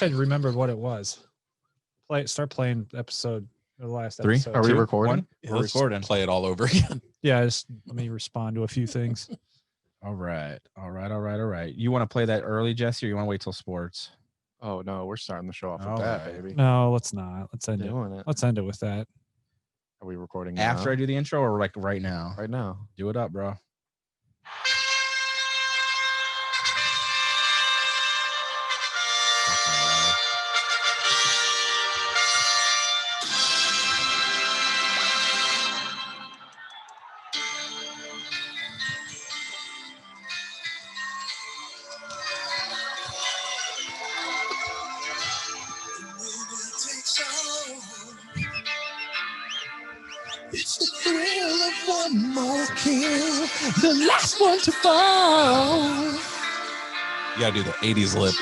wish I'd remembered what it was. Start playing the last 3. episode. Are we recording? Yeah, we're recording. Play it all over again. Yeah, just let me respond to a few things. All right. You want to play that early, Jesse, or you want to wait till sports? Oh no, we're starting the show off with All that, right. baby. No, let's not. Let's end Doing it. it. Let's end it with that. Are we recording After now? I do the intro, or like right now? Right now. Do it up, bro. It's the thrill of one more kill, the last one to fall. You gotta do the 80s lip.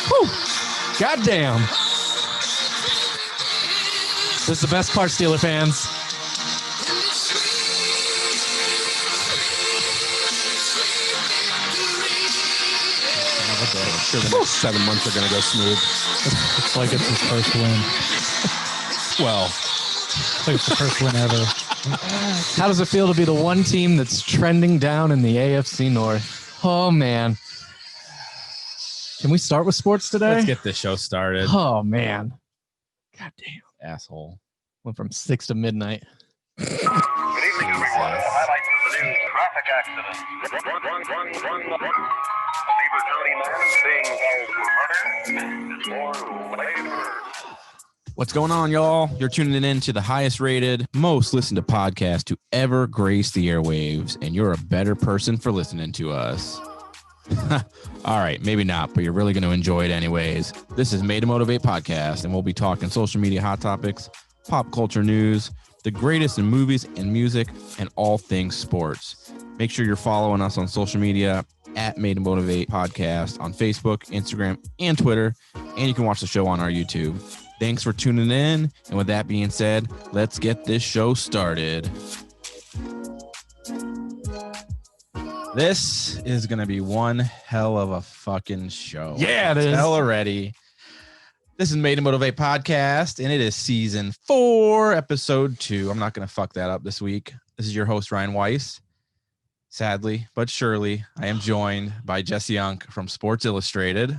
Whew. Goddamn. This is the best part, Steeler fans. I'm sure the next 7 months are gonna go smooth. It's like it's his first win. Well, It's like it's the first win ever. How does it feel to be the one team that's trending down in the AFC North? Oh, man. Can we start with sports today? Let's get this show started. Oh, man. God damn. Asshole. Went from 6 to midnight. Good evening, everyone. Highlights of the news. Traffic accident. A Beaver County man being held for murder. More later. What's going on, y'all? You're tuning in to the highest rated, most listened to podcast to ever grace the airwaves, and you're a better person for listening to us. All right, maybe not, but you're really going to enjoy it anyways. This is Made to Motivate podcast, and we'll be talking social media hot topics, pop culture news, the greatest in movies and music, and all things sports. Make sure you're following us on social media at Made to Motivate podcast on Facebook, Instagram, and Twitter, and you can watch the show on our YouTube. Thanks for tuning in, and with that being said, let's get this show started. This is going to be one hell of a fucking show. Yeah, it is. Hell already. This is Made to Motivate podcast, and it is season 4, episode 2. I'm not going to fuck that up this week. This is your host, Ryan Weiss. Sadly, but surely, I am joined by Jesse Unk from Sports Illustrated.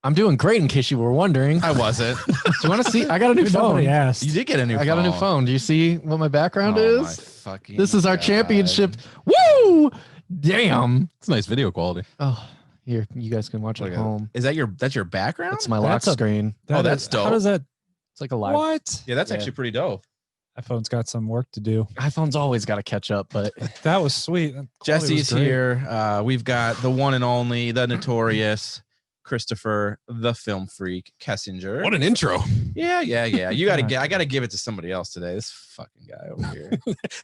I'm doing great, in case you were wondering. I wasn't. Do you want to see? I got a new phone. Nobody asked. You did get a new phone. I got a new phone. Do you see what my background Oh, my is? fucking This is our God. championship. Woo! Damn. it's nice video quality. Oh, here, you guys can watch Look at at home. That's your background? That's my lock That's a- screen. that's dope. How does that? It's like a live. What? Yeah, that's Yeah. actually pretty dope. iPhone's got some work to do. iPhone's always got to catch up, but That was sweet. That quality Jesse's was great. here. We've got the one and only, the notorious Christopher, the Film Freak Kessinger. What an intro. Yeah. You gotta I gotta give it to somebody else today. This fucking guy over here.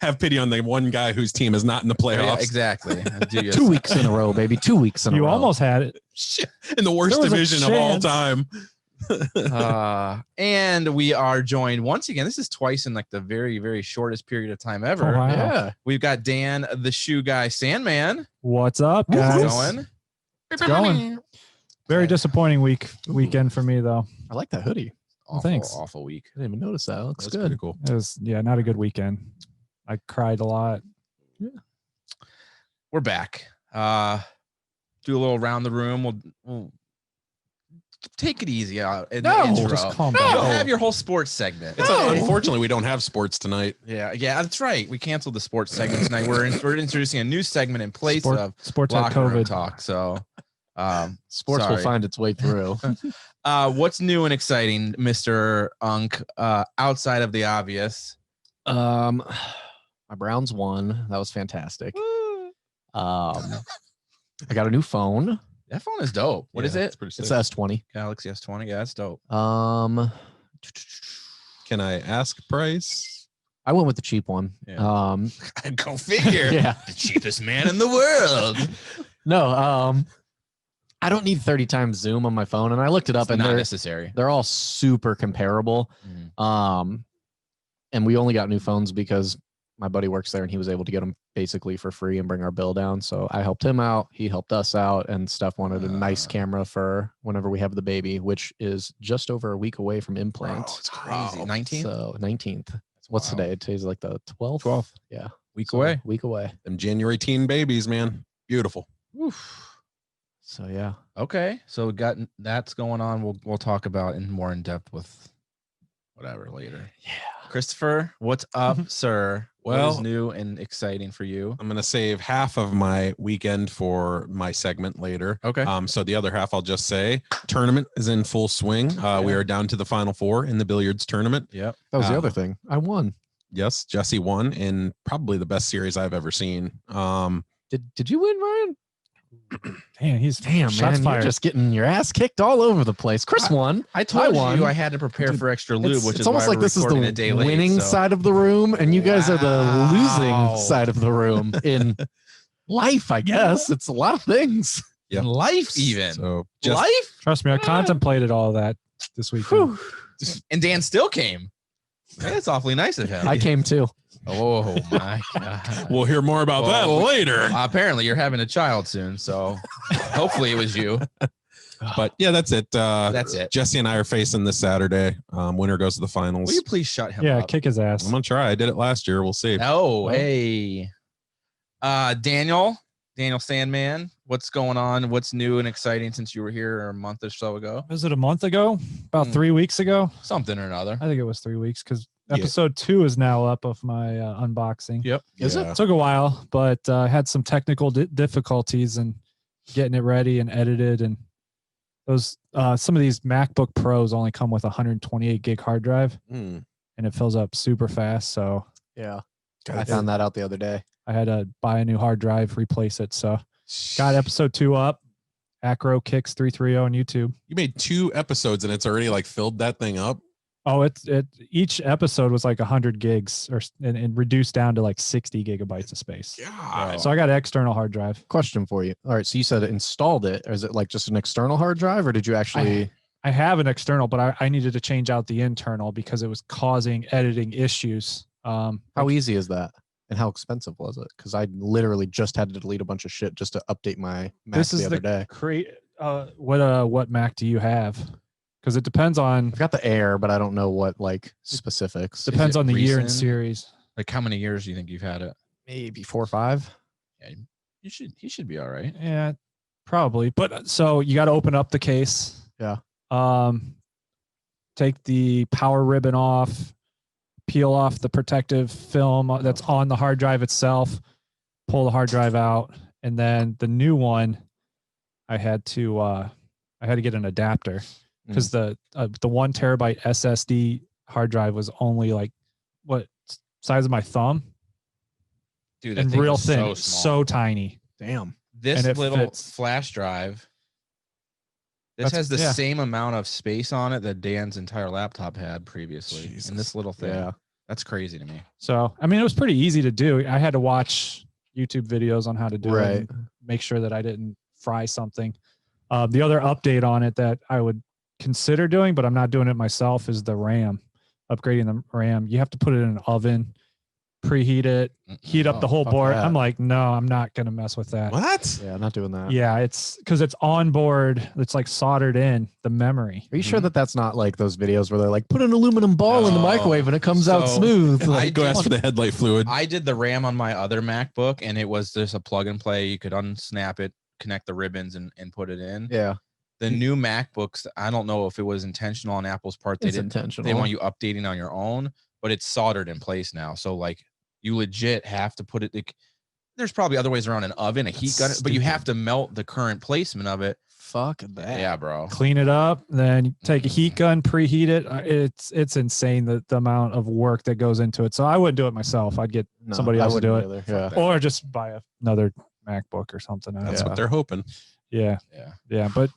Have pity on the one guy whose team is not in the playoffs. Yeah, exactly. 2 weeks in a row, baby. 2 weeks in a You row. almost had it. Shit. In the worst There was a division of all chance. time. And we are joined once again. This is twice in like the very, very shortest period of time ever. Oh, wow. Yeah. We've got Dan, the shoe guy, Sandman. What's up, How's guys? it going? It's going. Very disappointing weekend for me, though. I like that hoodie. Awful, Thanks. awful week. I didn't even notice that. It looks That's good. pretty cool. It was, not a good weekend. I cried a lot. We're back. Do a little around the room. We'll take it easy out in the intro. Just calm You'll down. have your whole sports segment. It's unfortunately, we don't have sports tonight. Yeah, that's right. We canceled the sports segment tonight. We're introducing a new segment in place of Sports had locker room COVID. talk. So, Sports sorry. will find its way through. What's new and exciting, Mr. Unk, outside of the obvious? My Browns won. That was fantastic. I got a new phone. That phone is dope. What is Yeah, it? It's pretty sick. It's S20. Galaxy S20. Yeah, that's dope. Can Can I ask price? I went with the cheap one. Yeah. Go figure. Yeah. The cheapest man in the world. No, I don't need 30 times zoom on my phone, and I looked it up, It's and not necessary. they're all super comparable. And we only got new phones because my buddy works there, and he was able to get them basically for free and bring our bill down. So I helped him out. He helped us out, and Steph wanted a nice camera for whenever we have the baby, which is just over a week away from implant. It's crazy. 19th. So 19th. What's today? Today's like the 12th. 12th. Yeah. Week away. Week away. Them January teen babies, man. Beautiful. So yeah. Okay. So we got that's going on. We'll talk about more in depth with whatever later. Yeah. Christopher, what's up, sir? What is Well, new and exciting for you? I'm going to save half of my weekend for my segment later. Okay. So the other half, I'll just say tournament is in full swing. We are down to the final 4 in the billiards tournament. Yep. That was the other thing. I won. Yes. Jesse won in probably the best series I've ever seen. Did you win, Ryan? Damn, shots man, fired. you're just getting your ass kicked all over the place. Chris won. I told won. you I had to prepare for extra lube, which It's is almost why like we're this is recording the a day late, winning so- side of the room, and you guys are the Wow. losing side of the room in life, I guess. It's a lot of things. Yep. In life, even So just life. Trust me, I contemplated all of that this weekend. And Dan still came. That's awfully nice of him. I came too. Oh my god. we'll hear more about that Well, later. Apparently, you're having a child soon, so hopefully it was you. But yeah, that's it. That's it. Jesse and I are facing this Saturday. Winner goes to the finals. Will you please shut him Yeah, up? kick his ass. I'm gonna try. I did it last year. We'll see. Oh, hey. Daniel Sandmann, what's going on? What's new and exciting since you were here a month or so ago? Was it a month ago? About 3 weeks ago? Something or another. I think it was 3 weeks because Yeah. episode 2 is now up of my unboxing. Yep. Is Yeah. It took a while, but I had some technical difficulties in getting it ready and edited. And those some of these MacBook Pros only come with a 128 gig hard drive, Hmm. and it fills up super fast. So Yeah. I found that out the other day. I had to buy a new hard drive, replace it. So got episode 2 up. Acro Kicks 330 on YouTube. You made 2 episodes and it's already like filled that thing up. Oh, each episode was like 100 gigs and reduced down to like 60 gigabytes of space. God. So I got an external hard drive. Question for you. All right. So you said it installed it. Or is it like just an external hard drive, or did you actually? I have an external, but I needed to change out the internal because it was causing editing issues. How easy is that? And how expensive was it? Because I literally just had to delete a bunch of shit just to update my Mac This is the other day. what Mac do you have? Because it depends on I've got the Air, but I don't know what like specifics. depends it on the year and recent? series. Like how many years do you think you've had it? Maybe 4 or 5. Yeah, he should be all right. Yeah, probably. But so you got to open up the case. Yeah. Take the power ribbon off, peel off the protective film that's on the hard drive itself, pull the hard drive out, and then the new one, I had to get an adapter because the 1 terabyte SSD hard drive was only like what size of my thumb Dude, that and thing real was thin, so small. so tiny. Damn. This and it little fits. flash drive. This has the same amount of space on it that Dan's entire laptop had previously. Jesus. In this little thing. Yeah. That's crazy to me. So I mean, it was pretty easy to do. I had to watch YouTube videos on how to do it, Right. and make sure that I didn't fry something. The other update on it that I would consider doing, but I'm not doing it myself, is the RAM. Upgrading the RAM. You have to put it in an oven, preheat it, heat up the whole fuck board. that. I'm like, no, I'm not gonna mess with that. What? Yeah, not doing that. Yeah, it's because it's on board. It's like soldered in the memory. Are you sure that that's not like those videos where they're like, put an aluminum ball in the No. microwave and it comes out So, smooth? I Like, Go ask for the headlight fluid. I did the RAM on my other MacBook, and it was just a plug and play. You could unsnap it, connect the ribbons, and put it in. yeah, The new MacBooks, I don't know if it was intentional on Apple's part. They it's didn't. intentional. They want you updating on your own, but it's soldered in place now. So like, you legit have to put it. Like, there's probably other ways around an oven, a heat gun, but you have to melt the current placement of it. Fuck that. Yeah, bro. Clean it up, then you take a heat gun, preheat it. It's insane the amount of work that goes into it. So I wouldn't do it myself. I'd get No, somebody I else to do it, wouldn't either. Yeah. or just buy another MacBook or something. I don't That's know. what they're hoping. Yeah, Yeah. yeah, but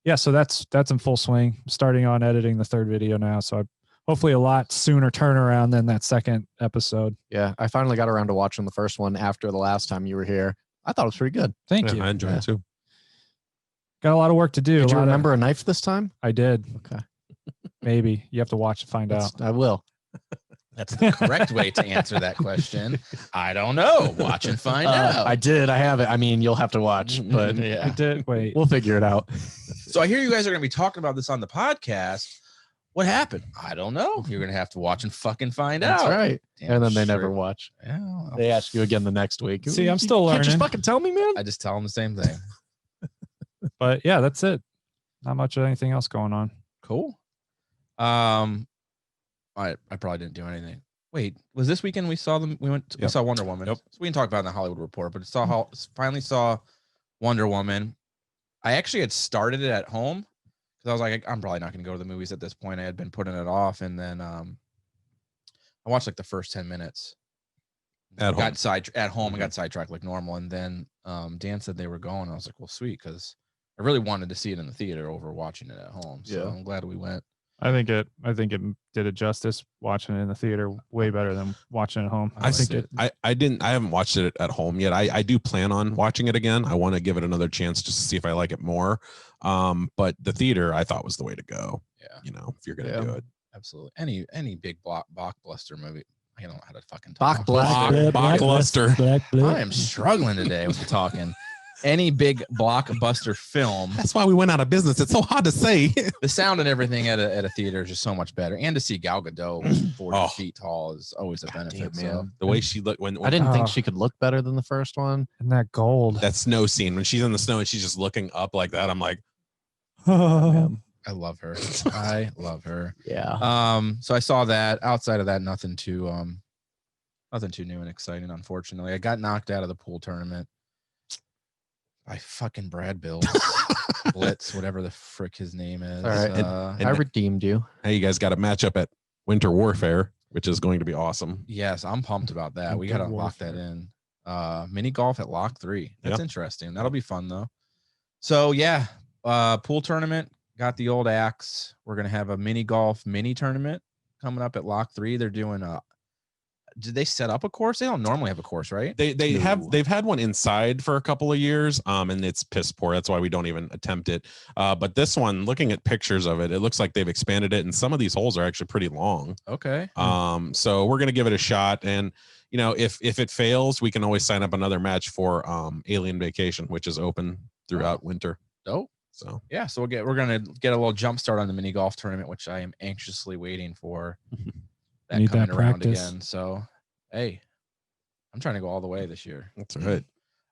yeah. So that's in full swing. Starting on editing the 3rd video now. So hopefully a lot sooner turnaround than that 2nd episode. Yeah, I finally got around to watching the first one after the last time you were here. I thought it was pretty good. Thank Yeah, you. I enjoy it too. Got a lot of work to do. Did a you lot remember a knife this time? I did. Okay. Maybe you have to watch to find out. I will. That's the correct way to answer that question. I don't know. Watch and find out. I did. I have it. I mean, you'll have to watch, but I yeah. did. Wait. we'll figure it out. So I hear you guys are going to be talking about this on the podcast. What happened? I don't know. You're going to have to watch and fucking find That's out. right. Damn And then they straight. never watch. Yeah, well, They ask you again the next week. See, I'm still Can't you learning. fucking tell me, man? I just tell them the same thing. But yeah, that's it. Not much of anything else going on. Cool. I probably didn't do anything. Wait, was this weekend we saw them? We Yep. saw Wonder Woman. Yep. So we can talk about it in the Hollywood Report, but finally saw Wonder Woman. I actually had started it at home because I was like, I'm probably not going to go to the movies at this point. I had been putting it off, and then I watched like the first 10 minutes. At home. At home. I got sidetracked like normal, and then Dan said they were going. I was like, well, sweet, because I really wanted to see it in the theater over watching it at home. So Yeah. I'm glad we went. I think it did it justice watching it in the theater way better than watching it at home. I think liked it. I haven't watched it at home yet. I do plan on watching it again. I want to give it another chance just to see if I like it more. But the theater I thought was the way to go. Yeah, You know, if you're gonna do it. absolutely. Any big blockbuster movie. I don't know how to fucking talk. Blockbuster. I am struggling today with the talking. Any big blockbuster film, That's why we went out of business. It's so hard to say. the sound and everything at a theater is just so much better. And to see Gal Gadot 40 Oh. feet tall is always a benefit. So The way she looked when I didn't Oh. think she could look better than the first one. And that gold. that snow scene when she's in the snow and she's just looking up like that, I'm like, I love her. I love her. Yeah. So I saw that. Outside of that, nothing too new and exciting, unfortunately. I got knocked out of the pool tournament by fucking Brad Bills. Blitz, whatever the frick his name is. All right. and- I redeemed you. hey, you guys got a matchup at Winter Warfare, which is going to be awesome. Yes, I'm pumped about that. We Good got to lock that in. Mini golf at Lock 3. That's Yeah. interesting. That'll be fun though. So yeah, pool tournament, got the old axe. We're going to have a mini golf mini tournament coming up at Lock 3. They're doing did they set up a course? They don't normally have a course, right? They've had one inside for a couple of years, and it's piss poor. That's why we don't even attempt it. But this one, looking at pictures of it, it looks like they've expanded it, and some of these holes are actually pretty long. Okay. So we're gonna give it a shot, and you know, if it fails, we can always sign up another match for Alien Vacation, which is open throughout winter. Dope. So Yeah, so we're gonna get a little jump start on the mini golf tournament, which I am anxiously waiting for. That Need coming that around practice. again. So hey, I'm trying to go all the way this year. that's right.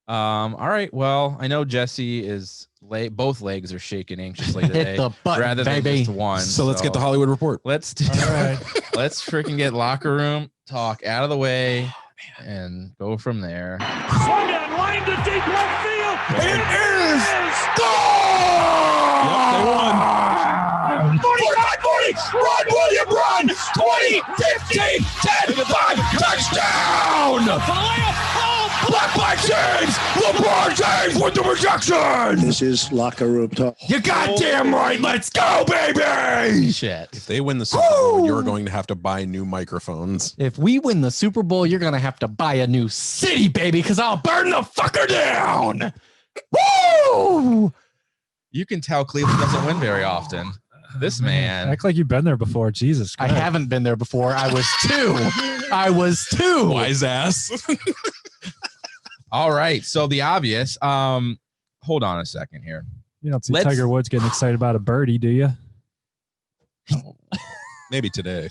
All right. Well, I know Jesse is both legs are shaking anxiously today. Hit the button, rather than baby. just one. So let's get the Hollywood Report. Let's do All right. let's freaking get locker room talk out of the way and go from there. Swung and lined to deep left field. It is Yep, they won. 45-40. Run, William, run. 20, 15, 10, 5. Touchdown. Blocked by James. LeBron James with the rejection. This is locker room talk. You goddamn right. Let's go, baby. Shit. If they win the Super Bowl, you're going to have to buy new microphones. If we win the Super Bowl, you're going to have to buy a new city, baby, because I'll burn the fucker down. Woo! You can tell Cleveland doesn't win very often. This man. Act like you've been there before. Jesus I Christ. haven't been there before. I was two. Wise ass. All right. So the obvious. Hold on a second here. You don't see Let's- Tiger Woods getting excited about a birdie, do you? Maybe today.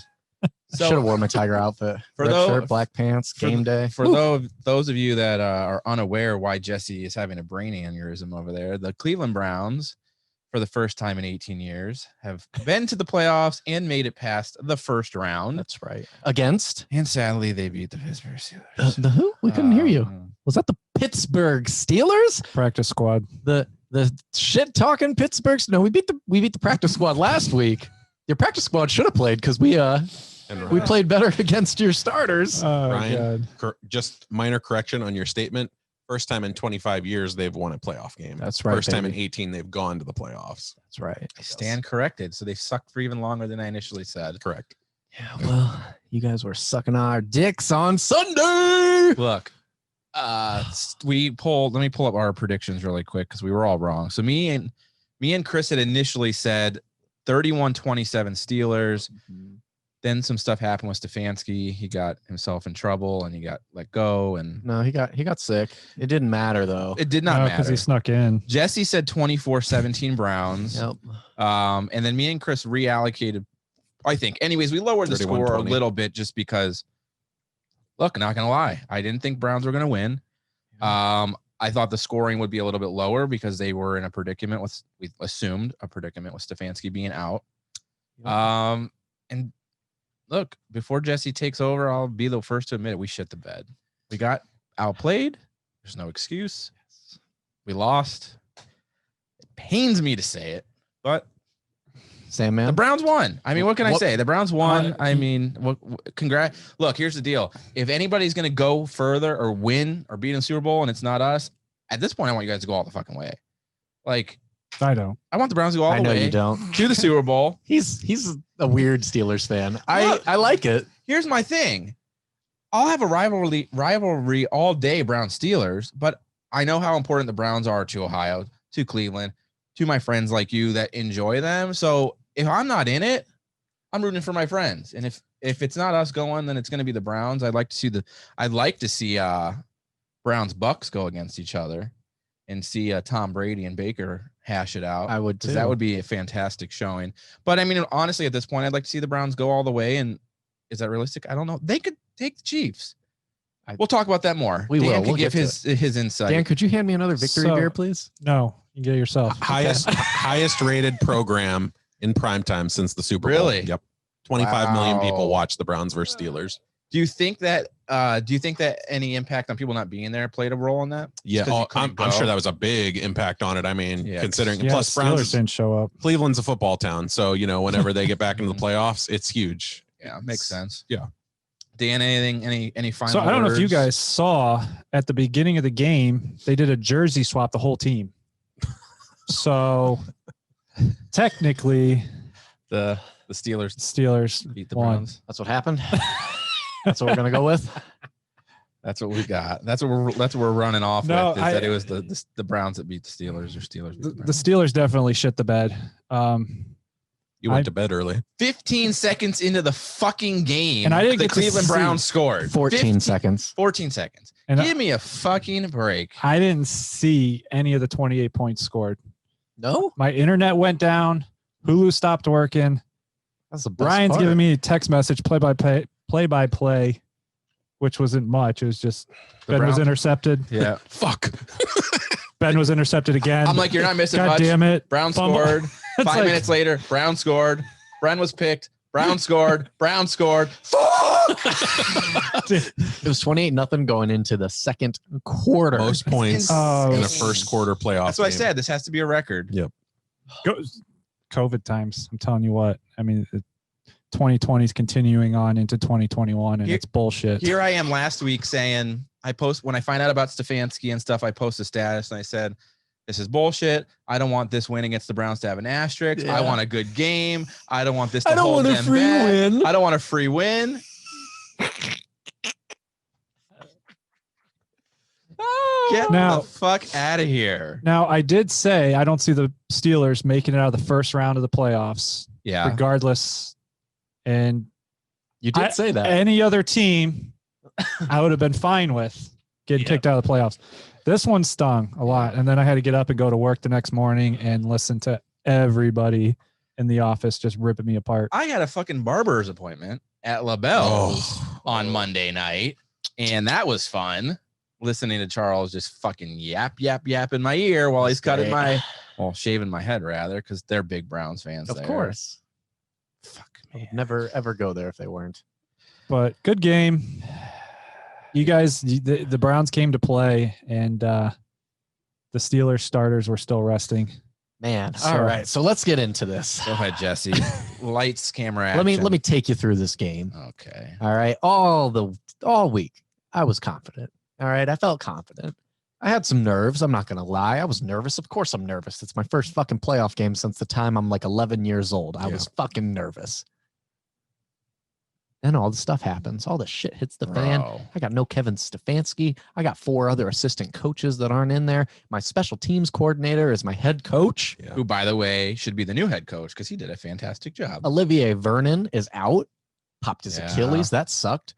Should have worn my Tiger outfit. For Red those- shirt, black pants, game day. For those of you that are unaware why Jesse is having a brain aneurysm over there, the Cleveland Browns, for the first time in 18 years, have been to the playoffs and made it past the first round. That's right. Against And sadly, they beat the Pittsburgh Steelers. the who? We couldn't hear you. Um, Was that the Pittsburgh Steelers? Practice squad. The shit talking Pittsburghs? No, we beat the practice squad last week. Your practice squad should have played because we played better against your starters. Oh, Ryan, God. just minor correction on your statement. First time in 25 years they've won a playoff game. That's right, First time in baby. 18 they've gone to the playoffs. That's right. I stand corrected. So they've sucked for even longer than I initially said. Correct. Yeah, well, you guys were sucking our dicks on Sunday. Look, let me pull up our predictions really quick because we were all wrong. So me and Me and Chris had initially said 31-27 Steelers. Then some stuff happened with Stefanski. He got himself in trouble and he got let go. And No, he got sick. It didn't matter though. it did not because matter. he snuck in. Jesse said 24-17 Browns. Yep. And then me and Chris reallocated, I think. Anyways, we lowered the score a little bit just because, look, not going to lie, I didn't think Browns were going to win. I thought the scoring would be a little bit lower because they were in a predicament with, we assumed a predicament with Stefanski being out. And look, before Jesse takes over, I'll be the first to admit it. We shit the bed. We got outplayed. There's no excuse. We lost. It pains me to say it, but Sandmann. the Browns won. I mean, what can I say? The Browns won. I mean, congrats. Look, here's the deal. If anybody's going to go further or win or beat in the Super Bowl and it's not us, at this point, I want you guys to go all the fucking way. Like, I don't. I want the Browns to go all the way. I know you don't. To the Super Bowl. He's a weird Steelers fan. I like it. Here's my thing. I'll have a rivalry all day, Browns Steelers, but I know how important the Browns are to Ohio, to Cleveland, to my friends like you that enjoy them. So if I'm not in it, I'm rooting for my friends. And if it's not us going, then it's going to be the Browns. I'd like to see Browns Bucks go against each other and see Tom Brady and Baker hash it out. I would too. That would be a fantastic showing. But I mean, honestly, at this point, I'd like to see the Browns go all the way. And is that realistic? I don't know. They could take the Chiefs. We'll talk about that more. We will. Dan We'll can give his insight. Dan, could you hand me another victory beer, please? No, you get it yourself. Highest rated program in primetime since the Super Bowl. Really? Yep. 25 million people watched the Browns versus Steelers. Do you think that any impact on people not being there played a role in that? Yeah, I'm sure that was a big impact on it. I mean, considering plus Browns didn't show up. Cleveland's a football town, so whenever they get back into the playoffs, it's huge. Yeah, makes sense. Yeah. Dan, any final So I don't know if you words? guys saw at the beginning of the game, they did a jersey swap the whole team. So technically, the Steelers beat the won. Browns. That's what happened. That's what we're gonna go with. That's what we got. That's what we're running off No, with. Is that it was the Browns that beat the Steelers, or Steelers beat the The Browns. Steelers definitely shit the bed. You went to bed early. 15 seconds into the fucking game, And I didn't the get to Cleveland see- Browns scored. 14 seconds. 14 seconds. And Give me a fucking break. I didn't see any of the 28 points scored. No, My internet went down. Hulu stopped working. that's the best Brian's part. giving me a text message play by play, which wasn't much. It was just Ben was Browns- intercepted. Yeah. Fuck. Ben was intercepted again. I'm like, you're not missing God much. damn it. Brown Fumble. scored. It's 5 like- minutes later, Brown scored. Brown was picked. Brown scored. Brown scored. Fuck! It was 28-0 going into the second quarter. Most points Oh. in a first quarter playoff. That's what I game. said. This has to be a record. Yep. COVID times. I'm telling you what. I mean, 2020 is continuing on into 2021, and it's bullshit. Here I am last week saying when I find out about Stefanski and stuff, I post a status and I said, this is bullshit. I don't want this win against the Browns to have an asterisk. Yeah. I want a good game. I don't want this to I don't hold want a them free back. win. I don't want a free win. Get Now- the fuck out of here. Now, I did say I don't see the Steelers making it out of the first round of the playoffs, Yeah. regardless. And You did say that. any other team, I would have been fine with getting kicked out of the playoffs. This one stung a lot. And then I had to get up and go to work the next morning and listen to everybody in the office just ripping me apart. I had a fucking barber's appointment at LaBelle's on Monday night, and that was fun. Listening to Charles just fucking yap in my ear while he's cutting shaving my head rather, because they're big Browns fans. Of course. Fuck I me. would never ever go there if they weren't. But good game. You guys, the Browns came to play, and the Steelers starters were still resting. Man. So- All right. So let's get into this. Go ahead, Jesse. Lights, camera, action. Let me take you through this game. Okay. All right. All week, I was confident. All right. I felt confident. I had some nerves. I'm not going to lie. I was nervous. Of course I'm nervous. It's my first fucking playoff game since the time I'm like 11 years old. I was fucking nervous. Then all the stuff happens. All the shit hits the fan. Bro. I got no Kevin Stefanski. I got 4 other assistant coaches that aren't in there. My special teams coordinator is my head coach. Yeah. Who, by the way, should be the new head coach because he did a fantastic job. Olivier Vernon is out. Popped his Yeah. Achilles. That sucked.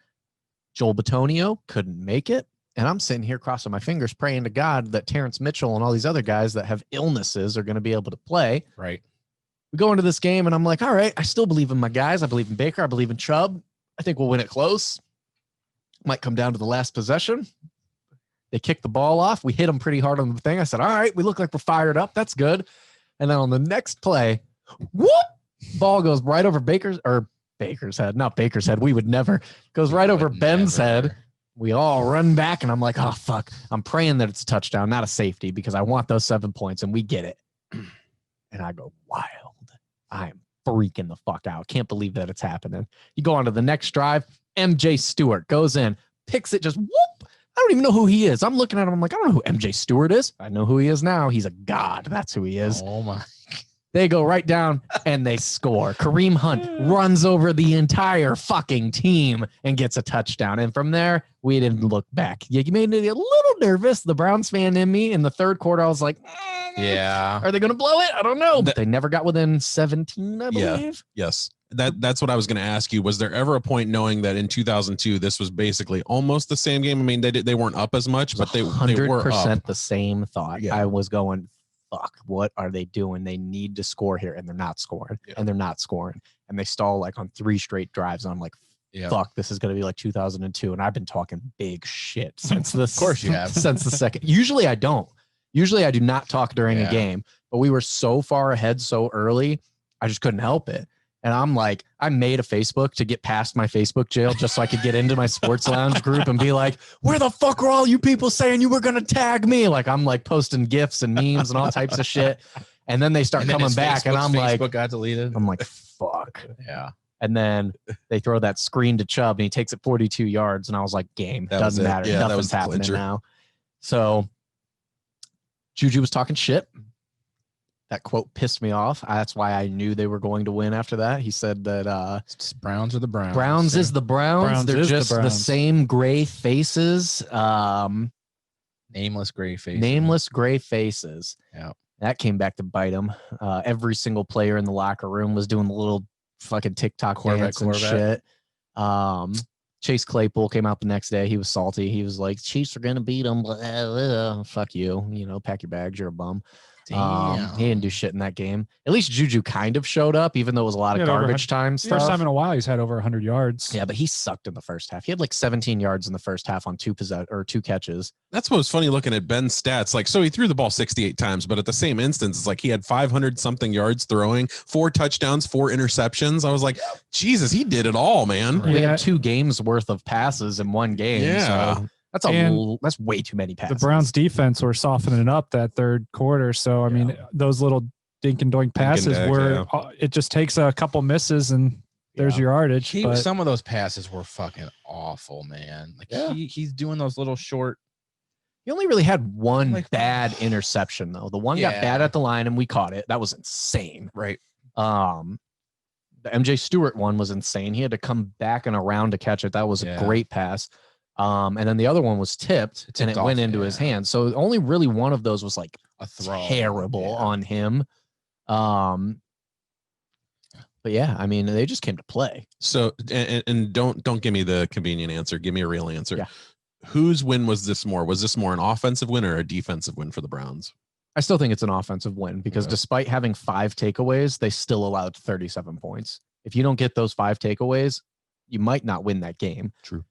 Joel Bitonio couldn't make it. And I'm sitting here crossing my fingers, praying to God that Terrence Mitchell and all these other guys that have illnesses are going to be able to play. Right. We go into this game, and I'm like, all right, I still believe in my guys. I believe in Baker. I believe in Chubb. I think we'll win it close. Might come down to the last possession. They kick the ball off. We hit them pretty hard on the thing. I said, all right, we look like we're fired up. That's good. And then on the next play, whoop, ball goes right over Baker's head. Not Baker's head. We would never. Goes right over Ben's head. We all run back, and I'm like, oh, fuck. I'm praying that it's a touchdown, not a safety, because I want those 7 points, and we get it. And I go wild. I am freaking the fuck out. Can't believe that it's happening. You go on to the next drive. MJ Stewart goes in, picks it, just whoop. I don't even know who he is. I'm looking at him. I'm like, I don't know who MJ Stewart is. I know who he is now. He's a god. That's who he is. Oh, my. They go right down and they score. Kareem Hunt runs over the entire fucking team and gets a touchdown. And from there, we didn't look back. You made me a little nervous. The Browns fan in me in the third quarter, I was like, Yeah. are they going to blow it? I don't know. But they never got within 17, I Yeah. believe. Yes. That's what I was going to ask you. Was there ever a point knowing that in 2002 this was basically almost the same game? I mean, they weren't up as much, but they were 100% up. the same thought. Yeah. I was going, fuck, what are they doing? They need to score here, and they're not scoring, and they're not scoring. And they stall like on 3 straight drives. And I'm like, fuck, this is going to be like 2002. And I've been talking big shit since this. Of course you have. Since the second. Usually I don't. Usually I do not talk during a game, but we were so far ahead so early, I just couldn't help it. And I'm like, I made a Facebook to get past my Facebook jail just so I could get into my sports lounge group and be like, where the fuck were all you people saying you were going to tag me? Like, I'm like posting GIFs and memes and all types of shit. And then they start coming back and I'm like, Facebook got deleted. I'm like, fuck. Yeah. And then they throw that screen to Chubb and he takes it 42 yards. And I was like, game, That was doesn't it. matter. Yeah, that Nothing's was the happening clincher. now. So Juju was talking shit. That quote pissed me off. That's why I knew they were going to win after that. He said that Browns are the Browns. Browns is the Browns. Browns They're is the just the Browns. same gray faces. Nameless gray face. Nameless gray faces. Yeah. That came back to bite them. Every single player in the locker room was doing the little fucking TikTok Corvette, dance and shit. Chase Claypool came out the next day. He was salty. He was like, Chiefs are going to beat them. Fuck you. You know, pack your bags. You're a bum. He didn't do shit in that game. At least Juju kind of showed up, even though it was a lot He of had over garbage time stuff. First time in a while he's had over 100 yards. Yeah, but he sucked in the first half. He had like 17 yards in the first half on 2 catches. That's what was funny looking at Ben's stats. Like, so he threw the ball 68 times, but at the same instance, it's like he had 500 something yards throwing, 4 touchdowns, 4 interceptions. I was like, Jesus, he did it all, man. We Yeah. had 2 games worth of passes in one game. Yeah. So that's that's way too many The passes. Browns defense were softening up that third quarter. So, I mean, those little dink and doink passes deck, were, it just takes a couple misses and there's your yardage. But Some of those passes were fucking awful, man. Like he's doing those little short. He only really had one Like- bad interception though. The one got Yeah. bad at the line and we caught it. That was insane. Right. The MJ Stewart one was insane. He had to come back and around to catch it. That was a great pass. And then the other one was tipped and it off, went into his hand. So only really one of those was like A throw. terrible on him. But yeah, I mean, they just came to play. So, and don't give me the convenient answer. Give me a real answer. Yeah. Whose win was this more? Was this more an offensive win or a defensive win for the Browns? I still think it's an offensive win because despite having 5 takeaways, they still allowed 37 points. If you don't get those 5 takeaways, you might not win that game. True.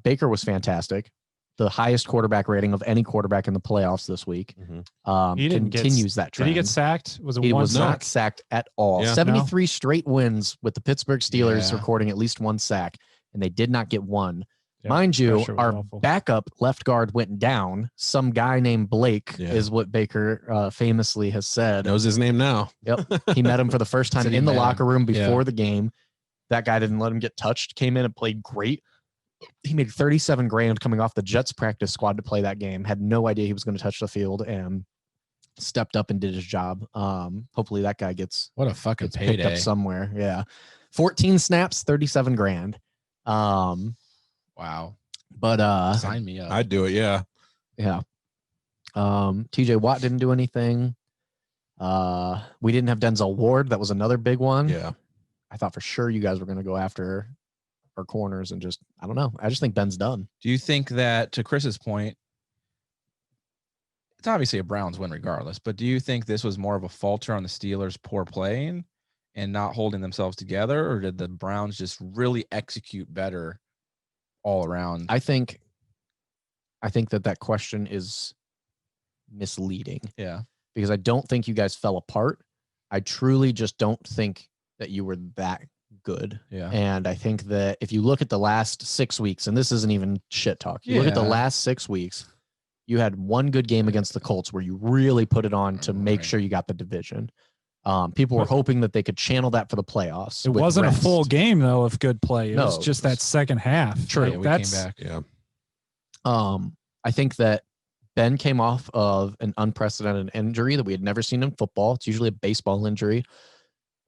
Baker was fantastic. The highest quarterback rating of any quarterback in the playoffs this week. He didn't get- Continues that did trend. he get sacked? Was it He one was sack? not sacked at all. Yeah. 73 straight wins with the Pittsburgh Steelers Yeah. recording at least 1 sack, and they did not get one. Yeah, Mind you, pressure was our awful. backup left guard went down. Some guy named Blake Yeah. is what Baker famously has said. Knows his name now. Yep. He met him for the first time Said he in the met him. locker room Yeah. before the game. That guy didn't let him get touched, came in and played great. He made 37 grand coming off the Jets practice squad to play that game. Had no idea he was going to touch the field and stepped up and did his job. Hopefully that guy gets What a fucking picked up payday. somewhere. Yeah. 14 snaps, 37 grand. Wow. But Sign me up. I'd do it. Yeah. yeah. TJ Watt didn't do anything. We didn't have Denzel Ward. That was another big one. Yeah. I thought for sure you guys were going to go after our corners and just, I don't know. I just think Ben's done. Do you think that, to Chris's point, it's obviously a Browns win regardless, but do you think this was more of a falter on the Steelers' poor playing and not holding themselves together, or did the Browns just really execute better all around? I think that question is misleading. Yeah. Because I don't think you guys fell apart. I truly just don't think that you were that good. Yeah. And I think that if you look at the last 6 weeks, and this isn't even shit talk, you look at the Yeah. last 6 weeks, you had one good game against the Colts where you really put it on to make Right. sure you got the division. People were hoping that they could channel that for the playoffs. It with wasn't rest. a full game though of good play. It No, was just that second half. True. Like, Yeah, we that's came back. Yeah. I think that Ben came off of an unprecedented injury that we had never seen in football. It's usually a baseball injury.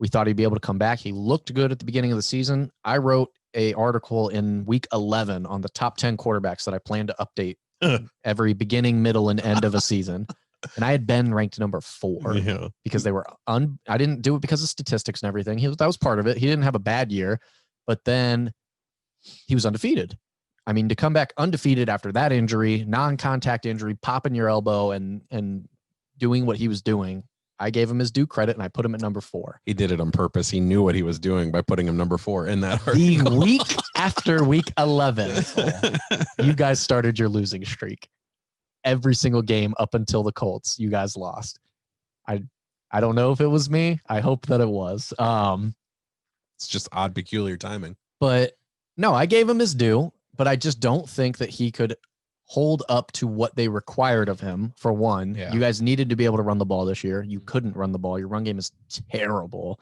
We thought he'd be able to come back. He looked good at the beginning of the season. I wrote an article in week 11 on the top 10 quarterbacks that I plan to update every beginning, middle, and end of a season. And I had Ben ranked number 4 Yeah. because they were I didn't do it because of statistics and everything. That was part of it. He didn't have a bad year, but then he was undefeated. I mean, to come back undefeated after that injury, non-contact injury, popping your elbow and doing what he was doing, I gave him his due credit and I put him at number 4. He did it on purpose. He knew what he was doing by putting him number 4 in that The article. week after week 11, you guys started your losing streak. Every single game up until the Colts, you guys lost. I don't know if it was me. I hope that it was. It's just odd, peculiar timing. But no, I gave him his due, but I just don't think that he could hold up to what they required of him. For one, Yeah. you guys needed to be able to run the ball this year. You couldn't run the ball. Your run game is terrible.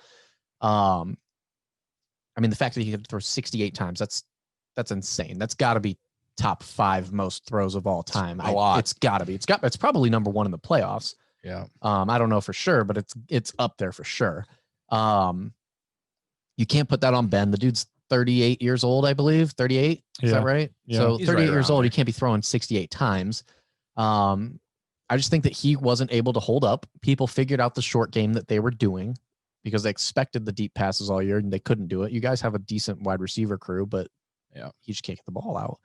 I mean, the fact that he could throw 68 times, that's insane. That's got to be top 5 most throws of all time. A lot. It's got to be. It's probably number 1 in the playoffs. Yeah. I don't know for sure, but it's up there for sure. You can't put that on Ben. The dude's 38 years old, I believe. 38. Is that right? Yeah. So He's 38 right years around old, he there. can't be throwing 68 times. I just think that he wasn't able to hold up. People figured out the short game that they were doing because they expected the deep passes all year and they couldn't do it. You guys have a decent wide receiver crew, but Yeah. he just can't get the ball out.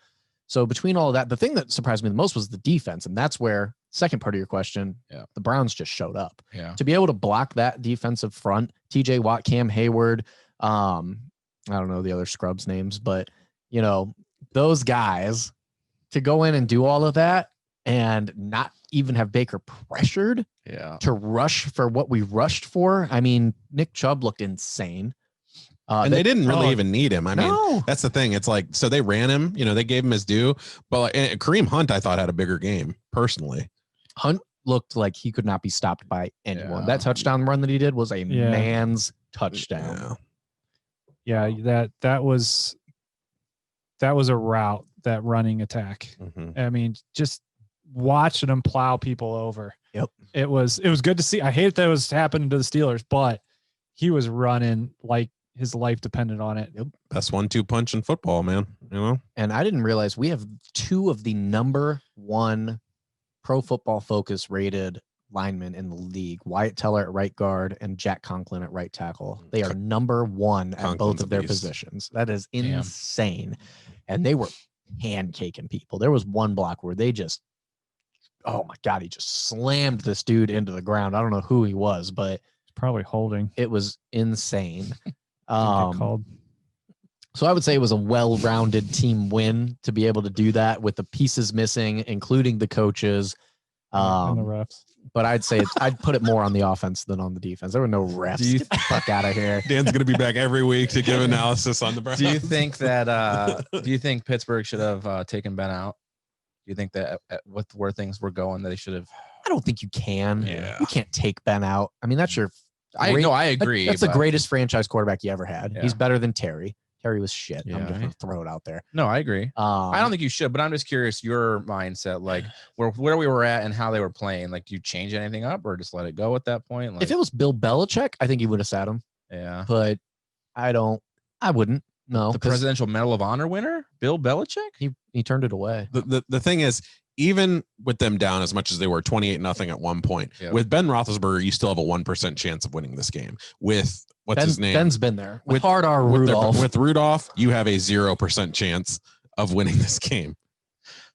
So between all of that, the thing that surprised me the most was the defense. And that's where, second part of your question, Yeah. the Browns just showed up. Yeah. To be able to block that defensive front, TJ Watt, Cam Hayward, I don't know the other scrubs names, but you know, those guys to go in and do all of that and not even have Baker pressured Yeah. to rush for what we rushed for. I mean, Nick Chubb looked insane. And they didn't really even need him. I mean, no. that's the thing. It's like, so they ran him, you know, they gave him his due, but like, and Kareem Hunt, I thought had a bigger game personally. Hunt looked like he could not be stopped by anyone. Yeah. That touchdown run that he did was a man's touchdown. Yeah. Yeah, that was a route, that running attack. Mhm. I mean, just watching him plow people over. Yep. It was good to see. I hate that it was happening to the Steelers, but he was running like his life depended on it. Best 1-2 punch in football, man. You know, And I didn't realize we have 2 of the number 1 Pro Football Focus rated linemen in the league. Wyatt Teller at right guard and Jack Conklin at right tackle. They are number 1 at Conklin's both a of their beast. positions. That is Damn. insane. And they were hand-caking people. There was one block where they just, oh my God, he just slammed this dude into the ground. I don't know who he was, but It's probably holding. it was insane. Didn't get called. So I would say it was a well-rounded team win to be able to do that with the pieces missing, including the coaches. And the refs. But I'd say I'd put it more on the offense than on the defense. There were no refs. Do you Get the fuck out of here. Dan's going to be back every week to give analysis on the Browns. Do you think that do you think Pittsburgh should have taken Ben out? Do you think that with where things were going that they should have? I don't think you can. Yeah. You can't take Ben out. I mean, that's your. I agree. That's the but- greatest franchise quarterback you ever had. Yeah. He's better than Terry. Terry was shit. Yeah, I'm just right. gonna throw it out there. No, I agree. I don't think you should, but I'm just curious your mindset, like where we were at and how they were playing. Like, do you change anything up or just let it go at that point? Like, If it was Bill Belichick, I think he would have sat him. yeah, But I wouldn't. No, The Presidential Medal of Honor winner, Bill Belichick. he turned it away. The thing is, even with them down as much as they were 28-0 at one point, with Ben Roethlisberger, you still have a 1% chance of winning this game. With his name? Ben's been there. With With Hard R Rudolph. With Rudolph, you have a 0% chance of winning this game.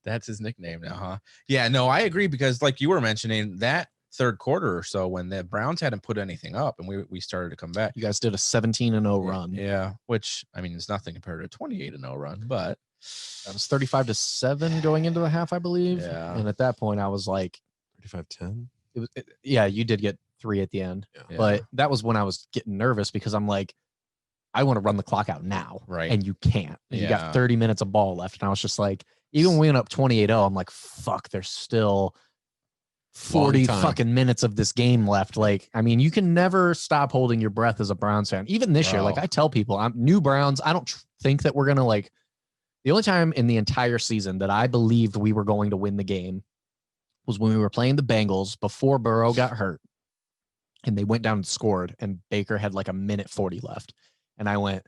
That's his nickname now, huh? Yeah, no, I agree because like you were mentioning that third quarter or so when the Browns hadn't put anything up and we started to come back. You guys did a 17-0 run. Yeah, which I mean it's nothing compared to a 28-0 run, but that was 35-7 going into the half, I believe. Yeah. And at that point, I was like, 35-10. Yeah, you did get 3 at the end, but that was when I was getting nervous because I'm like, I want to run the clock out now, right? And you can't. And you got 30 minutes of ball left, and I was just like, even when we went up 28-0, I'm like, fuck, there's still 40 fucking minutes of this game left. Like, I mean, you can never stop holding your breath as a Browns fan. Even this year, like I tell people, I'm new Browns. I don't think that we're going to like, the only time in the entire season that I believed we were going to win the game was when we were playing the Bengals before Burrow got hurt and they went down and scored and Baker had like a minute 40 left. And I went,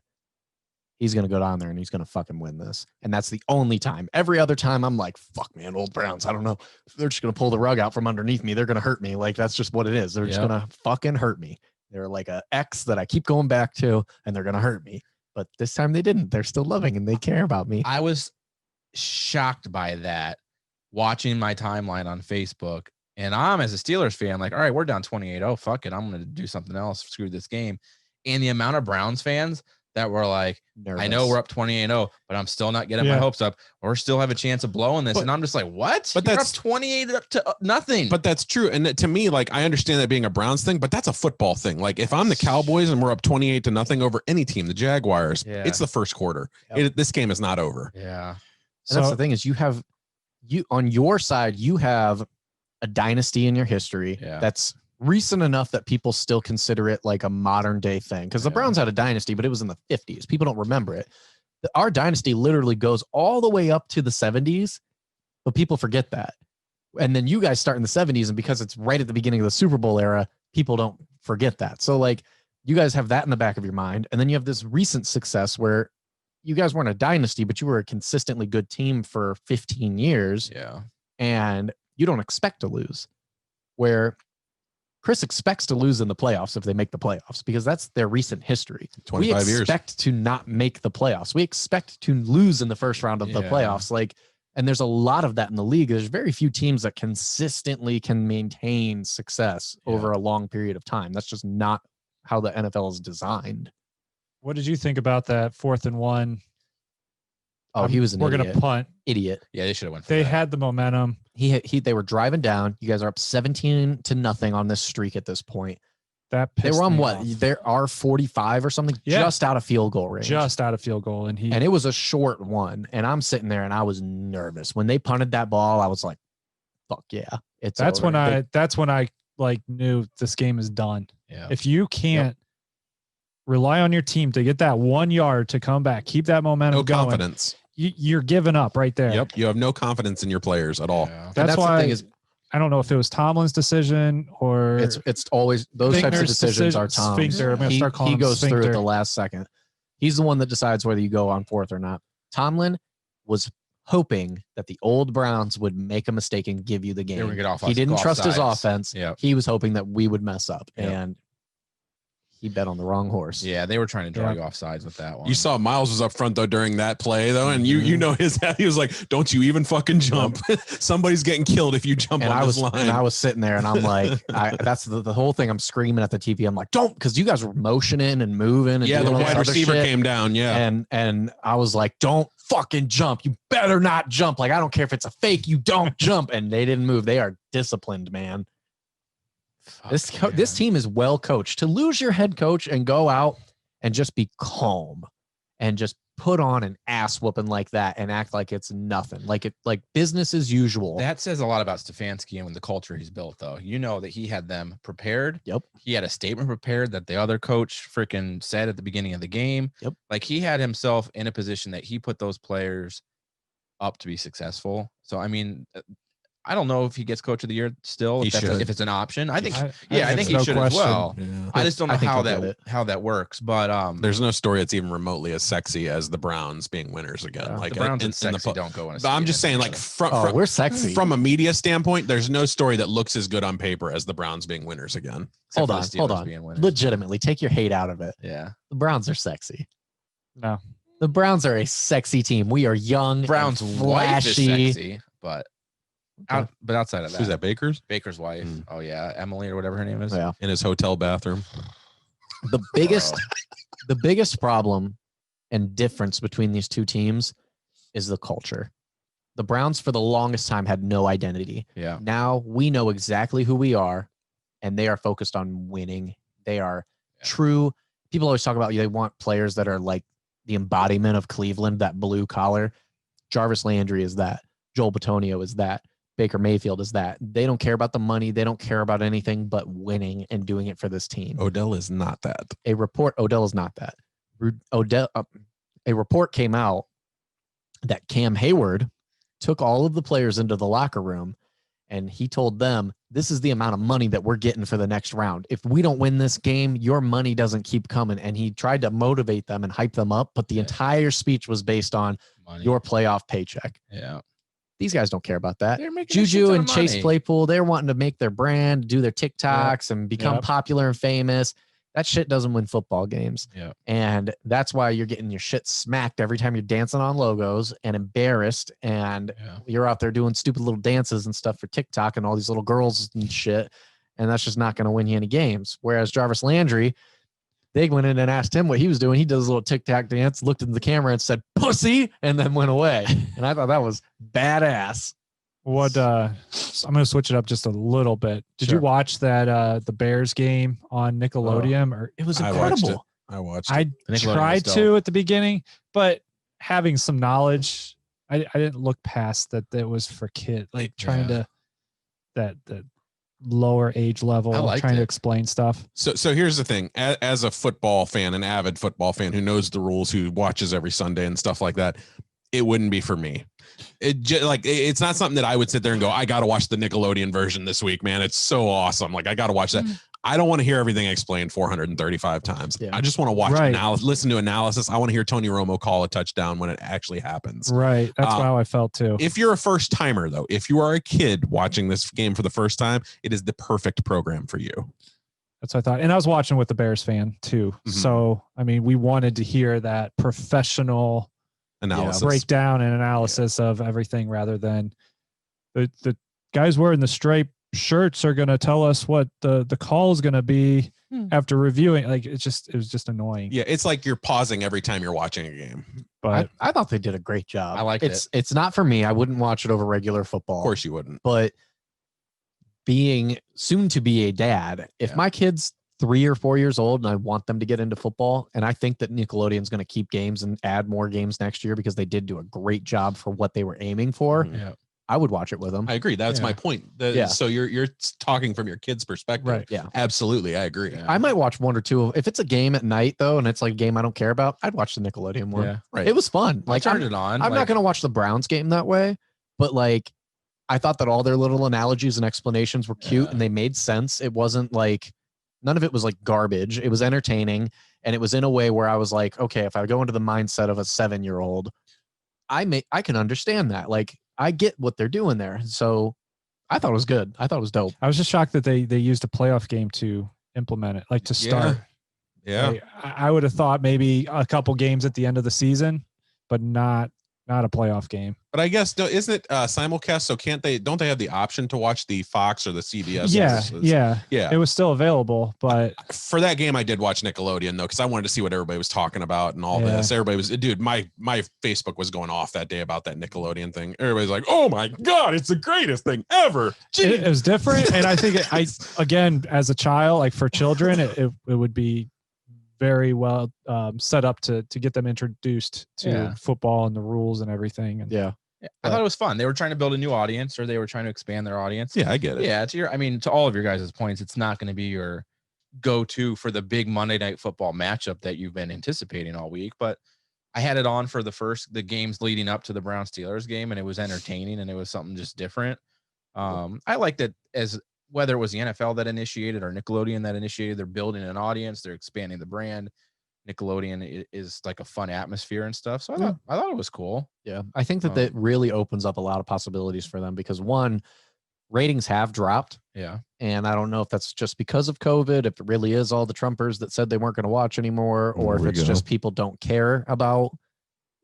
he's going to go down there and he's going to fucking win this. And that's the only time. Every other time I'm like, fuck, man, old Browns. I don't know. They're just going to pull the rug out from underneath me. They're going to hurt me. Like, that's just what it is. They're just going to fucking hurt me. They're like a ex that I keep going back to and they're going to hurt me. But this time they didn't. They're still loving and they care about me. I was shocked by that watching my timeline on Facebook. And I'm as a Steelers fan, like, all right, we're down 28-0. Fuck it. I'm going to do something else. Screw this game. And the amount of Browns fans that were like, nervous. I know we're up 28-0, but I'm still not getting my hopes up. Or still have a chance of blowing this. And I'm just like, what? But that's up 28-0. But that's true. And to me, like, I understand that being a Browns thing, but that's a football thing. Like, if I'm the Cowboys and we're up 28-0 over any team, the Jaguars, it's the first quarter. This game is not over. Yeah. And that's the thing is you on your side, you have a dynasty in your history that's recent enough that people still consider it like a modern day thing. Because the Browns had a dynasty, but it was in the 50s. People don't remember it. Our dynasty literally goes all the way up to the 70s, but people forget that. And then you guys start in the 70s, and because it's right at the beginning of the Super Bowl era, people don't forget that. So like you guys have that in the back of your mind. And then you have this recent success where you guys weren't a dynasty, but you were a consistently good team for 15 years. Yeah. And you don't expect to lose. Where Chris expects to lose in the playoffs if they make the playoffs, because that's their recent history. 25 years. We expect to not make the playoffs. We expect to lose in the first round of the playoffs. Like, and there's a lot of that in the league. There's very few teams that consistently can maintain success over a long period of time. That's just not how the NFL is designed. What did you think about that 4th and 1? Oh, he was an We're idiot. going to punt. Idiot. Yeah, they should have went for They that. had the momentum. They were driving down. You guys are up 17-0 on this streak at this point. That they were on what? off. There are 45 or something, just out of field goal range. Just out of field goal. And it was a short one. And I'm sitting there and I was nervous. When they punted that ball, I was like, fuck yeah. That's when I like knew this game is done. Yeah. If you can't rely on your team to get that 1 yard to come back, keep that momentum going. No confidence. You're giving up right there. Yep. You have no confidence in your players at all. Yeah. That's why the thing is, I don't know if it was Tomlin's decision or it's always those types of decisions are Tom's. I'm gonna start calling he goes Sphincter. through at the last second. He's the one that decides whether you go on 4th or not. Tomlin was hoping that the old Browns would make a mistake and give you the game. They were gonna get off- He didn't trust his offsides. offense. Yep. He was hoping that we would mess up, Yep. and he bet on the wrong horse. Yeah, they were trying to draw you off sides with that one. You saw Miles was up front though during that play though, and you know he was like, "Don't you even fucking jump! Somebody's getting killed if you jump on this line." And I was sitting there, and I'm like, that's the whole thing. I'm screaming at the TV. I'm like, "Don't!" Because you guys were motioning and moving. And the doing all this wide other receiver shit. came down. Yeah, and I was like, "Don't fucking jump! You better not jump! Like I don't care if it's a fake. You don't jump!" And they didn't move. They are disciplined, man. This team is well coached. To lose your head coach and go out and just be calm and just put on an ass whooping like that and act like it's nothing, like business as usual. That says a lot about Stefanski and the culture he's built, though. You know that he had them prepared. Yep. He had a statement prepared that the other coach freaking said at the beginning of the game. Yep. Like he had himself in a position that he put those players up to be successful. So I mean, I don't know if he gets coach of the year still. He should. If it's an option, I think I think it's he no should question. as well. Yeah. I just don't know I think how he'll get that works. But There's no story that's even remotely as sexy as the Browns being winners again. Yeah. Like the Browns and the sexy don't go in a But I'm seat just saying, like necessarily. we're sexy. from a media standpoint, there's no story that looks as good on paper as the Browns being winners again. Except hold for the on. Steelers being winners. Legitimately, take your hate out of it. Yeah, The Browns are sexy. No. The Browns are a sexy team. We are young, Brown's and wife is flashy. sexy, but outside of that, Who's that? Baker's Baker's wife. Mm. Oh yeah, Emily or whatever her name is. Yeah. in his hotel bathroom. The biggest problem and difference between these two teams is the culture. The Browns for the longest time had no identity. Yeah. Now we know exactly who we are, and they are focused on winning. They are true. People always talk about they want players that are like the embodiment of Cleveland, that blue collar. Jarvis Landry is that. Joel Bitonio is that. Baker Mayfield is that. They don't care about the money. They don't care about anything but winning and doing it for this team. Odell is not that. Odell is not that. A report came out that Cam Hayward took all of the players into the locker room and he told them, this is the amount of money that we're getting for the next round. If we don't win this game, your money doesn't keep coming. And he tried to motivate them and hype them up, but the entire speech was based on your playoff paycheck. Yeah. These guys don't care about that. They're making a shit Juju ton and of Chase money. Claypool, they're wanting to make their brand, do their TikToks and become Yep. popular and famous. That shit doesn't win football games. Yeah. And that's why you're getting your shit smacked every time you're dancing on logos and embarrassed. And you're out there doing stupid little dances and stuff for TikTok and all these little girls and shit. And that's just not going to win you any games. Whereas Jarvis Landry, they went in and asked him what he was doing. He does a little TikTok dance, looked into the camera and said, pussy, and then went away. And I thought that was badass. What I'm going to switch it up just a little bit. Did you watch that the Bears game on Nickelodeon? Or It was I watched incredible. I watched. I Nickelodeon tried was to dope. at the beginning, but having some knowledge, I didn't look past that it was for kids, like trying to that lower age level, I liked trying to it. explain stuff. So here's the thing. As a football fan, an avid football fan who knows the rules, who watches every Sunday and stuff like that, it wouldn't be for me. It's not something that I would sit there and go, I got to watch the Nickelodeon version this week, man. It's so awesome. Like, I got to watch that. I don't want to hear everything explained 435 times. Yeah. I just want to watch Right. listen to analysis. I want to hear Tony Romo call a touchdown when it actually happens. Right. That's how I felt too. If you're a first timer, though, if you are a kid watching this game for the first time, it is the perfect program for you. That's what I thought. And I was watching with the Bears fan too. Mhm. So, I mean, we wanted to hear that professional Analysis. breakdown and analysis of everything rather than the guys wearing the striped shirts are going to tell us what the call is going to be after reviewing. Like, it was just annoying. Yeah, it's like you're pausing every time you're watching a game. But I thought they did a great job. I liked it. It's not for me. I wouldn't watch it over regular football. Of course you wouldn't. But being soon to be a dad, if my kid's 3 or 4 years old and I want them to get into football, and I think that Nickelodeon's going to keep games and add more games next year because they did do a great job for what they were aiming for, Mhm. I would watch it with them. I agree. That's my point. So you're talking from your kid's perspective. Right. Yeah. Absolutely. I agree. I might watch one or two. If it's a game at night, though, and it's like a game I don't care about, I'd watch the Nickelodeon one. Yeah. Right. It was fun. Like, I turned it on. I'm not going to watch the Browns game that way, but like, I thought that all their little analogies and explanations were cute and they made sense. It wasn't like, none of it was like garbage. It was entertaining. And it was in a way where I was like, okay, if I go into the mindset of a 7-year-old, I can understand that. Like, I get what they're doing there. So I thought it was good. I thought it was dope. I was just shocked that they used a playoff game to implement it, like to start. Yeah. Like, I would have thought maybe a couple games at the end of the season, but not a playoff game. But I guess, isn't it simulcast? So don't they have the option to watch the Fox or the CBS? Yeah. It was still available, but for that game, I did watch Nickelodeon though, because I wanted to see what everybody was talking about and all Yeah. this. Everybody was, dude, my Facebook was going off that day about that Nickelodeon thing. Everybody's like, "Oh my god, it's the greatest thing ever!" it was different. And I think again, as a child, like for children, it would be very well set up to get them introduced to football and the rules and everything. And I thought it was fun. They were trying to build a new audience, or they were trying to expand their audience. Yeah, I get it. Yeah, to all of your guys' points, it's not going to be your go-to for the big Monday Night Football matchup that you've been anticipating all week. But I had it on for the games leading up to the Browns Steelers game, and it was entertaining, and it was something just different. I like that as whether it was the NFL that initiated or Nickelodeon that initiated, they're building an audience, they're expanding the brand. Nickelodeon is like a fun atmosphere and stuff. So I thought it was cool. Yeah. I think that really opens up a lot of possibilities for them because one, ratings have dropped. Yeah. And I don't know if that's just because of COVID, if it really is all the Trumpers that said they weren't going to watch anymore, or if it's just people don't care about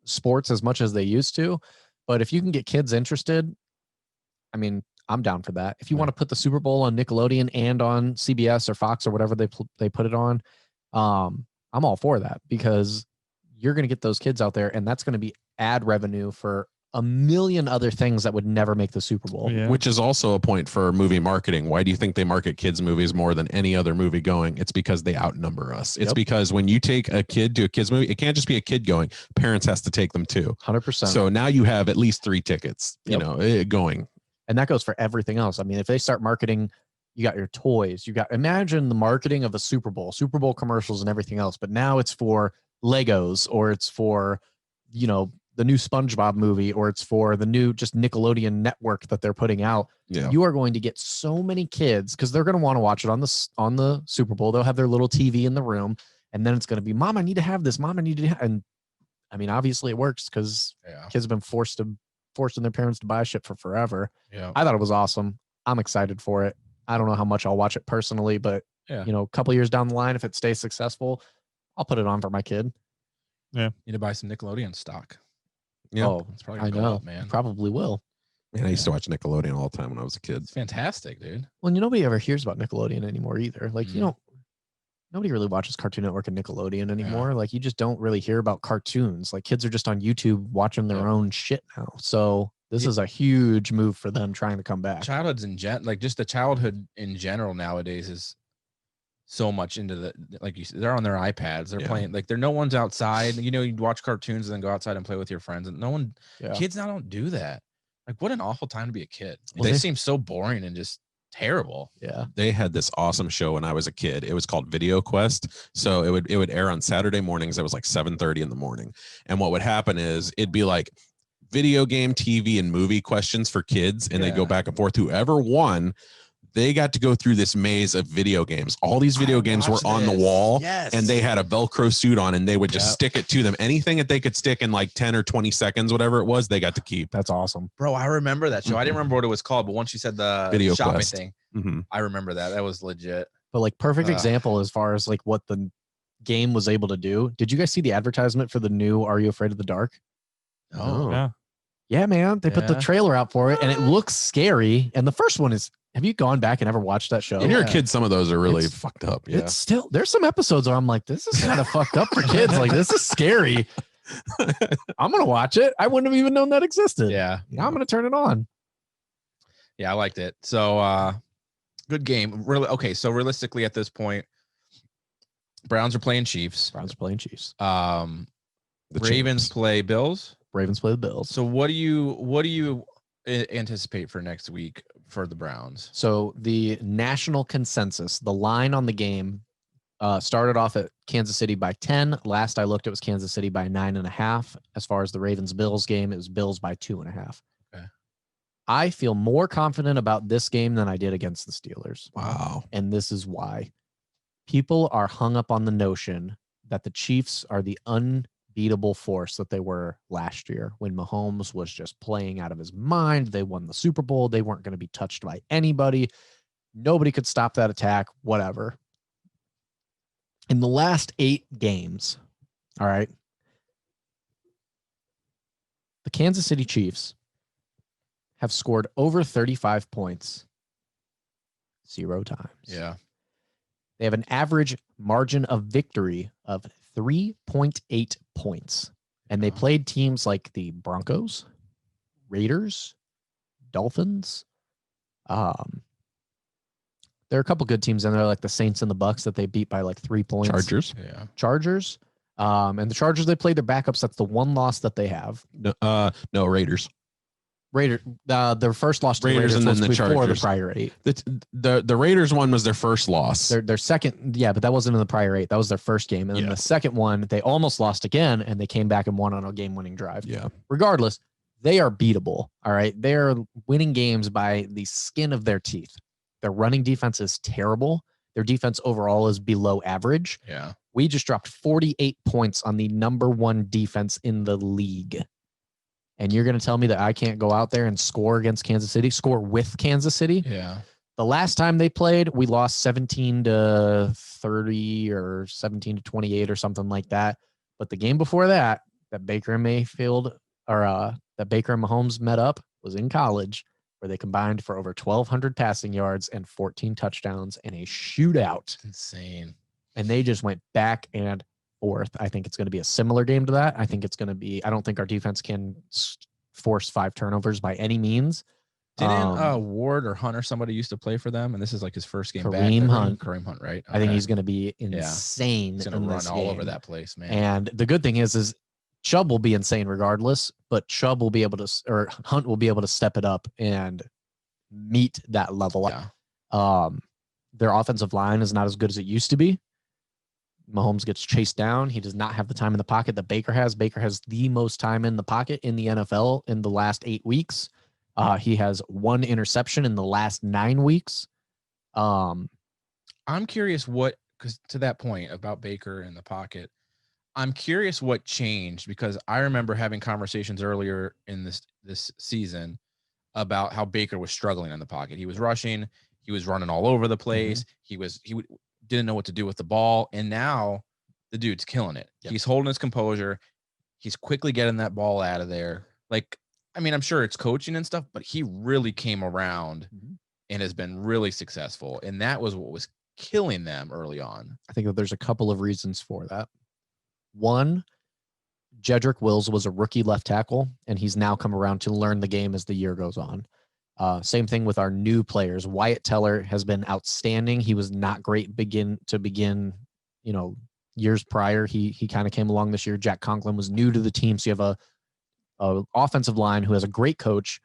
sports as much as they used to. But if you can get kids interested, I mean, I'm down for that. If you want to put the Super Bowl on Nickelodeon and on CBS or Fox or whatever they put it on, I'm all for that because you're going to get those kids out there and that's going to be ad revenue for a million other things that would never make the Super Bowl. Yeah. Which is also a point for movie marketing. Why do you think they market kids movies more than any other movie going? It's because they outnumber us. It's because when you take a kid to a kids movie, it can't just be a kid going. Parents has to take them too. 100%. So now you have at least 3 tickets, you know, going. And that goes for everything else. I mean, if they start marketing, you got your toys, imagine the marketing of a Super Bowl commercials and everything else. But now it's for Legos or it's for, you know, the new SpongeBob movie, or it's for the new just Nickelodeon network that they're putting out. Yeah. You are going to get so many kids because they're going to want to watch it on the Super Bowl. They'll have their little TV in the room, and then it's going to be, Mom, I need to have this. Mom, I need to. And I mean, obviously it works because kids have been forcing their parents to buy shit for forever. Yeah. I thought it was awesome. I'm excited for it. I don't know how much I'll watch it personally, but you know, a couple years down the line, if it stays successful, I'll put it on for my kid. Yeah. Need to buy some Nickelodeon stock. Yeah. Oh, it's probably I gonna go know, up, man. Probably will. Man, I used to watch Nickelodeon all the time when I was a kid. It's fantastic, dude. Well, nobody ever hears about Nickelodeon anymore either. Like, you know, nobody really watches Cartoon Network and Nickelodeon anymore. Like, you just don't really hear about cartoons. Like, kids are just on YouTube watching their own shit now. So this is a huge move for them trying to come back. Childhood's like just the childhood in general nowadays is so much into the, like you said, they're on their iPads, they're playing, like no one's outside. You know, you watch cartoons and then go outside and play with your friends, and no one, kids now don't do that. Like, what an awful time to be a kid. They seem so boring and just terrible. Yeah. They had this awesome show when I was a kid. It was called Video Quest. So it would air on Saturday mornings. It was like 7:30 in the morning. And what would happen is it'd be like video game, TV, and movie questions for kids, and they'd go back and forth. Whoever won, they got to go through this maze of video games. All these video games were on the wall, and they had a Velcro suit on, and they would just stick it to them. Anything that they could stick in like 10 or 20 seconds, whatever it was, they got to keep. That's awesome. Bro, I remember that show. I didn't remember what it was called, but once you said the Video shopping Quest thing, I remember that. That was legit. But like perfect example as far as like what the game was able to do. Did you guys see the advertisement for the new Are You Afraid of the Dark? Oh, yeah. Yeah, man. They put the trailer out for it, and it looks scary. And the first one is, have you gone back and ever watched that show? When you're a kid, some of those are really fucked up. Yeah. It's still, there's some episodes where I'm like, this is kind of fucked up for kids. Like, this is scary. I'm going to watch it. I wouldn't have even known that existed. Yeah. Now I'm going to turn it on. Yeah, I liked it. So, good game. Really, okay, so realistically at this point, Browns are playing Chiefs. Ravens play Bills. Ravens play the Bills. So what do you anticipate for next week for the Browns? So the national consensus, the line on the game, started off at Kansas City by 10. Last I looked, it was Kansas City by 9.5. As far as the Ravens-Bills game, it was Bills by 2.5. Okay. I feel more confident about this game than I did against the Steelers. Wow. And this is why. People are hung up on the notion that the Chiefs are the unbeatable force that they were last year when Mahomes was just playing out of his mind. They won the Super Bowl. They weren't going to be touched by anybody. Nobody could stop that attack, whatever. In the last 8 games, all right, the Kansas City Chiefs have scored over 35 points 0 times. Yeah. They have an average margin of victory of 3.8 points. And they played teams like the Broncos, Raiders, Dolphins. There are a couple good teams in there, like the Saints and the Bucks, that they beat by like 3 points. Chargers. And the Chargers, they played their backups. That's the one loss that they have. No, Raiders. Their first loss to Raiders the Raiders and was then the before Chargers. the prior 8. The Raiders one was their first loss. Their second, but that wasn't in the prior 8. That was their first game. And then the second one, they almost lost again, and they came back and won on a game-winning drive. Yeah. Regardless, They are beatable. All right. They're winning games by the skin of their teeth. Their running defense is terrible. Their defense overall is below average. Yeah. We just dropped 48 points on the number 1 defense in the league. And you're going to tell me that I can't go out there and score against Kansas City, score with Kansas City? Yeah. The last time they played, we lost 17-30 or 17-28 or something like that. But the game before that, that Baker and Mayfield or that Baker and Mahomes met up was in college, where they combined for over 1,200 passing yards and 14 touchdowns in a shootout. Insane. And they just went back and forth. I think it's going to be a similar game to that. I think it's going to be, I don't think our defense can force 5 turnovers by any means. Didn't Ward or Hunt or somebody used to play for them, and this is like his first game back? Kareem Hunt. Kareem Hunt, right? I think he's going to be insane. He's going to run all over that place, man. And the good thing is Chubb will be insane regardless, but Chubb will be able to, or Hunt will be able to step it up and meet that level. Yeah. Their offensive line is not as good as it used to be. Mahomes gets chased down. He does not have the time in the pocket that Baker has. Baker has the most time in the pocket in the NFL in the last 8 weeks. He has 1 interception in the last 9 weeks. I'm curious because to that point about Baker in the pocket, I'm curious what changed, because I remember having conversations earlier in this season about how Baker was struggling in the pocket. He was rushing. He was running all over the place. He didn't know what to do with the ball. And now the dude's killing it. Yep. He's holding his composure. He's quickly getting that ball out of there. Like, I mean, I'm sure it's coaching and stuff, but he really came around and has been really successful. And that was what was killing them early on. I think that there's a couple of reasons for that. One, Jedrick Wills was a rookie left tackle, and he's now come around to learn the game as the year goes on. Same thing with our new players. Wyatt Teller has been outstanding. He was not great begin, years prior. He kind of came along this year. Jack Conklin was new to the team. So you have a offensive line who has a great coach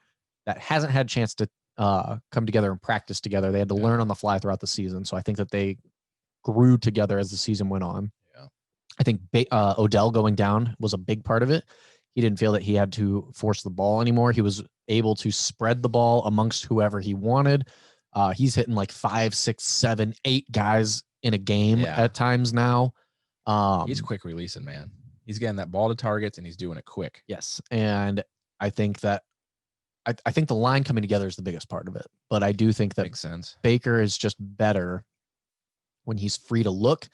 that hasn't had a chance to come together and practice together. They had to learn on the fly throughout the season. So I think that they grew together as the season went on. Yeah. I think Odell going down was a big part of it. He didn't feel that he had to force the ball anymore. He was able to spread the ball amongst whoever he wanted. He's hitting like 5, 6, 7, 8 guys in a game at times now. He's quick releasing, man. He's getting that ball to targets and he's doing it quick. Yes. And I think that I think the line coming together is the biggest part of it. But I do think that makes sense. Baker is just better when he's free to look,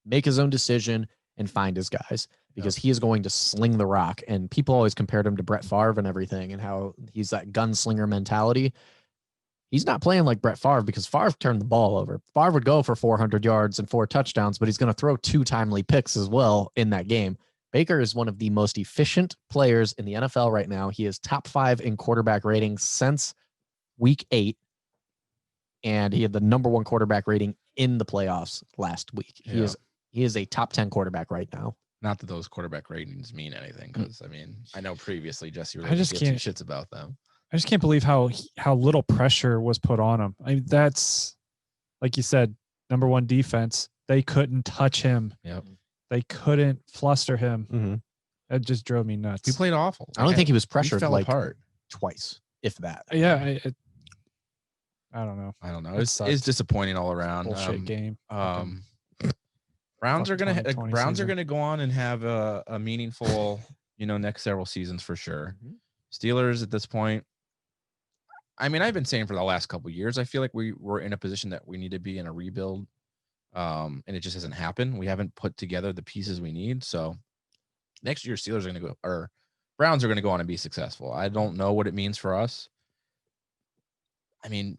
make his own decision, and find his guys, because he is going to sling the rock. And people always compared him to Brett Favre and everything, and how he's that gunslinger mentality. He's not playing like Brett Favre, because Favre turned the ball over. Favre would go for 400 yards and 4 touchdowns, but he's going to throw 2 timely picks as well in that game. Baker is one of the most efficient players in the NFL right now. He is top 5 in quarterback rating since week 8. And he had the number 1 quarterback rating in the playoffs last week. Yeah. He is a top 10 quarterback right now. Not that those quarterback ratings mean anything, because I mean, I know previously Jesse I just gave 2 shits about them. I just can't believe how little pressure was put on him. I mean, that's, like you said, number 1 defense. They couldn't touch him. Yep. They couldn't fluster him. Mm-hmm. That just drove me nuts. He played awful. I don't think he was pressured fell like apart twice, if that. Yeah. I don't know. It's disappointing all around. Bullshit game. Browns are gonna season. go on and have a meaningful, next several seasons for sure. Steelers at this point, I mean, I've been saying for the last couple of years, I feel like we're in a position that we need to be in a rebuild, and it just hasn't happened. We haven't put together the pieces we need. So next year, Browns are gonna go on and be successful. I don't know what it means for us. I mean,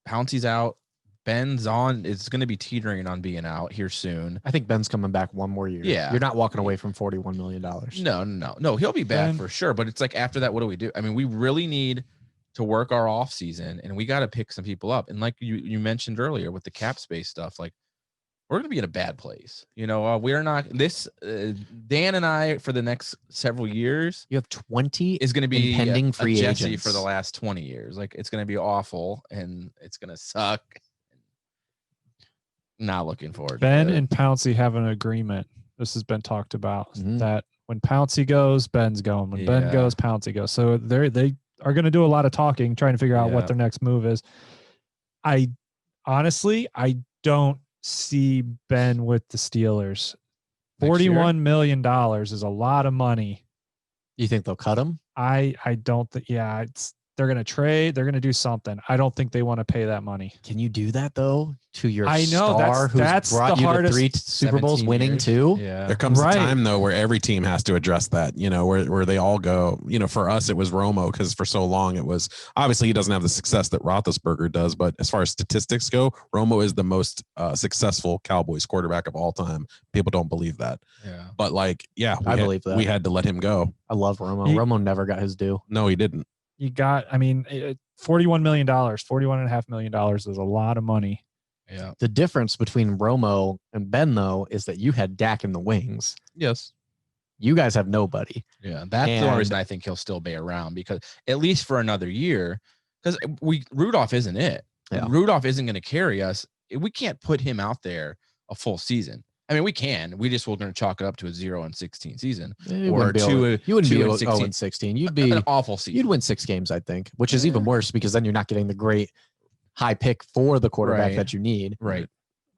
Pouncey's out. Ben's on. It's going to be teetering on being out here soon. I think Ben's coming back 1 more year. Yeah. You're not walking away from $41 million. No. He'll be back for sure. But it's like, after that, what do we do? I mean, we really need to work our off season, and we got to pick some people up. And like you mentioned earlier with the cap space stuff, like, we're going to be in a bad place. We're not Dan and I, for the next several years, you have 20 is going to be impending free Jesse agents for the last 20 years. Like, it's going to be awful and it's going to suck. Not looking forward. Ben to it. and Pouncey have an agreement. This has been talked about that when Pouncey goes, Ben's going. When Ben goes, Pouncey goes. So they are going to do a lot of talking, trying to figure out what their next move is. I don't see Ben with the Steelers. $41 million is a lot of money. You think they'll cut him? I don't think. Yeah, they're going to trade. They're going to do something. I don't think they want to pay that money. Can you do that though to your I know star that's who's brought the you hardest. to 3 Super Bowls winning years. too? Yeah. There comes a Right. time though where every team has to address that, you know, where they all go, you know, for us, it was Romo because for so long it was obviously he doesn't have the success that Roethlisberger does. But as far as statistics go, Romo is the most successful Cowboys quarterback of all time. People don't believe that. Yeah. But like, I believe that. We had to let him go. I love Romo. He- Romo never got his due. No, he didn't. You got, I mean, $41 million, $41.5 million is a lot of money. Yeah. The difference between Romo and Ben, though, is that you had Dak in the wings. Yes. You guys have nobody. Yeah. That's the only reason I think he'll still be around, because at least for another year, because Rudolph isn't it. Yeah. Rudolph isn't going to carry us. We can't put him out there a full season. I mean, we can. We just will going to chalk it up to a 0-16 season. You Or wouldn't be two- you wouldn't be 2-16. 0-16. You'd be An awful season. you'd win 6 games, I think, which is even worse because then you're not getting the great high pick for the quarterback Right. that you need. Right.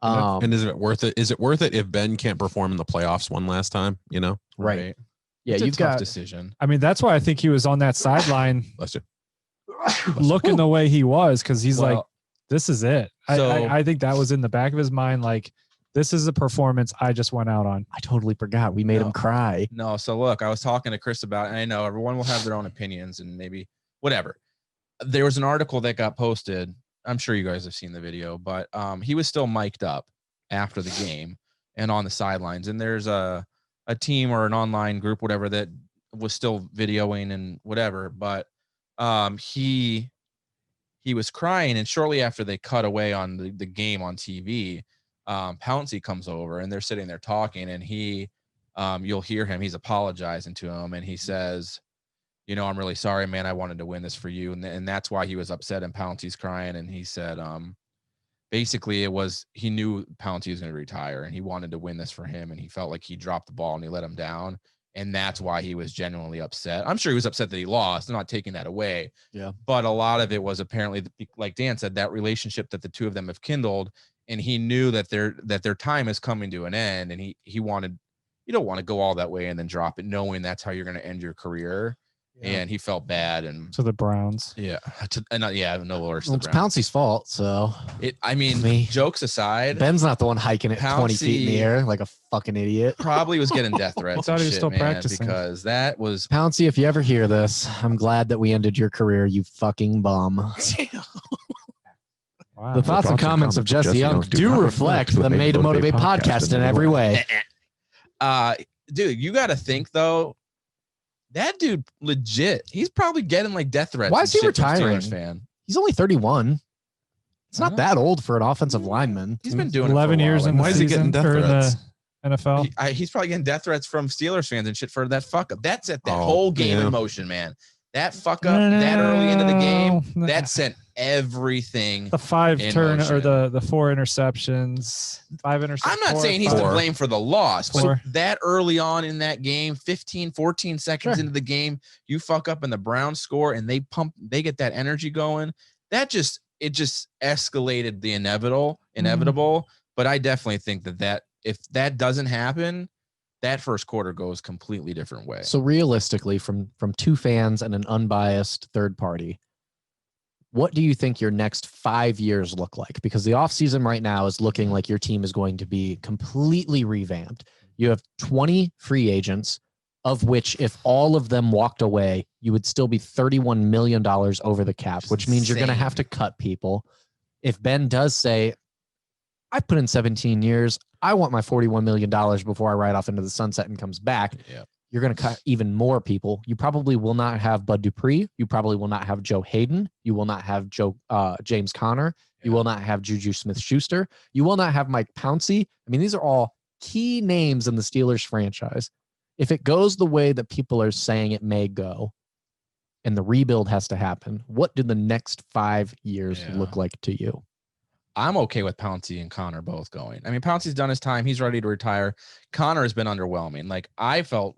And is it worth it? Is it worth it if Ben can't perform in the playoffs one last time? You know, Right. Yeah, It's a you've tough got decision. I mean, that's why I think he was on that sideline bless you. looking the way he was, because he's like, Well, this is it. so- I think that was in the back of his mind, like, this is a performance I just went out on. I totally forgot. We made him cry. No, so look, I was talking to Chris about, and I know everyone will have their own opinions and maybe whatever. There was an article that got posted. I'm sure you guys have seen the video, but he was still mic'd up after the game and on the sidelines. And there's a team or an online group, whatever, that was still videoing and whatever. But he was crying, and shortly after they cut away on the game on TV, Pouncey comes over and they're sitting there talking, and he you'll hear him, he's apologizing to him, and he says, you know, I'm really sorry, man, I wanted to win this for you. And that's why he was upset, and Pouncey's crying. And he said basically it was, he knew Pouncey was going to retire and he wanted to win this for him, and he felt like he dropped the ball and he let him down, and that's why he was genuinely upset. I'm sure he was upset that he lost. I'm not taking that away. Yeah. But a lot of it was apparently, like Dan said, that relationship that the two of them have kindled, and he knew that their time is coming to an end, and he wanted, you don't want to go all that way and then drop it knowing that's how you're going to end your career. Yeah. And he felt bad, and To the Browns. no worse. Well, it's Pouncey's fault. So I mean, Me. jokes aside, Ben's not the one hiking it 20 feet in the Pouncey- air like a fucking idiot. probably was getting death threats. thought and he was shit, still man, practicing. because that was Pouncey, if you ever hear this, I'm glad that we ended your career, you fucking bum. Wow. The thoughts and comments of Jesse Young do reflect the Made to Motivate podcast in every way. dude, you got to think though. That dude, legit, he's probably getting like death threats. Why and is he shit from retiring? Steelers fan. He's only 31. It's I not know. that old for an offensive lineman. He's been doing 11 it for a years while, in like Why the is he getting season death or in threats? the NFL. he's probably getting death threats from Steelers fans and shit for that fuck up. That set that Oh, whole game yeah. in motion, man. That fuck up that early into the game, No. that sent everything. The 5 in turn motion. or the 4 interceptions, 5 interceptions. I'm not 4 or saying he's 5. to blame for the loss, but 4. that early on in that game, 15, 14 seconds Sure. into the game, you fuck up and the Browns score and they get that energy going. It just escalated the inevitable. But I definitely think that if that doesn't happen, that first quarter goes completely different way. So realistically, from 2 fans and an unbiased third party, what do you think your next 5 years look like? Because the offseason right now is looking like your team is going to be completely revamped. You have 20 free agents, of which if all of them walked away, you would still be $31 million over the cap, which means you're going to have to cut people. If Ben does say, I put in 17 years, I want my $41 million before I ride off into the sunset and comes back. Yeah. You're going to cut even more people. You probably will not have Bud Dupree. You probably will not have Joe Hayden. You will not have James Conner. You will not have Juju Smith-Schuster. You will not have Mike Pouncey. I mean, these are all key names in the Steelers franchise. If it goes the way that people are saying it may go, and the rebuild has to happen, what do the next 5 years look like to you? I'm okay with Pouncey and Connor both going. I mean, Pouncey's done his time. He's ready to retire. Connor has been underwhelming. Like, I felt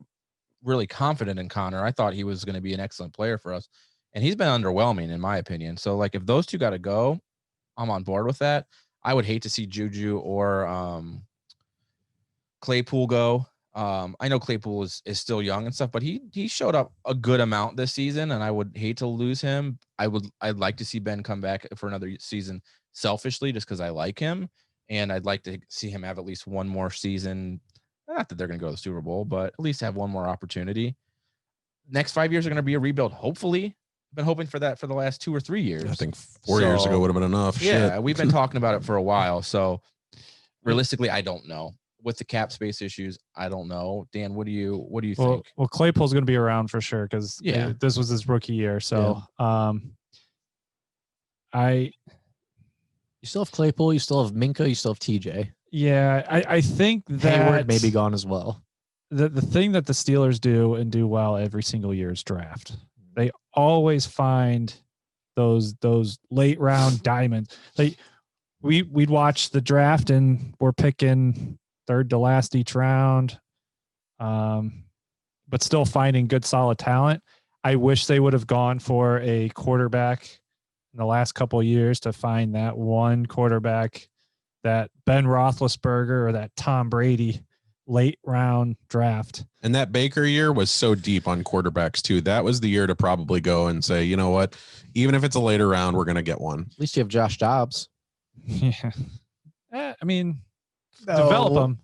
really confident in Connor. I thought he was going to be an excellent player for us, and he's been underwhelming in my opinion. So like if those two got to go, I'm on board with that. I would hate to see Juju or Claypool go. I know Claypool is still young and stuff, but he showed up a good amount this season, and I would hate to lose him. I'd like to see Ben come back for another season selfishly, just because I like him, and I'd like to see him have at least one more season. Not that they're going to go to the Super Bowl, but at least have one more opportunity. Next 5 years are going to be a rebuild. Hopefully, I've been hoping for that for the last 2 or 3 years. I think 4 years ago would have been enough. Yeah, Shit. we've been talking about it for a while. So realistically, I don't know. With the cap space issues, I don't know. Dan, what do you think? Well, Claypool's going to be around for sure because this was his rookie year. So, you still have Claypool, you still have Minka, you still have TJ. Yeah, I think that Hayward may be gone as well. The thing that the Steelers do and do well every single year is draft. They always find those late round diamonds. We'd watch the draft and we're picking third to last each round, but still finding good solid talent. I wish they would have gone for a quarterback in the last couple of years to find that one quarterback, that Ben Roethlisberger or that Tom Brady late round draft. And that Baker year was so deep on quarterbacks too. That was the year to probably go and say, you know what, even if it's a later round, we're going to get one. At least you have Josh Dobbs. Yeah. I mean, develop them.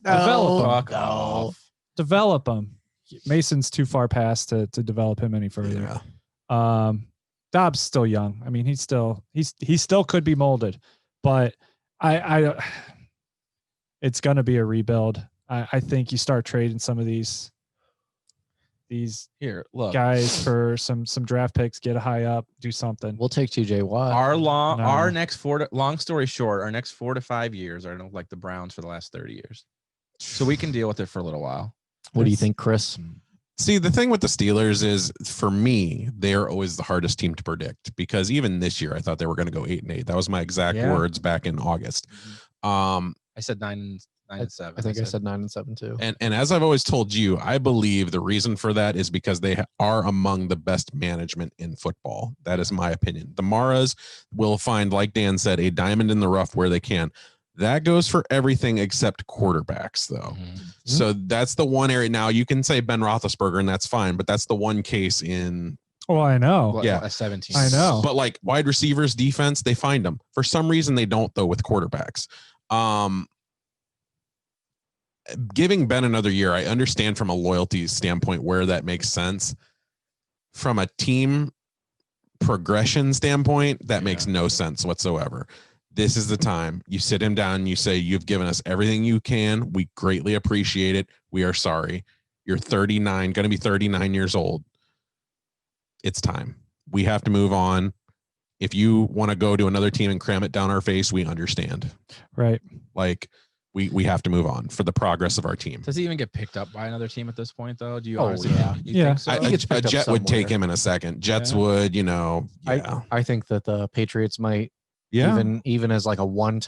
Develop them. Mason's too far past to develop him any further. Yeah. Dobbs still young. I mean, he still could be molded, but I it's going to be a rebuild. I think you start trading some of these guys for some draft picks, get a high up, do something. We'll take TJ Watt. Our next long story short, our next 4 to 5 years are like the Browns for the last 30 years. So we can deal with it for a little while. What do you think, Chris? See, the thing with the Steelers is, for me, they're always the hardest team to predict, because even this year, I thought they were going to go 8-8. That was my exact words back in August. I said 9-7. I think I said 9-7 too. And as I've always told you, I believe the reason for that is because they are among the best management in football. That is my opinion. The Maras will find, like Dan said, a diamond in the rough where they can. That goes for everything except quarterbacks, though. Mm-hmm. So that's the one area. Now, you can say Ben Roethlisberger, and that's fine, but that's the one case in. Oh, I know. Yeah. 17. I know. But like wide receivers, defense, they find them. For some reason, they don't, though, with quarterbacks. Giving Ben another year, I understand from a loyalty standpoint where that makes sense. From a team progression standpoint, that makes no sense whatsoever. This is the time you sit him down and you say, you've given us everything you can. We greatly appreciate it. We are sorry. You're 39, going to be 39 years old. It's time. We have to move on. If you want to go to another team and cram it down our face, we understand. Right. Like, we have to move on for the progress of our team. Does he even get picked up by another team at this point, though? Do you honestly think so? A Jet would take him in a second. Jets would, I think that the Patriots might even as like a one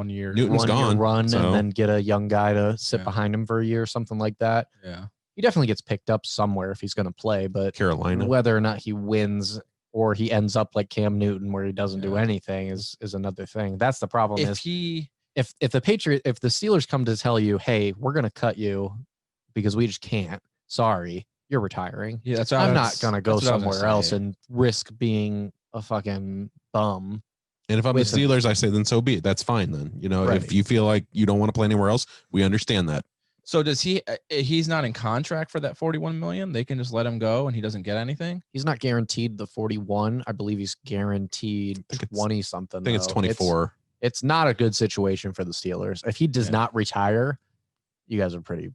year Newton's gone, run and then get a young guy to sit behind him for a year or something like that. Yeah. He definitely gets picked up somewhere if he's going to play, but Carolina, whether or not he wins or he ends up like Cam Newton where he doesn't do anything is another thing. That's the problem. If the Steelers come to tell you, hey, we're going to cut you because we just can't, sorry, you're retiring. Yeah, I'm not going to go somewhere else and risk being a fucking bum. And if I'm the Steelers, I say, then so be it. That's fine then. If you feel like you don't want to play anywhere else, we understand that. So does he's not in contract for that $41 million? They can just let him go and he doesn't get anything? He's not guaranteed the 41. I believe he's guaranteed 20 something. I think it's 24. It's not a good situation for the Steelers. If he does not retire, you guys are pretty.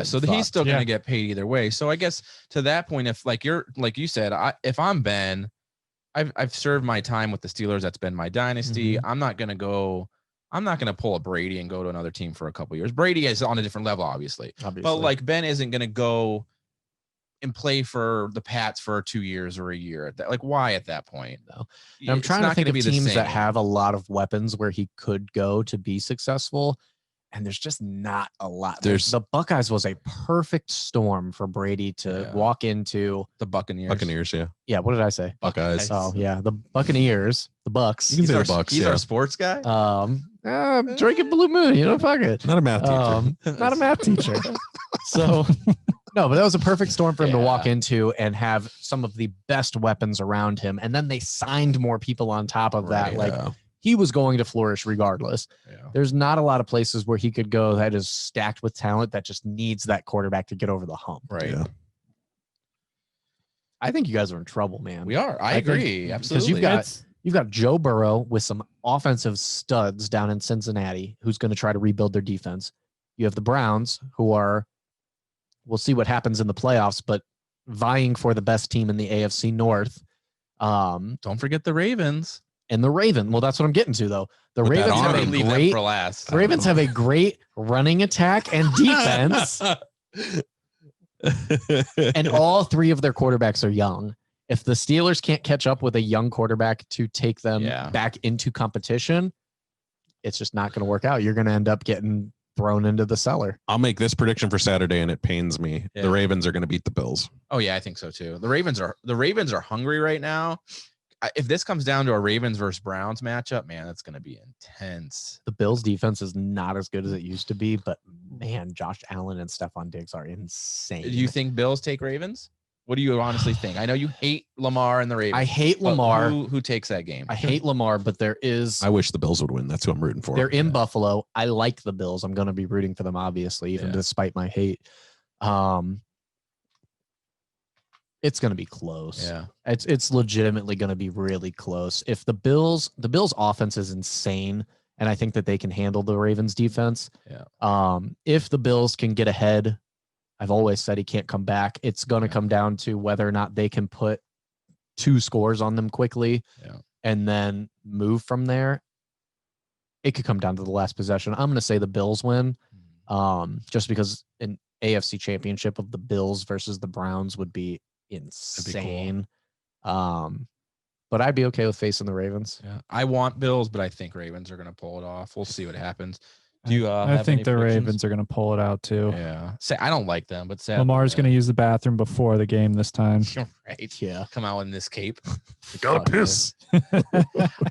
So he's still going to get paid either way. So I guess to that point, if like you said, if I'm Ben, I've served my time with the Steelers. That's been my dynasty. Mm-hmm. I'm not going to pull a Brady and go to another team for a couple of years. Brady is on a different level, obviously. But like Ben isn't going to go and play for the Pats for 2 years or a year. At that, like, why at that point? No. I'm trying to think of teams that have a lot of weapons where he could go to be successful. and there's just not a lot. There's- The Buckeyes was a perfect storm for Brady to walk into. The Buccaneers. Buccaneers, yeah. Yeah, what did I say? Buckeyes. Oh yeah, the Buccaneers, the Bucks. You can say our, the Bucks. He's yeah. our sports guy. Drinking Blue Moon, fuck it. Not a math teacher. Not a math teacher. So no, but that was a perfect storm for him to walk into and have some of the best weapons around him. And then they signed more people on top of that. Like he was going to flourish regardless. Yeah. There's not a lot of places where he could go that is stacked with talent that just needs that quarterback to get over the hump. Right. Yeah. I think you guys are in trouble, man. We are. I agree. Absolutely. Because you've got Joe Burrow with some offensive studs down in Cincinnati who's going to try to rebuild their defense. You have the Browns who are, we'll see what happens in the playoffs, but vying for the best team in the AFC North. Don't forget the Ravens. And the Ravens. Well, that's what I'm getting to, though. The With that Ravens have arm. a Leave that great for last. Ravens have a great running attack and defense, and all three of their quarterbacks are young. If the Steelers can't catch up with a young quarterback to take them back into competition, it's just not going to work out. You're going to end up getting thrown into the cellar. I'll make this prediction for Saturday, and it pains me. Yeah. The Ravens are going to beat the Bills. Oh yeah, I think so too. The Ravens are hungry right now. If this comes down to a Ravens versus Browns matchup, man, that's going to be intense. The Bills defense is not as good as it used to be, but man, Josh Allen and Stephon Diggs are insane. Do you think Bills take Ravens? What do you honestly think? I know you hate Lamar and the Ravens. I hate but Lamar. Who takes that game? I hate Lamar, but there is. I wish the Bills would win. That's who I'm rooting for. They're in Buffalo. I like the Bills. I'm going to be rooting for them, obviously, even despite my hate. It's going to be close. Yeah. It's legitimately going to be really close. If the Bills offense is insane, and I think that they can handle the Ravens defense. Yeah. If the Bills can get ahead, I've always said he can't come back. It's going to come down to whether or not they can put 2 scores on them quickly and then move from there. It could come down to the last possession. I'm going to say the Bills win, just because an AFC championship of the Bills versus the Browns would be insane. But I'd be okay with facing the Ravens. Yeah. I want Bills, but I think Ravens are going to pull it off. We'll see what happens. Do you I have think any the predictions? Ravens are going to pull it out too. Yeah. Say I don't like them, but sadly, Lamar's going to use the bathroom before the game this time. right. Yeah. Come out in this cape. Gotta piss.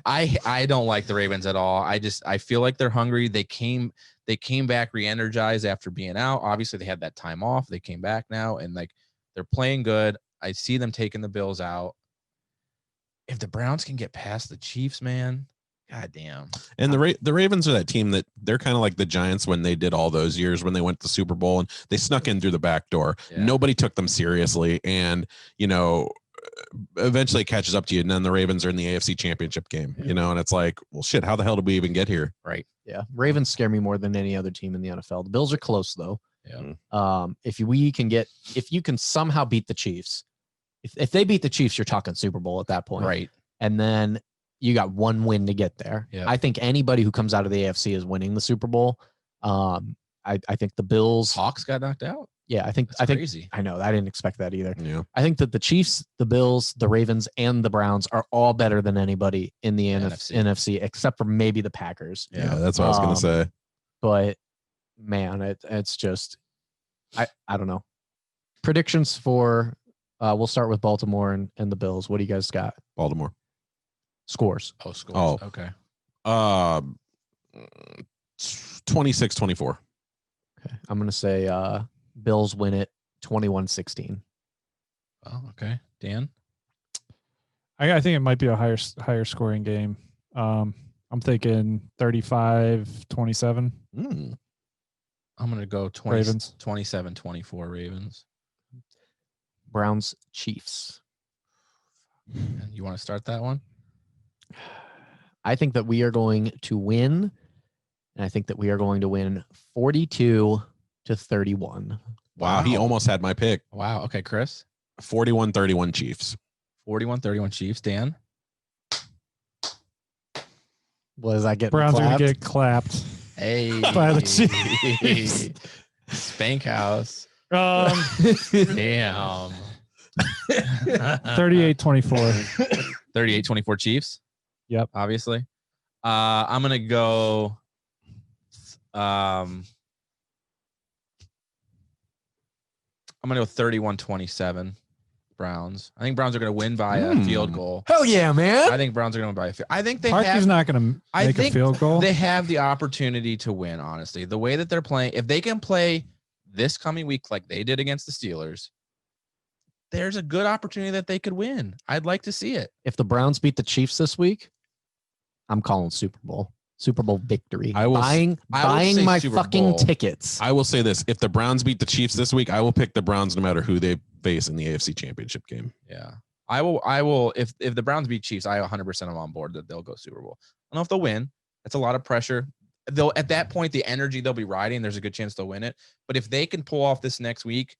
I don't like the Ravens at all. I feel like they're hungry. They came back re-energized after being out. Obviously, they had that time off. They came back now and like they're playing good. I see them taking the Bills out. If the Browns can get past the Chiefs, man, goddamn. And the Ravens are that team that they're kind of like the Giants when they did all those years when they went to the Super Bowl and they snuck in through the back door. Yeah. Nobody took them seriously. And, eventually it catches up to you. And then the Ravens are in the AFC championship game, and it's like, well, shit, how the hell did we even get here? Right. Yeah. Ravens scare me more than any other team in the NFL. The Bills are close though. Yeah. If you can somehow beat the Chiefs, if they beat the Chiefs, you're talking Super Bowl at that point. Right. And then you got one win to get there. Yeah. I think anybody who comes out of the AFC is winning the Super Bowl. I think the Bills. Hawks got knocked out. Yeah, I think Crazy. I know. I didn't expect that either. Yeah. I think that the Chiefs, the Bills, the Ravens, and the Browns are all better than anybody in the NFC, except for maybe the Packers. Yeah, that's what I was going to say. But man, it's just I don't know. Predictions for we'll start with Baltimore and the Bills. What do you guys got? Baltimore. Scores. Oh, scores. Oh. Okay. 26-24. Okay. I'm going to say Bills win it 21-16. Oh, okay. Dan? I think it might be a higher scoring game. I'm thinking 35-27. Mm. I'm going to go Ravens. 27-24 Ravens. Browns Chiefs. And you want to start that one? I think that we are going to win, and I think that we are going to win 42-31. Wow, he almost had my pick. Wow. Okay, Chris? 41-31 Chiefs. 41-31 Chiefs. Dan? Was I getting Browns are clapped? going to get clapped. Hey. By the Chiefs. Spank house. Um, Damn. 38-24. 38-24 Chiefs. Yep. Obviously. I'm going to go I'm gonna go 31-27 Browns. I think Browns are gonna win by a field goal. Hell yeah, man. I think Browns are gonna win by a field. I think Parkey's not going to make a field goal. They have the opportunity to win, honestly. The way that they're playing, if they can play this coming week like they did against the Steelers, there's a good opportunity that they could win. I'd like to see it. If the Browns beat the Chiefs this week, I'm calling Super Bowl victory. I will buying say my Super fucking Bowl. tickets. I will say this: if the Browns beat the Chiefs this week, I will pick the Browns no matter who they face in the AFC Championship game. Yeah. I will if the Browns beat Chiefs, I 100% am on board that they'll go Super Bowl. I don't know if they'll win. That's a lot of pressure. They'll at that point, the energy they'll be riding, there's a good chance they'll win it. But if they can pull off this next week,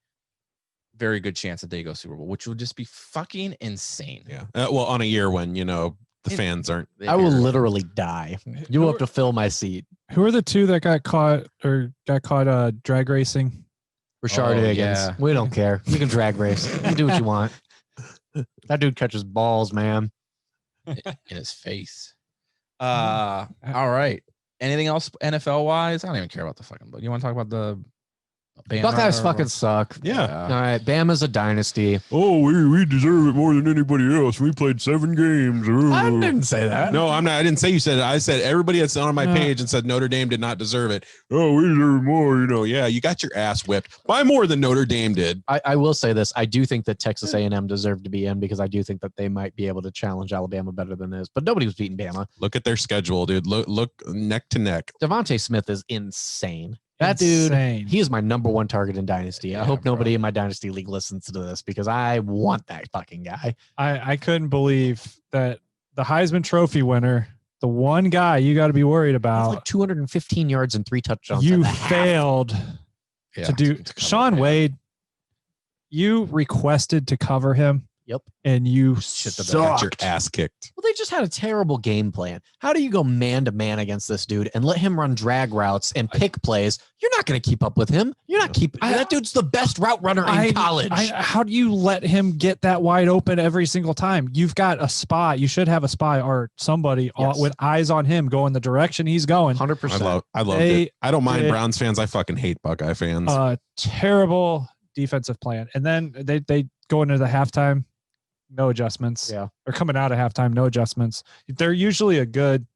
very good chance that they go Super Bowl, which will just be fucking insane. Yeah. Well, on a year when the fans aren't. I will literally die. You will have to fill my seat. Who are the two that got caught drag racing? Richard Higgins. Yeah. We don't care. You can drag race. You can do what you want. That dude catches balls, man. In his face. All right. Anything else NFL wise? I don't even care about the fucking book. You want to talk about the Bama Buckeyes or- fucking suck. Yeah. All right. Bama's a dynasty. Oh, we deserve it more than anybody else. We played 7 games. I didn't say that. No, I'm not. I didn't say you said it. I said everybody that's on my page and said Notre Dame did not deserve it. Oh, we deserve more. Yeah, you got your ass whipped by more than Notre Dame did. I will say this. I do think that Texas A&M deserved to be in because I do think that they might be able to challenge Alabama better than this. But nobody was beating Bama. Look at their schedule, dude. Look neck to neck. Devontae Smith is insane. That dude, he is my number one target in Dynasty. I hope nobody in my Dynasty league listens to this because I want that fucking guy. I couldn't believe that the Heisman Trophy winner, the one guy you got to be worried He's about, like 215 yards and 3 touchdowns. you at the half. failed Yeah, to do. cover Sean him. Wade, you requested to cover him. Yep. And you Got your sucked. ass kicked. Well, they just had a terrible game plan. How do you go man to man against this dude and let him run drag routes and pick plays? You're not going to keep up with him. You're not keeping. That dude's the best route runner in college. How do you let him get that wide open every single time? You've got a spy. You should have a spy or somebody with eyes on him going the direction he's going. 100%. I love it. I don't mind Browns fans. I fucking hate Buckeye fans. Terrible defensive plan. And then they go into the halftime. No adjustments. Yeah. Or coming out of halftime, no adjustments. They're usually a good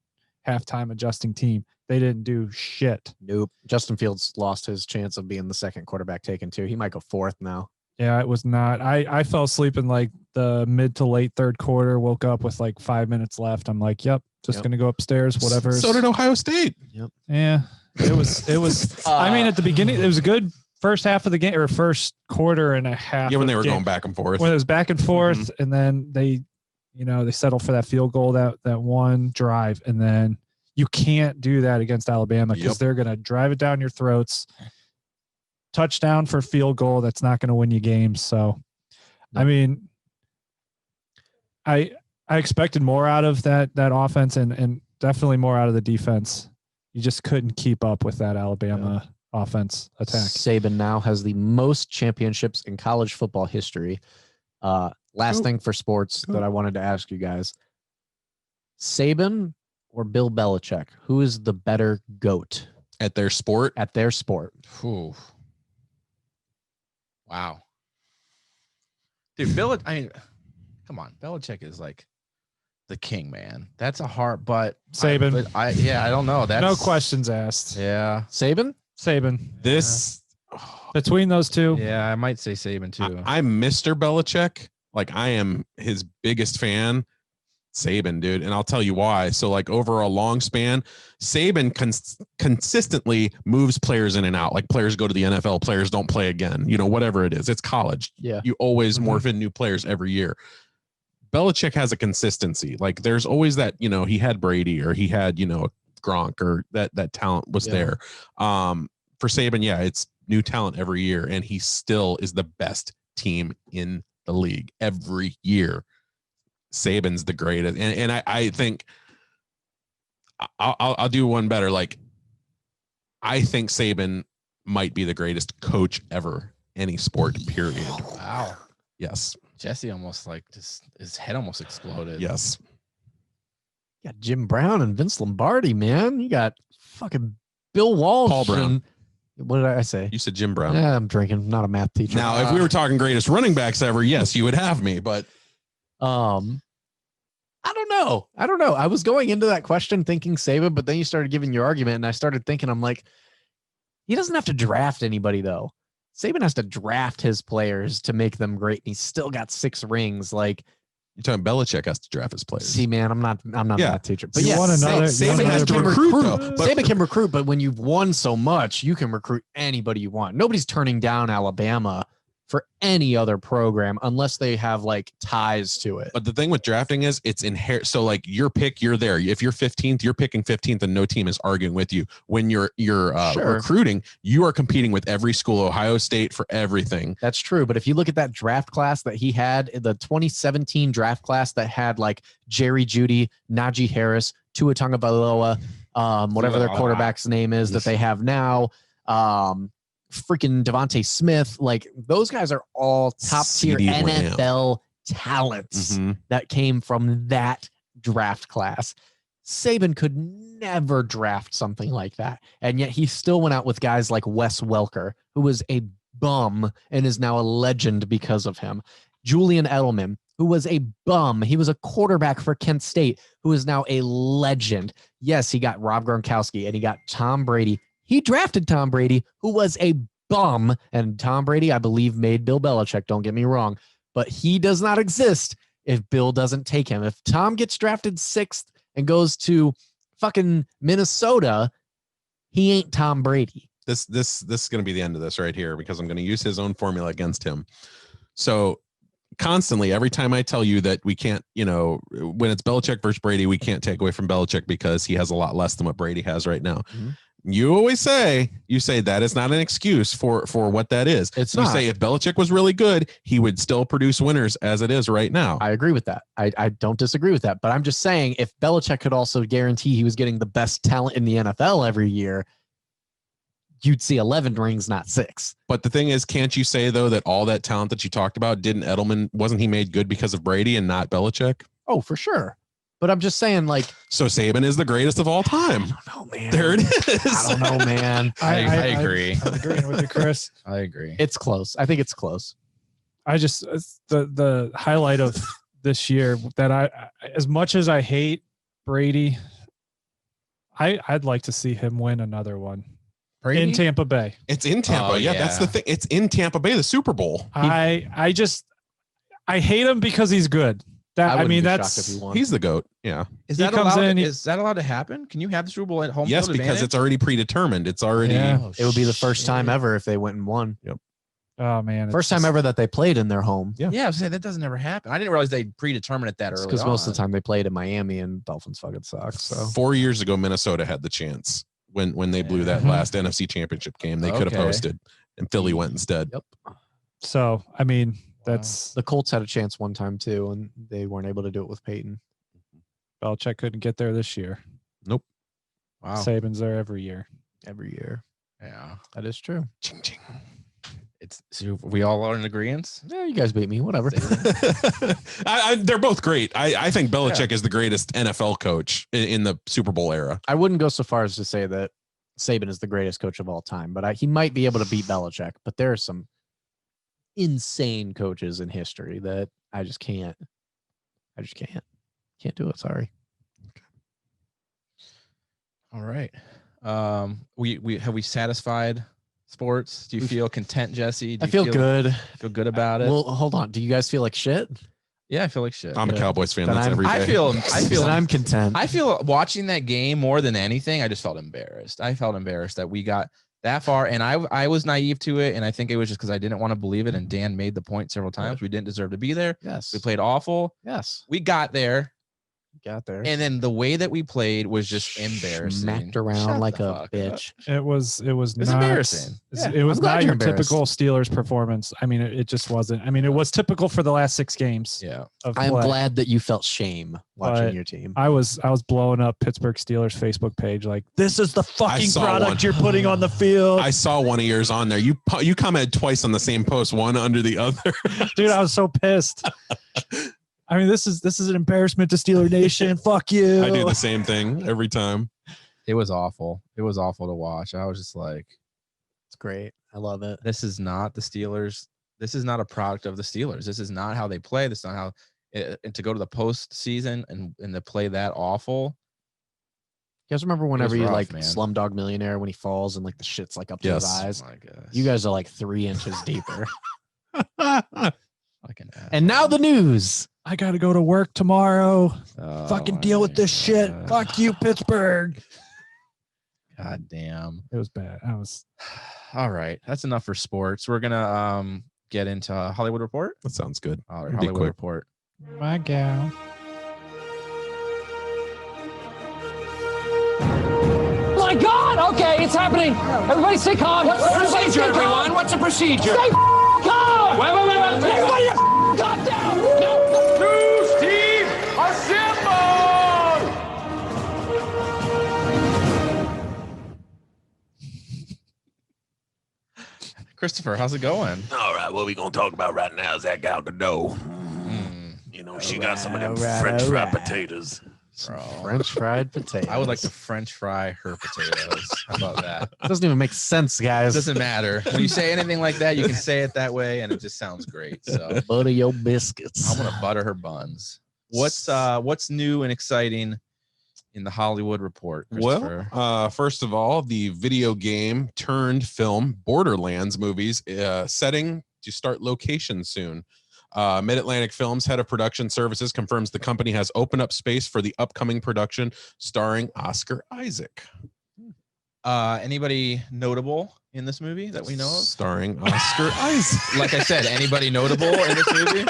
halftime adjusting team. They didn't do shit. Nope. Justin Fields lost his chance of being the second quarterback taken too. He might go 4th now. Yeah, it was not. I fell asleep in like the mid to late third quarter, woke up with like 5 minutes left. I'm like, yep, just going to go upstairs, whatever. So did Ohio State. Yep. Yeah. It was, I mean, at the beginning, it was a good first half of the game or first quarter and a half. Yeah, when they were going back and forth. When it was back and forth, and then they settled for that field goal, that one drive, and then you can't do that against Alabama because they're going to drive it down your throats. Touchdown for field goal, that's not going to win you games. So, I mean, I expected more out of that offense and definitely more out of the defense. You just couldn't keep up with that Alabama offense attack. Saban now has the most championships in college football history. Last thing for sports that I wanted to ask you guys. Saban or Bill Belichick? Who is the better GOAT At their sport. at their sport? Whew. Wow. Dude, come on. Belichick is like the king, man. That's a hard, but Saban. I don't know. That's No questions asked. Yeah. Saban? Saban. This Between those two. Yeah, I might say Saban too. I'm Mr. Belichick. Like I am his biggest fan. Saban, dude. And I'll tell you why. So like over a long span, Saban consistently moves players in and out. Like players go to the NFL, players don't play again, whatever it is. It's college. Yeah. You always morph in new players every year. Belichick has a consistency. Like there's always that, he had Brady or he had, Gronk or that talent was there. For Saban, it's new talent every year. And he still is the best team in the league every year. Saban's the greatest. And I think I'll do one better. Like I think Saban might be the greatest coach ever, any sport, period. Wow. Yes. Jesse almost like just his head almost exploded. Yes. You got Jim Brown and Vince Lombardi, man. You got fucking Bill Walsh. Paul Brown. And, what did I say? You said Jim Brown. Yeah, I'm drinking. I'm not a math teacher. Now, if we were talking greatest running backs ever, yes, you would have me. But I don't know. I was going into that question thinking Saban, but then you started giving your argument, and I started thinking, I'm like, he doesn't have to draft anybody though. Saban has to draft his players to make them great. And he's still got 6 rings. Like, you're talking Belichick has to draft his players. see, man, I'm not a math teacher. But You yeah, want another- Saban you has want to another- recruit though. But Saban can recruit, but when you've won so much, you can recruit anybody you want. Nobody's turning down Alabama for any other program unless they have like ties to it. But the thing with drafting is it's inherent. So like your pick, you're there. If you're 15th, you're picking 15th and no team is arguing with you. When you're Sure. recruiting, you are competing with every school, Ohio State for everything. That's true. But if you look at that draft class that he had, the 2017 draft class that had like Jerry Jeudy, Najee Harris, Tua Tagovailoa, whatever their quarterback's name is that they have now, freaking Devontae Smith, like those guys are all top tier CeeDee Lamb. NFL talents Mhm. that came from that draft class. Saban could never draft something like that. And yet he still went out with guys like Wes Welker, who was a bum and is now a legend because of him. Julian Edelman, who was a bum. He was a quarterback for Kent State, who is now a legend. Yes, he got Rob Gronkowski and he got Tom Brady. He drafted Tom Brady, who was a bum. And Tom Brady, I believe, made Bill Belichick. Don't get me wrong. But he does not exist if Bill doesn't take him. If Tom gets drafted 6th and goes to fucking Minnesota, he ain't Tom Brady. This is going to be the end of this right here because I'm going to use his own formula against him. So constantly, every time I tell you that we can't, when it's Belichick versus Brady, we can't take away from Belichick because he has a lot less than what Brady has right now. Mm-hmm. You always say that is not an excuse for what that is. It's you not. say if Belichick was really good, he would still produce winners as it is right now. I agree with that. I don't disagree with that. But I'm just saying if Belichick could also guarantee he was getting the best talent in the NFL every year, you'd see 11 rings, not 6. But the thing is, can't you say though that all that talent that you talked about, wasn't he made good because of Brady and not Belichick? Oh, for sure. But I'm just saying, like, So Saban is the greatest of all time. I don't know, man. There it is. I don't know, man. I agree. I'm agreeing with you, Chris. I agree. It's close. I think it's close. I just the highlight of this year that I as much as I hate Brady, I'd like to see him win another one in Tampa Bay. It's in Tampa. Oh, yeah, that's the yeah. thing. It's in Tampa Bay, the Super Bowl. I hate him because he's good. I wouldn't mean, be shocked that's if he won. He's the GOAT. Yeah. Is He that comes allowed? in, he- Is that allowed to happen? Can you have the Super Bowl at home? Yes, field because advantage? it's already predetermined. It's already. Yeah. It would be the first time ever if they went and won. oh man, First time ever that they played in their home. Yeah. Yeah, I was saying that doesn't ever happen. I didn't realize they predetermined it that early. Because most of the on. time they played in Miami and Dolphins fucking suck. So 4 years ago, Minnesota had the chance when they blew that Mhm. last NFC Championship game. They could have Okay. hosted, and Philly went instead. Yep. So I mean, that's The Colts had a chance one time too, and they weren't able to do it with Peyton. Belichick couldn't get there this year. Nope. Wow. Saban's there every year. Every year. Yeah. That is true. Ching, ching. It's so we all are in agreement. Yeah, you guys beat me. Whatever. They're both great. I think Belichick is the greatest NFL coach in the Super Bowl era. I wouldn't go so far as to say that Saban is the greatest coach of all time, but he might be able to beat Belichick. But there are some insane coaches in history that I just can't. Can't do it. Sorry. All right. We satisfied sports? Do you feel content, Jesse? Do I you feel good. Feel good about it? Well, hold on. Do you guys feel like shit? Yeah, I feel like shit. I'm a Cowboys fan. Then That's every day. I feel Then I'm content. I feel watching that game more than anything. I just felt embarrassed. I felt embarrassed that we got that far, and I was naive to it, and I think it was just because I didn't want to believe it. And Dan made the point several times. We didn't deserve to be there. Yes. We played awful. Yes. We got there, Got there. and then the way that we played was just embarrassing. Smacked around Shut like the a fuck up. bitch. It was It's not embarrassing. Yeah, It was I'm glad not you're your embarrassed. typical Steelers performance. I mean, it just wasn't. I mean, it was typical for the last 6 games. Yeah. Of I'm play. glad that you felt shame watching But your team. I was blowing up Pittsburgh Steelers Facebook page like, this is the fucking saw product one. you're putting on the field. I saw one of yours on there. You commented twice on the same post, one under the other. Dude, I was so pissed. I mean, this is an embarrassment to Steeler Nation. Fuck you. I do the same thing every time. It was awful. It was awful to watch. I was just like, It's great. I love it. this is not the Steelers. This is not a product of the Steelers. This is not how they play. This is not how. And to go to the postseason and to play that awful. You guys remember whenever you rough, like man. Slumdog Millionaire when he falls and like the shit's like up to his eyes? My gosh. You guys are like 3 inches deeper. Fucking And now the news. I got to go to work tomorrow. Oh, Fucking deal with this shit. Fuck you, Pittsburgh. God damn. It was bad. All right. That's enough for sports. We're gonna get into Hollywood Report. That sounds good. All right, Be Hollywood quick. Report. My gal. My God! Okay, it's happening. Everybody stay calm. What's the procedure, everyone? What's the procedure? Stay calm! Wait. Everybody calm down! News team, assemble! Christopher, how's it going? All right, what we gonna talk about right now is that Gal Gadot. You know, she got some of them French fried potatoes. Bro. French fried potatoes. I would like to French fry her potatoes. How about that? It doesn't even make sense, It guys. doesn't matter. When you say anything like that, you can say it that way, and it just sounds great. So Butter your biscuits. I'm gonna butter her buns. What's new and exciting in the Hollywood Report, Christopher? Well, first of all, the video game turned film Borderlands movies setting to start location soon. Mid-Atlantic Films head of production services confirms the company has opened up space for the upcoming production starring Oscar Isaac. Anybody notable in this movie that we know of? Starring Oscar Isaac. Like I said, anybody notable in this movie?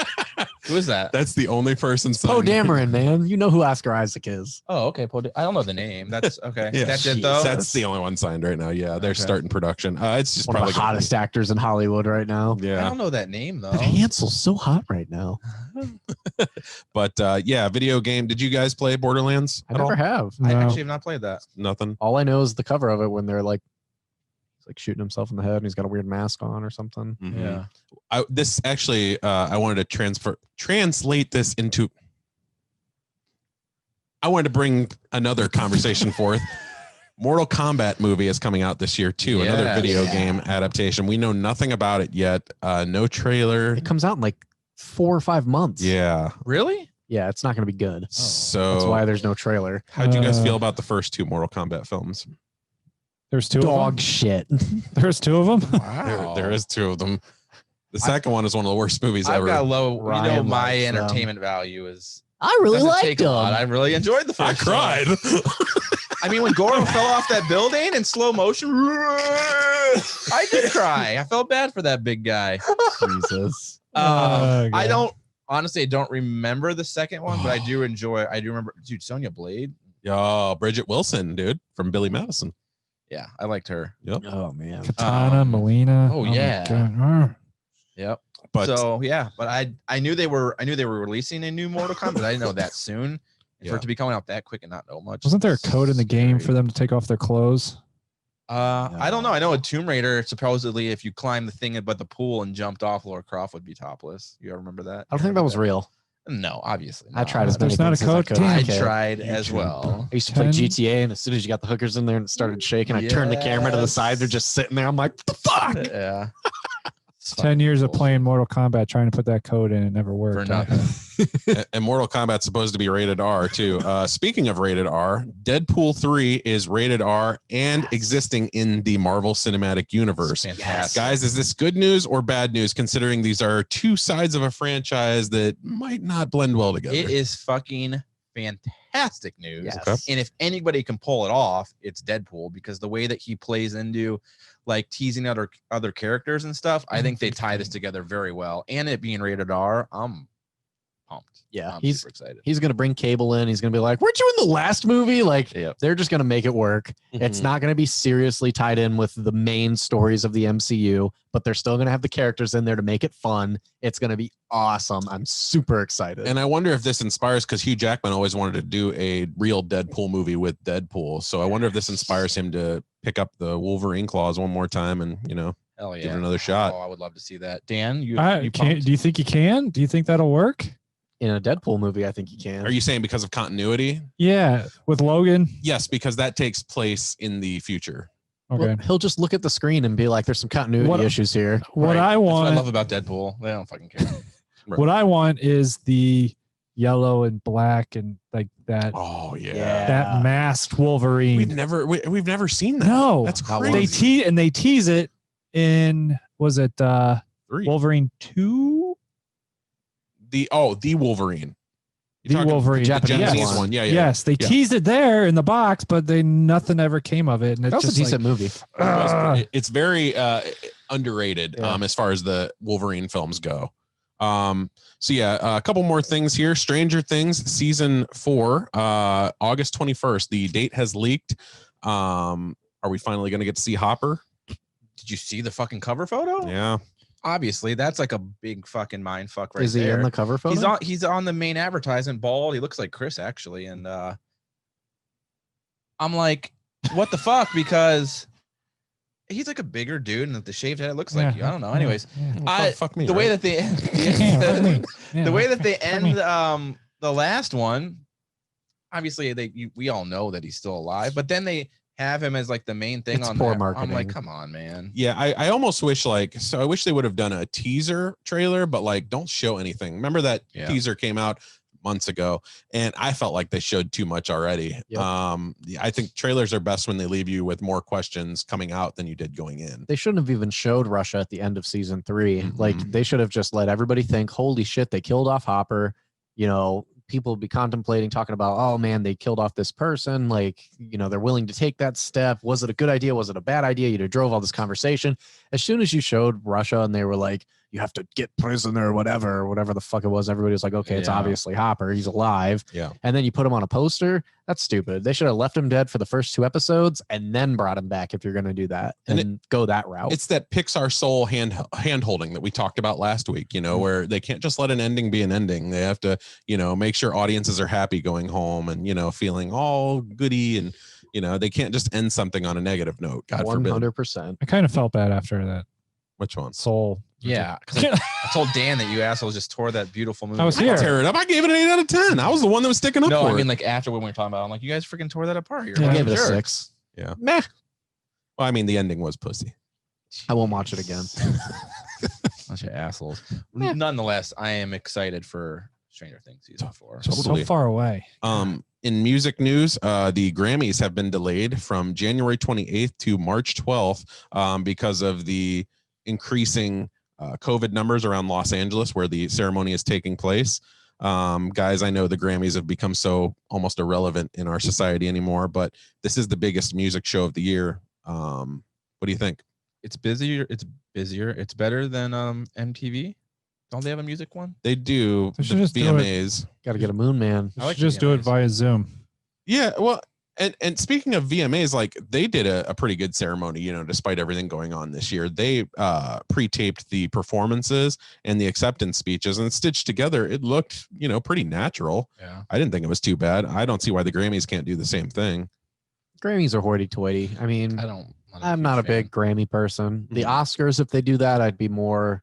Who is that? That's the only person. Poe Dameron, man. You know who Oscar Isaac is. Oh, okay. I don't know the name. That's okay. Yeah. That's it though. That's the only one signed right now. Yeah, they're Okay. starting production. It's just One of probably the hottest actors in Hollywood right now. I Yeah, don't know that name though. But Hansel's so hot right now. but yeah, video game. Did you guys play Borderlands? I at never all? have. I No. actually have not played that. Nothing. All I know is the cover of it when they're like, he's like shooting himself in the head and he's got a weird mask on or something. Mhm. Yeah. This actually, I wanted to translate this into. I wanted to bring another conversation forth. Mortal Kombat movie is coming out this year too. Another Yes. video game adaptation. We know nothing about it yet. No trailer. It comes out in like 4 or 5 months. Yeah. Really? Yeah, it's not going to be good. So That's why there's no trailer. how'd you guys feel about the first 2 Mortal Kombat films? There's 2 Dog of them. shit. There's 2 of them. Wow. There is 2 of them. The second one is one of the worst movies I've ever. got low. Ryan You know, my likes them. entertainment value is. I really doesn't liked take a lot. I him. really enjoyed the I first. cried. I mean, when Goro fell off that building in slow motion, I did cry. I felt bad for that big guy. Jesus. Oh, I God. don't honestly. I don't remember the second one, but I do enjoy. I do remember, dude. Sonya Blade. Yo, Bridget Wilson, dude, from Billy Madison. Yeah, I liked her. Oh, man. Katana, Melina. oh, my yeah. God. Yep. But So yeah, but I knew they were releasing a new Mortal Kombat. But I didn't know that soon. And Yeah. For it to be coming out that quick and not know much. Wasn't there a code in the game scary. for them to take off their clothes? I don't know. I know a Tomb Raider, supposedly, if you climb the thing but the pool and jumped off, Laura Croft would be topless. You ever remember that? I don't think that was real. No, obviously. I not. tried as many There's not a things as I code? could. Damn. I Okay. tried as well. I used to play 10. GTA, and as soon as you got the hookers in there and it started shaking, I turned the camera to the side. They're just sitting there. I'm like, what the fuck? Yeah. 10 years of playing Mortal Kombat trying to put that code in. It never worked. For nothing. and Mortal Kombat's supposed to be rated R too. Speaking of rated R, Deadpool 3 is rated R and existing in the Marvel Cinematic Universe. Fantastic. Guys, is this good news or bad news considering these are 2 sides of a franchise that might not blend well together? It is fucking fantastic news. Yes. Okay. And if anybody can pull it off, it's Deadpool, because the way that he plays into like teasing other characters and stuff, I think they tie this together very well. And it being rated R, I'm pumped. Yeah, I'm he's super excited. he's gonna bring Cable in. He's gonna be like, "Weren't you in the last movie?" Like, Yep. they're just gonna make it work. It's Mhm. not gonna be seriously tied in with the main stories of the MCU, but they're still gonna have the characters in there to make it fun. It's gonna be awesome. I'm super excited. And I wonder if this inspires, because Hugh Jackman always wanted to do a real Deadpool movie with Deadpool. So I wonder if this inspires him to pick up the Wolverine claws one more time and, Hell yeah. give it another shot. Oh, I would love to see that. Dan, you Can't, pumped? do you think you can? Do you think that'll work? In a Deadpool movie, I think you can. Are you saying because of continuity? Yeah, with Logan. Yes, because that takes place in the future. Okay. Well, he'll just look at the screen and be like, "There's some continuity issues here." What Right. I That's what want, I love about Deadpool. They don't fucking care. what I want is the yellow and black and like that. Oh yeah. That masked Wolverine. We've never seen that. No, That's How crazy. they tease it in, was it 3. Wolverine 2? The Wolverine. The Wolverine, the Japanese Japanese one. one. Yeah, yeah. Yes, they teased it there in the box, but nothing ever came of it. And it's That was a just decent movie. It's very underrated Yeah. as far as the Wolverine films go. So yeah, a couple more things here. Stranger Things season 4, August 21st. The date has leaked. Are we finally going to get to see Hopper? Did you see the fucking cover photo? Yeah. Obviously, that's like a big fucking mind fuck right Is he there. in the cover photo? He's on the main advertisement, bald. He looks like Chris actually, and I'm like, what the fuck? Because he's like a bigger dude, and the shaved head looks like you. I don't know. Anyways, Fuck me. the way right? that they Yeah, the way that they end the last one, obviously we all know that he's still alive, but then they have him as like the main thing It's on poor that. marketing. I'm like, come on, man. Yeah, I almost wish I wish they would have done a teaser trailer, but like don't show anything. Remember that teaser came out months ago, and I felt like they showed too much already. Yep. I think trailers are best when they leave you with more questions coming out than you did going in. They shouldn't have even showed Russia at the end of season 3. Mhm. Like they should have just let everybody think, holy shit, they killed off Hopper. You know, people be contemplating, talking about, oh man, they killed off this person. Like, you know, they're willing to take that step. Was it a good idea? Was it a bad idea? You drove all this conversation. As soon as you showed Russia and they were like, you have to get prisoner, whatever the fuck it was. Everybody was like, okay, it's obviously Hopper. He's alive. Yeah. And then you put him on a poster. That's stupid. They should have left him dead for the first 2 episodes and then brought him back if you're going to do that and go that route. It's that Pixar soul hand holding that we talked about last week, you know, where they can't just let an ending be an ending. They have to, you know, make sure audiences are happy going home and, you know, feeling all goody, and, you know, they can't just end something on a negative note. God forbid. 100%. I kind of felt bad after that. Which one? Soul. Yeah, 'cause I told Dan that you assholes just tore that beautiful movie. I was here. Tear it up. I gave it an 8 out of 10. I was the one that was sticking up No, for I mean it. like after when we were talking about it, I'm like, you guys freaking tore that apart. You're I like, gave it a jerks. 6. Yeah. Meh. Well, I mean, the ending was pussy. I won't watch it again. Bunch of assholes. Nonetheless, I am excited for Stranger Things season 4. Totally. So far away. In music news, the Grammys have been delayed from January 28th to March 12th because of the increasing COVID numbers around Los Angeles where the ceremony is taking place. Guys, I know the Grammys have become so almost irrelevant in our society anymore, but this is the biggest music show of the year. What do you think? It's busier. It's busier. It's better than MTV. Don't they have a music one? They do. They The should just do it. VMAs. Got to get a moon man. I like Just do it VMAs. via Zoom. Yeah, well, and speaking of VMAs, like they did a pretty good ceremony, you know, despite everything going on this year. They pre-taped the performances and the acceptance speeches and stitched together. It looked, you know, pretty natural. Yeah. I didn't think it was too bad. I don't see why the Grammys can't do the same thing. Grammys are hoity-toity. I mean, I'm not a big Grammy person. The Oscars, if they do that, I'd be more,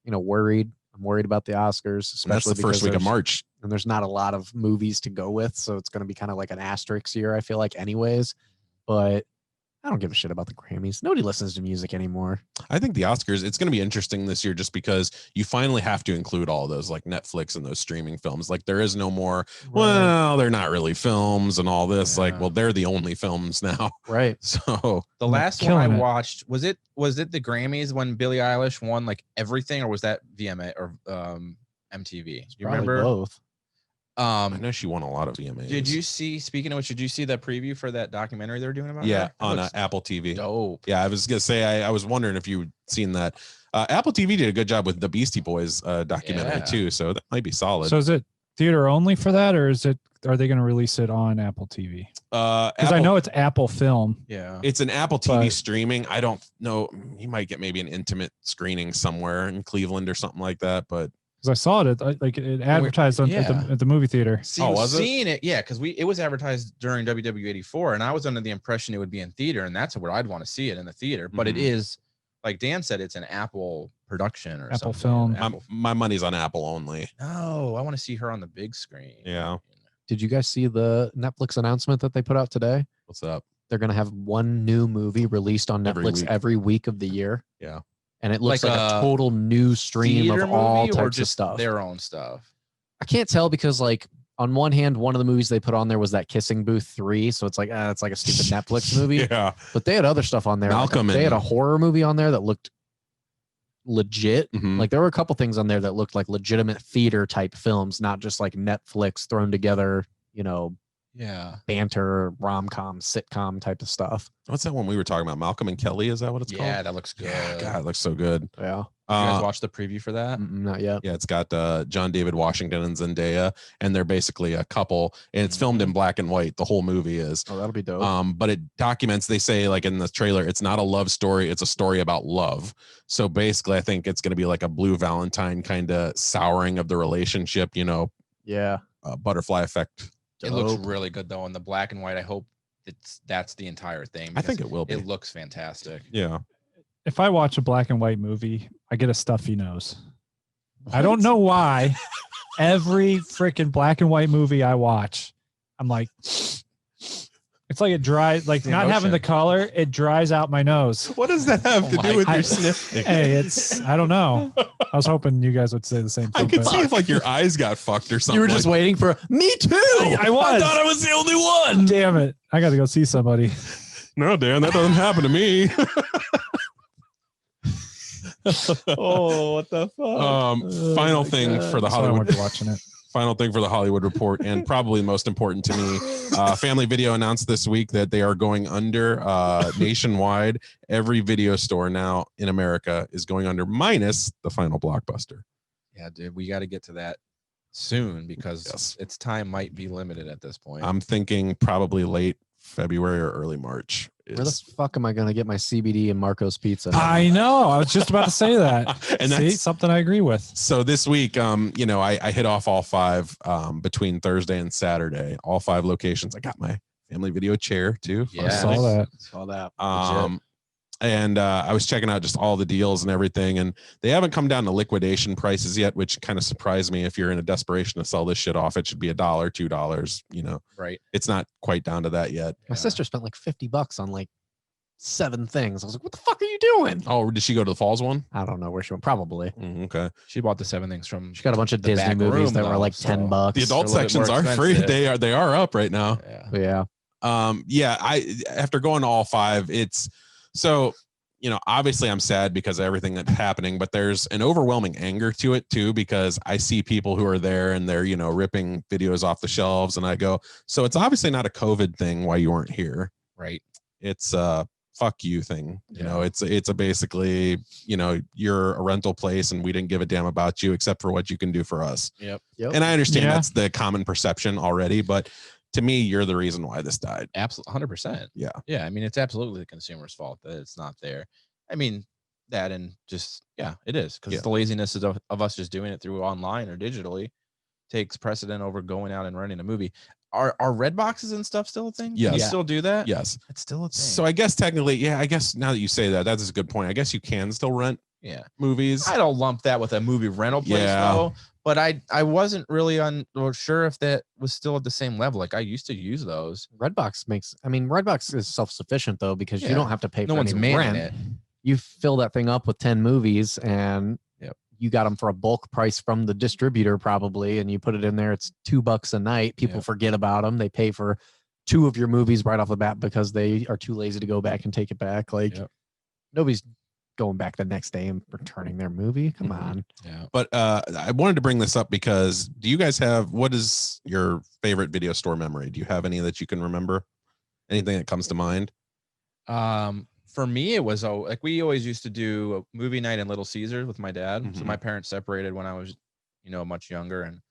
you know, worried. I'm worried about the Oscars, And that's especially the first because week of there's- March. and there's not a lot of movies to go with, so it's going to be kind of like an asterisk year, I feel like, anyways. But I don't give a shit about the Grammys. Nobody listens to music anymore. I think the Oscars, it's going to be interesting this year just because you finally have to include all those like Netflix and those streaming films. Like there is no more, well, they're not really films and all this. Like, well, they're the only films now. Right. So The last one I killing it. watched, was it the Grammys when Billie Eilish won like everything, or was that VMA or MTV? You Probably remember? both. I know she won a lot of VMAs. Did you see, speaking of which, did you see that preview for that documentary they're doing about Yeah, her? It on looks Apple TV. dope. Yeah, I was gonna say I was wondering if you'd seen that. Apple TV did a good job with the Beastie Boys documentary Yeah. too, so that might be solid. So is it theater only for that, or are they going to release it on Apple TV? Because I know it's Apple Film. Yeah. it's an Apple TV But- streaming. I don't know. You might get maybe an intimate screening somewhere in Cleveland or something like that. But Because I saw it, it advertised at, yeah. at the movie theater. See, Oh, was it? seeing it, yeah, because it was advertised during WW84, and I was under the impression it would be in theater, and that's where I'd want to see it in the theater. But it Mhm. is like Dan said, it's an Apple production or Apple something. Film. My money's on Apple only. No, I want to see her on the big screen. Yeah. Did you guys see the Netflix announcement that they put out today? What's up? They're going to have one new movie released on Every Netflix week. every week of the year. Yeah. And it looks Like like a a total new stream Theater of all movie or types of just stuff. their own stuff. I can't tell because, like, on one hand, one of the movies they put on there was that Kissing Booth 3. So it's like, it's like a stupid Netflix movie. Yeah. But they had other stuff on there. Malcolm They had and- a horror movie on there that looked legit. Mhm. Like, there were a couple things on there that looked like legitimate theater type films, not just like Netflix thrown together, you know, Yeah. banter, rom-com, sitcom type of stuff. What's that one we were talking about? Malcolm and Kelly? Is that what it's Yeah, called? that looks good. Yeah. God, it looks so good. Yeah. You guys watch the preview for that? Not yet. Yeah, it's got John David Washington and Zendaya, and they're basically a couple, and it's filmed in black and white. The whole movie is. Oh, that'll be dope. But it documents, they say, like in the trailer, it's not a love story, it's a story about love. So basically, I think it's going to be like a Blue Valentine kind of souring of the relationship, you know, Yeah. butterfly effect. It looks really good though in the black and white. I hope that's the entire thing. I think because it will be. It looks fantastic. Yeah. If I watch a black and white movie, I get a stuffy nose. I don't know why. Every freaking black and white movie I watch, I'm like, it's like it dries, like The not having the emotion. color, it dries out my nose. What does that have Oh to my do with God. your sniffing? Hey, it's, I don't know. I was hoping you guys would say the same I thing. could but see if like your eyes got fucked or something. You were just waiting for me too. I was. I was the only one. Damn it. I got to go see somebody. No, Dan, that doesn't happen to me. Oh, what the fuck? Final thing for the That's why I Hollywood. went to watching it. Final thing for the Hollywood Report, and probably most important to me, Family Video announced this week that they are going under nationwide. Every video store now in America is going under, minus the final Blockbuster. Yeah, dude, we got to get to that soon because Yes. its time might be limited at this point. I'm thinking probably late February or early March. Where the fuck am I going to get my CBD and Marco's Pizza? I know. I was just about to say that. And See, that's something I agree with. so this week, you know, I hit off all five between Thursday and Saturday, all five locations. I got my Family Video chair too. Yeah. I saw that. Saw that. And I was checking out just all the deals and everything, and they haven't come down to liquidation prices yet, which kind of surprised me. If you're in a desperation to sell this shit off, it should be $1, $2. You know, right. it's not quite down to that yet. My sister spent like $50 on like 7 things. I was like, what the fuck are you doing? Oh, did she go to the Falls one? I don't know where she went. Probably. Okay. She bought the 7 things from. She got a bunch of The Disney back movies room, that were though, like so- $10. The adult a little bit more sections are free. expensive. They are up right now. Yeah. Yeah. Yeah, I after going to all five, it's so, you know, obviously I'm sad because of everything that's happening, but there's an overwhelming anger to it too, because I see people who are there and they're, you know, ripping videos off the shelves, and I go, so it's obviously not a COVID thing why you weren't here. Right. It's a fuck you thing. You know, it's a basically, you know, you're a rental place and we didn't give a damn about you except for what you can do for us. Yep. And I understand Yeah. that's the common perception already, but to me, you're the reason why this died. Absolutely. 100%. Yeah. Yeah. I mean, it's absolutely the consumer's fault that it's not there. I mean, that and just, yeah, it is because Yeah. the laziness of us just doing it through online or digitally takes precedent over going out and renting a movie. Are red boxes and stuff still a thing? Can you Yes. still do that? Yes. It's still a thing. So I guess technically, yeah, I guess now that you say that, that's a good point. I guess you can still rent yeah. movies. I don't lump that with a movie rental place Yeah. though, but I wasn't really sure if that was still at the same level. Like I used to use those. Redbox is self-sufficient though, because Yeah. you don't have to pay No for one's any manning rent. it. You fill that thing up with 10 movies and Yep. you got them for a bulk price from the distributor probably, and you put it in there. It's $2 a night. People Yep. forget about them. They pay for 2 of your movies right off the bat because they are too lazy to go back and take it back. Like Yep. nobody's going back the next day and returning their movie. Come Mhm. on. Yeah. But I wanted to bring this up because do you guys have, what is your favorite video store memory? Do you have any that you can remember? Anything that comes to mind? For me, it was like we always used to do a movie night in Little Caesars with my dad. So Mhm. my parents separated when I was, much younger, and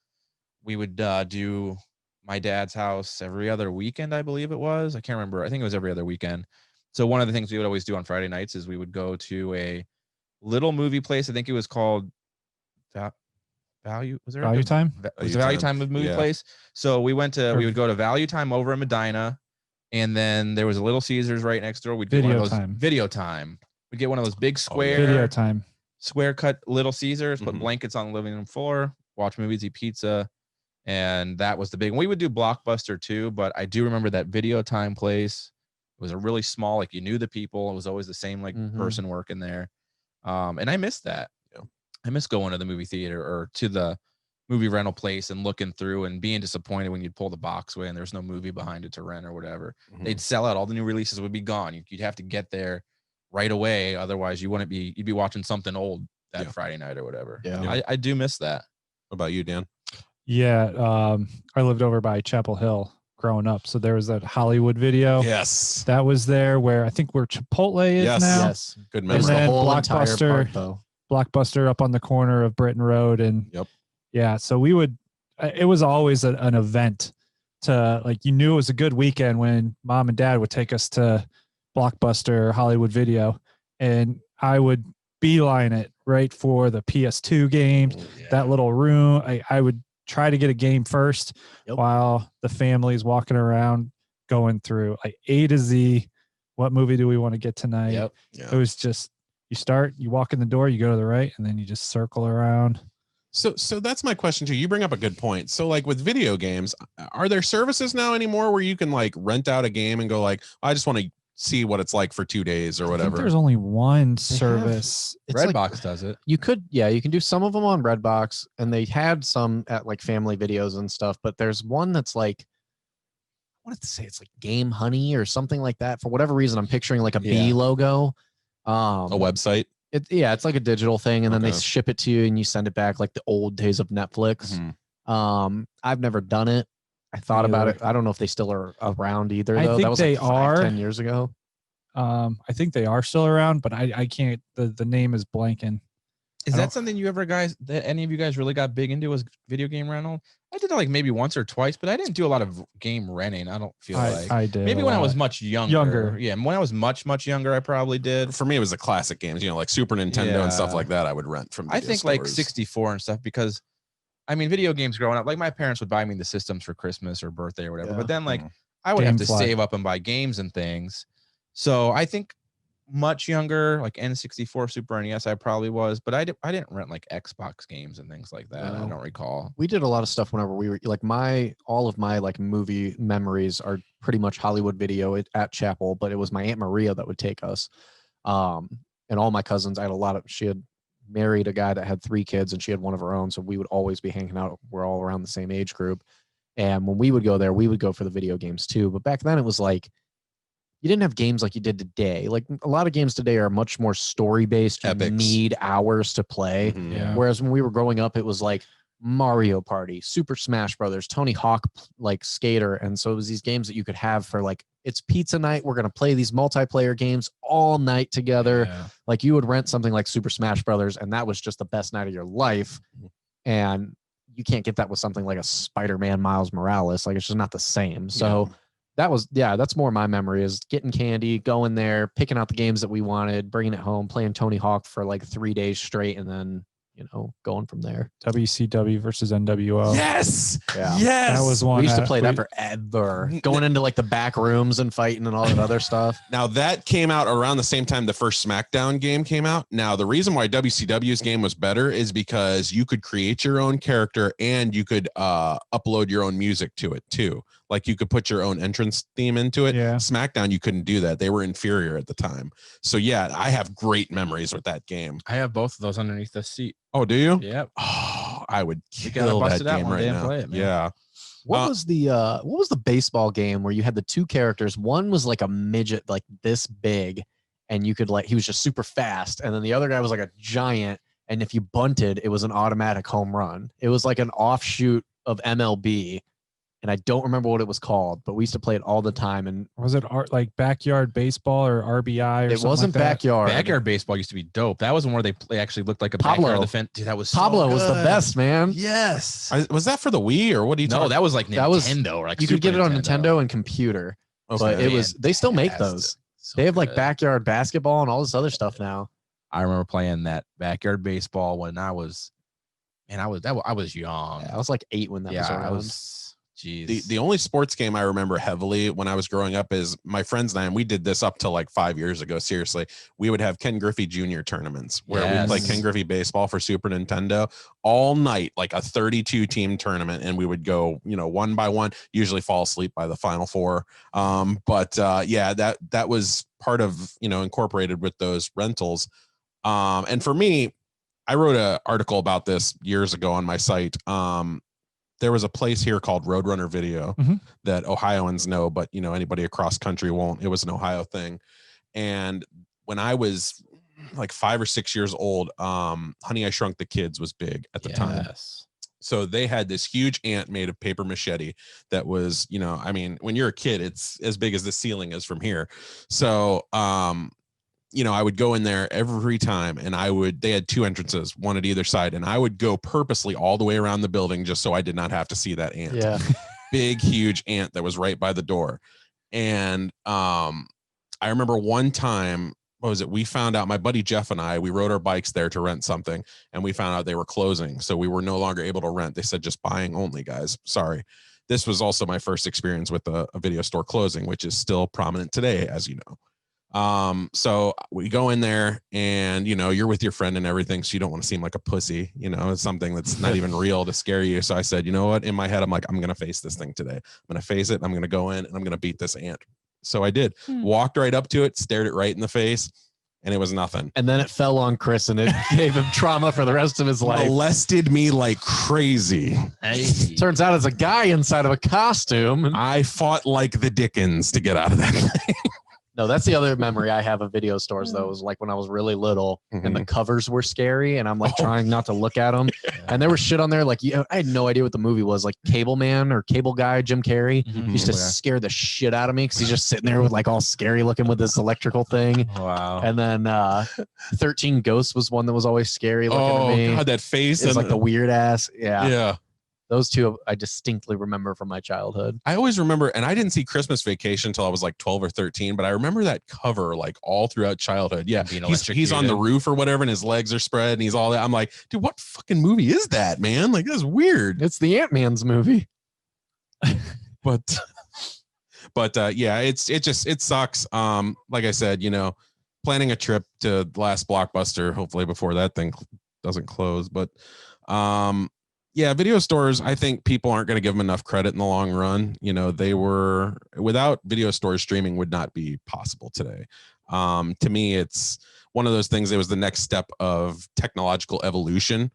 we would do my dad's house every other weekend. I believe it was. I can't remember. I think it was every other weekend. So one of the things we would always do on Friday nights is we would go to a little movie place. I think it was called Value. Was there Value Time? Was it Value Time movie Yeah. place? So we would go to Value Time over in Medina, and then there was a Little Caesars right next door. We'd do one of Video those Time. Video Time. We'd get one of those big Video time. square cut Little Caesars, put Mhm. blankets on the living room floor, watch movies, eat pizza. And that was the big one. We would do Blockbuster too, but I do remember that Video Time place. It was a really small, like you knew the people. It was always the same like person working there. And I missed that. Yeah. I miss going to the movie theater or to the movie rental place and looking through and being disappointed when you'd pull the box away and there's no movie behind it to rent or whatever. Mhm. They'd sell out. All the new releases would be gone. You'd have to get there right away. Otherwise you'd be watching something old that Friday night or whatever. Yeah. I do miss that. What about you, Dan? Yeah. I lived over by Chapel Hill growing up. So there was that Hollywood Video. Yes. That was there where I think where Chipotle is Yes. now. Yes. Good And memory. then the whole entire Blockbuster. park, though. Blockbuster up on the corner of Britain Road. And yeah, so we would, it was always an event to like, you knew it was a good weekend when mom and dad would take us to Blockbuster, Hollywood Video, and I would beeline it right for the PS2 games, that little room. I would try to get a game first while the family's walking around going through like A to Z. What movie do we want to get tonight? Yep. It was just, you walk in the door, you go to the right, and then you just circle around. So that's my question too. You bring up a good point. So like with video games, are there services now anymore where you can like rent out a game and go like, I just want to see what it's like for 2 days or I think whatever? there's only one service. It's like, Redbox does it. you can do some of them on Redbox, and they had some at like Family Videos and stuff, but there's one that's like, I wanted to say it's like Game Honey or something like that. For whatever reason, I'm picturing like a B logo. A website? It's like a digital thing, and then they Okay. ship it to you and you send it back like the old days of Netflix. I've never done it. I thought about it. I don't know if they still are around either, I though. think That was they like 5, are. 10 years ago. I think they are still around, but I can't, the name is blanking. Is I that don't- something that any of you guys really got big into, was video game rental? I did it like maybe once or twice, but I didn't do a lot of game renting. I don't feel like I did. maybe a when I lot. was much younger. Yeah, when I was much younger, I probably did. For me, it was the classic games, like Super Nintendo and stuff Yeah. like that. I would rent from. I video think like stores. 64 and stuff, because I mean, video games growing up, like my parents would buy me the systems for Christmas or birthday or whatever, Yeah. but then like I would have to Gamefly. save up and buy games and things. So I think much younger, like N64, Super NES, I probably was, but I didn't rent like Xbox games and things like that. I No. don't recall. We did a lot of stuff whenever we were like all of my like movie memories are pretty much Hollywood Video at Chapel, but it was my Aunt Maria that would take us. And all my cousins, she had married a guy that had 3 kids and she had one of her own. So we would always be hanging out. We're all around the same age group. And when we would go there, we would go for the video games too. But back then it was like, you didn't have games like you did today. Like a lot of games today are much more story based. You Epics. need hours to play. Mhm. Yeah. Whereas when we were growing up, it was like Mario Party, Super Smash Brothers, Tony Hawk, like Skater. And so it was these games that you could have for like, it's pizza night. We're going to play these multiplayer games all night together. Yeah. Like you would rent something like Super Smash Brothers, and that was just the best night of your life. And you can't get that with something like a Spider-Man Miles Morales. Like it's just not the same. So that's more my memory, is getting candy, going there, picking out the games that we wanted, bringing it home, playing Tony Hawk for like 3 days straight, and then, going from there. WCW versus NWO. Yes. Yeah. Yes. That was one. We used to that play we- that forever, going into like the back rooms and fighting and all that other stuff. Now that came out around the same time the first SmackDown game came out. Now the reason why WCW's game was better is because you could create your own character and you could upload your own music to it too. Like you could put your own entrance theme into it. Yeah. SmackDown, you couldn't do that. They were inferior at the time. So yeah, I have great memories with that game. I have both of those underneath the seat. Oh, do you? Yep. Oh, I would We gotta kill bust that it out game one right day and now. play it, man. Yeah. What was the baseball game where you had the 2 characters? One was like a midget, like this big, and you could he was just super fast, and then the other guy was like a giant, and if you bunted, it was an automatic home run. It was like an offshoot of MLB, and I don't remember what it was called, but we used to play it all the time. And Was it like backyard baseball or RBI? Or it something wasn't like that? backyard. Backyard baseball used to be dope. That was one where they actually looked like a backyard Pablo. of the fence. Dude, that was so Pablo was the good. best, man. Yes. Was that for the Wii or what do you No, talking? that was like Nintendo. That was- or like You could Super get it on Nintendo and computer, but it was. They still make Fantastic. those. So They have like good. backyard basketball and all this other stuff now. I remember playing that backyard baseball when I was young. I was like 8 when that was Yeah, around. I was Jeez. The only sports game I remember heavily when I was growing up is my friends and I, and we did this up to like 5 years ago. Seriously, we would have Ken Griffey Jr. tournaments where we'd play Ken Griffey baseball for Super Nintendo all night, like a 32 team tournament. And we would go, one by one, usually fall asleep by the final four. Yeah, that was part of, incorporated with those rentals. And for me, I wrote an article about this years ago on my site. There was a place here called Roadrunner Video that Ohioans know, but anybody across country won't. It was an Ohio thing. And when I was like 5 or 6 years old, Honey, I Shrunk the Kids was big at the time. So they had this huge ant made of paper machete that was, when you're a kid, it's as big as the ceiling is from here. So, I would go in there every time and they had 2 entrances, one at either side. And I would go purposely all the way around the building just so I did not have to see that ant. Yeah. Big, huge ant that was right by the door. And I remember one time, what was it? We found out, my buddy Jeff and I, we rode our bikes there to rent something and we found out they were closing. So we were no longer able to rent. They said, just buying only, guys. Sorry. This was also my first experience with a video store closing, which is still prominent today, as you know. So we go in there and, you're with your friend and everything. So you don't want to seem like a pussy, it's something that's not even real to scare you. So I said, you know what, in my head, I'm like, I'm going to face this thing today. I'm going to face it. I'm going to go in and I'm going to beat this ant. So I did. Walked right up to it, stared it right in the face, and it was nothing. And then it fell on Chris and it gave him trauma for the rest of his life. Molested me like crazy. Hey. Turns out it's a guy inside of a costume. I fought like the Dickens to get out of that thing. No, that's the other memory I have of video stores, though, was like when I was really little and the covers were scary and I'm like trying not to look at them. And there was shit on there. Like, I had no idea what the movie was, like Cable Man or Cable Guy, Jim Carrey. He used to scare the shit out of me because he's just sitting there with like all scary looking with this electrical thing. Wow. And then 13 Ghosts was one that was always scary looking at me. God, that face. It's like the weird ass. Yeah. Those two I distinctly remember from my childhood. I always remember, and I didn't see Christmas Vacation until I was like 12 or 13, but I remember that cover like all throughout childhood. Yeah, he's on the roof or whatever, and his legs are spread, and he's all that. I'm like, dude, what fucking movie is that, man? Like, that's weird. It's the Ant-Man's movie. But yeah, it sucks. Like I said, planning a trip to the last Blockbuster, hopefully before that thing doesn't close. But yeah, video stores, I think people aren't going to give them enough credit in the long run. They were, without video stores, streaming would not be possible today. To me, it's one of those things. It was the next step of technological evolution.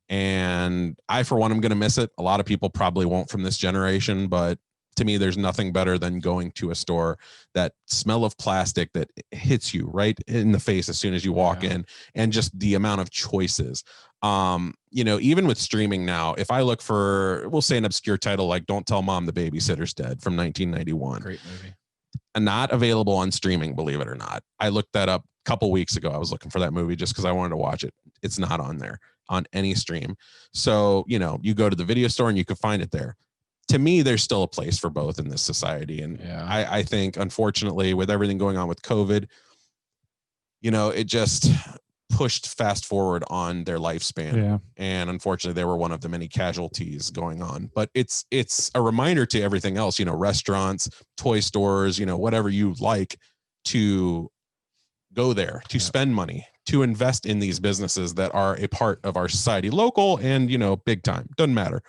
And I, for one, am going to miss it. A lot of people probably won't from this generation, but to me, there's nothing better than going to a store, that smell of plastic that hits you right in the face as soon as you walk in, and just the amount of choices. Even with streaming now, if I look for, we'll say an obscure title like Don't Tell Mom the Babysitter's Dead from 1991. Great movie. And not available on streaming, believe it or not. I looked that up a couple weeks ago. I was looking for that movie just because I wanted to watch it. It's not on there on any stream. So, you go to the video store and you can find it there. To me, there's still a place for both in this society. And I think, unfortunately, with everything going on with COVID, it just pushed fast forward on their lifespan. And unfortunately, they were one of the many casualties going on. But it's a reminder to everything else, restaurants, toy stores, whatever you like, to go there, to spend money, to invest in these businesses that are a part of our society, local and, big time. Doesn't matter.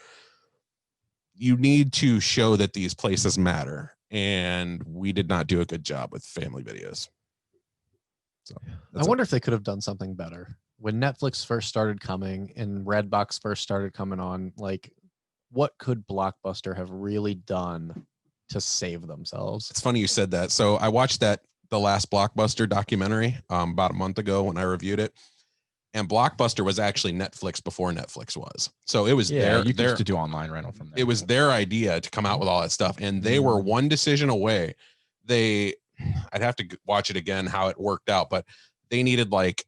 You need to show that these places matter. And we did not do a good job with family videos. So I wonder if they could have done something better when Netflix first started coming and Redbox first started coming on. Like, what could Blockbuster have really done to save themselves? It's funny you said that. So I watched the last Blockbuster documentary about a month ago when I reviewed it, and Blockbuster was actually Netflix before Netflix was. So it was you used to do online rental from there. It was their idea to come out with all that stuff, and they were one decision away. I'd have to watch it again how it worked out, but they needed like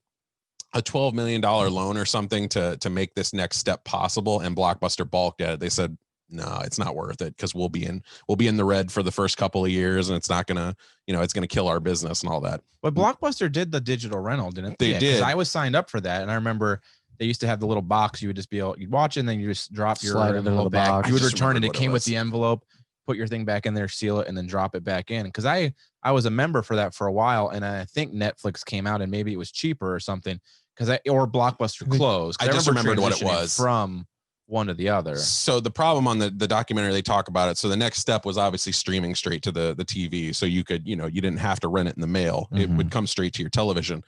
a $12 million loan or something to make this next step possible. And Blockbuster balked at it. They said, no, it's not worth it because we'll be in the red for the first couple of years, and it's not gonna, it's gonna kill our business and all that. But Blockbuster did the digital rental, didn't they? They did. I was signed up for that, and I remember they used to have the little box. You would just be able, you'd watch it and then you just drop your Slide it into envelope the back. box. You would I just return it. remembered It what it came with was. the envelope, put your thing back in there, seal it, and then drop it back in. Cause I was a member for that for a while. And I think Netflix came out and maybe it was cheaper or something. Or Blockbuster closed. I just remembered what it transitioning was. from one to the other. So the problem on the documentary, they talk about it. So the next step was obviously streaming straight to the TV. So you could, you didn't have to rent it in the mail. It would come straight to your television.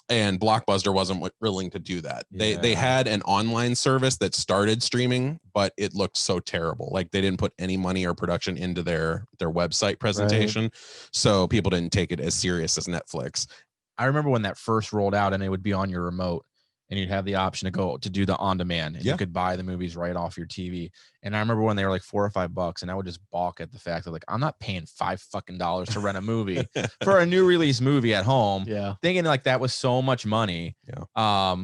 And Blockbuster wasn't willing to do that. They had an online service that started streaming, but it looked so terrible. Like they didn't put any money or production into their website presentation. So people didn't take it as serious as Netflix. I remember when that first rolled out and it would be on your remote and you'd have the option to do the on demand and you could buy the movies right off your TV. And I remember when they were like $4 or $5 and I would just balk at the fact that like, I'm not paying $5 to rent a movie for a new release movie at home. Yeah. Thinking like that was so much money. Yeah.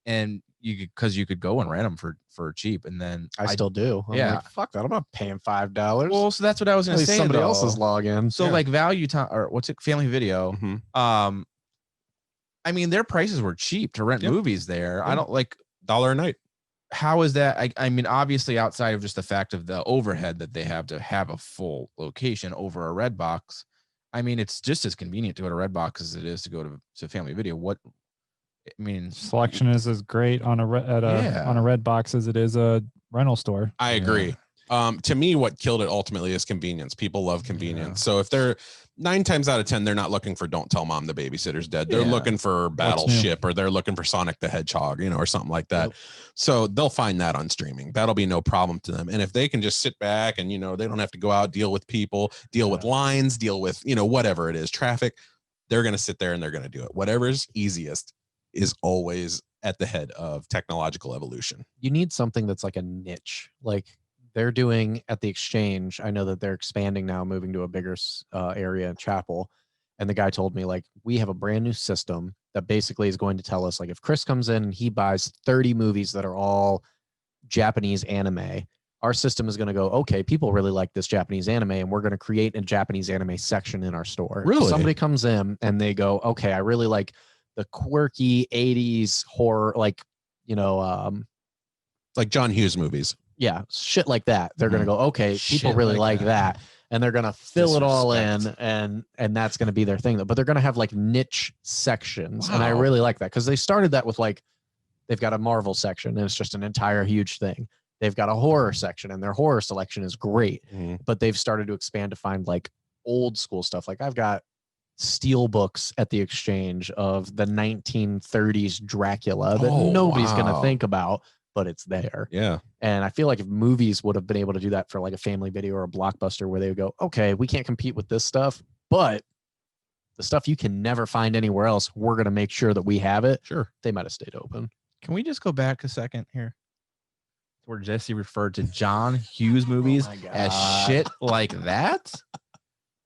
And because you could go and rent them for cheap. And then I still do. I'm like, fuck that. I'm not paying $5. Well, so that's what I was going to say. Somebody else's login. So like Value Time or what's it? Family Video. I mean, their prices were cheap to rent movies there. I don't like $1 a night. How is that? I mean, obviously outside of just the fact of the overhead that they have to have a full location over a Redbox. I mean, it's just as convenient to go to Redbox as it is to go to Family Video. Selection is as great on a Redbox as it is a rental store. I agree. To me, what killed it ultimately is convenience. People love convenience. So if they're 9 times out of 10, they're not looking for Don't Tell Mom the Babysitter's Dead. They're looking for Battleship or they're looking for Sonic the Hedgehog, or something like that. So they'll find that on streaming. That'll be no problem to them. And if they can just sit back and, they don't have to go out, deal with people, deal with lines, deal with, whatever it is, traffic, they're going to sit there and they're going to do it. Whatever's easiest is always at the head of technological evolution. You need something that's like a niche. Like they're doing at the Exchange. I know that they're expanding now, moving to a bigger area in Chapel. And the guy told me, like, we have a brand new system that basically is going to tell us, like, if Chris comes in and he buys 30 movies that are all Japanese anime, our system is going to go, okay, people really like this Japanese anime, and we're going to create a Japanese anime section in our store. Really? If somebody comes in and they go, okay, I really like the quirky 80s horror, like, like John Hughes movies. Yeah, shit like that. They're going to go, okay, people Shit really like like that. And they're going to fill it all in, Disrespect. and that's going to be their thing. But they're going to have like niche sections. And I Wow. really like that because they started that with like, they've got a Marvel section and it's just an entire huge thing. They've got a horror section and their horror selection is great. But they've started to expand to find like old school stuff. Like I've got steel books at the Exchange of the 1930s Dracula that nobody's going to think about, but it's there. Yeah. And I feel like if movies would have been able to do that for like a Family Video or a Blockbuster, where they would go, okay, we can't compete with this stuff, but the stuff you can never find anywhere else, we're going to make sure that we have it. Sure. They might have stayed open. Can we just go back a second here? Where Jesse referred to John Hughes movies as shit like that?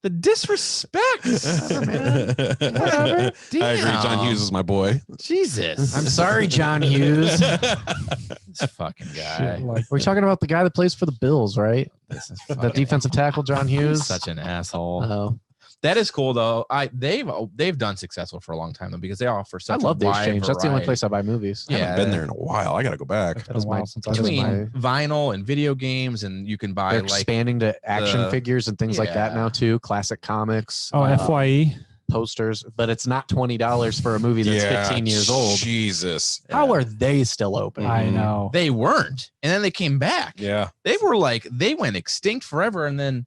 The disrespect. Whatever. I agree. John Hughes is my boy. Jesus. I'm sorry, John Hughes. This fucking guy. We're talking about the guy that plays for the Bills, right? This is The defensive tackle, John Hughes. such an asshole. Oh, That is cool though. They've done successful for a long time though because they offer I such love a the wide Exchange. That's the only variety. place I buy movies. I haven't been there in a while. I got to go back. That is my, Between vinyl and video games, and you can buy they're like expanding to action the- figures and things like that Yeah. now too. Classic comics. FYE. Posters, but it's not $20 for a movie that's 15 years old. Jesus. How are they still open? I know. they weren't, and then they came back. Yeah. They were like they went extinct forever, and then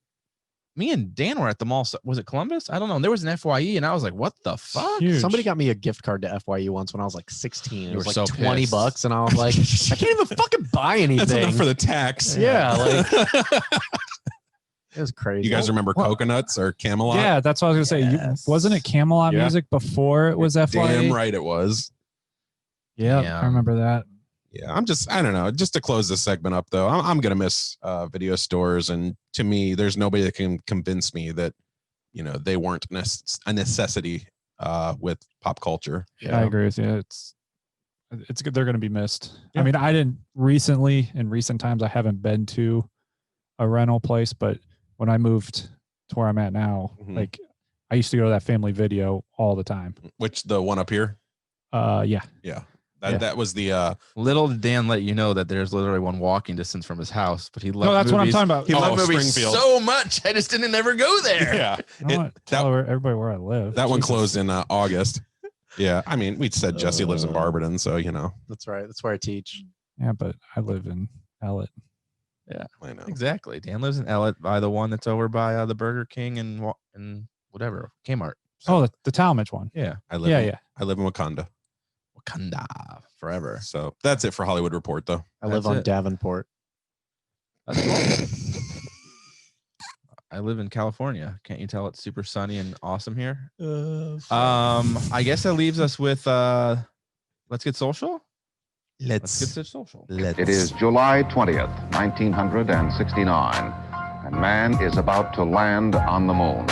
me and Dan were at the mall. Was it Columbus? I don't know. And there was an FYE, and I was like, "What the fuck?" Huge. Somebody got me a gift card to FYU once when I was like 16. It You was were like so $20, pissed. and I was like, I can't even fucking buy anything. That's enough for the tax. Yeah, like it was crazy. You guys remember Coconuts or Camelot? Yeah, that's what I was gonna say. Yes. Wasn't it Camelot Yeah. music before it was FYE? Damn right it was. Yeah, Yeah. I remember that. Yeah, I don't know. Just to close this segment up, though, I'm going to miss video stores. And to me, there's nobody that can convince me that, they weren't a necessity with pop culture. I agree with you. It's good. They're going to be missed. Yeah. I mean, I didn't recently, in recent times, I haven't been to a rental place, but when I moved to where I'm at now, Mhm. like I used to go to that Family Video all the time. Which the one up here? Yeah. Yeah. That was the Little did Dan let you know that there's literally one walking distance from his house, but he loved No, that's what I'm talking about. He loved movies Springfield. so much. I just didn't ever go there. yeah. I don't want to tell everybody where I live. That one Jesus. closed in August. Yeah, I mean, we said Jesse lives in Barberton, so you know. That's right. That's where I teach. Yeah, but I live in Ellett. Yeah, I know. exactly. Dan lives in Ellett by the one that's over by the Burger King and whatever Kmart. Oh, the Talmadge one. Yeah, I live. Yeah. I live in Wakanda. Wakanda forever. So that's it for Hollywood Report, though. I live on Davenport. That's cool. I live in California. Can't you tell it's super sunny and awesome here? I guess that leaves us with let's get social. Let's get social. It is July 20th, 1969, and man is about to land on the moon.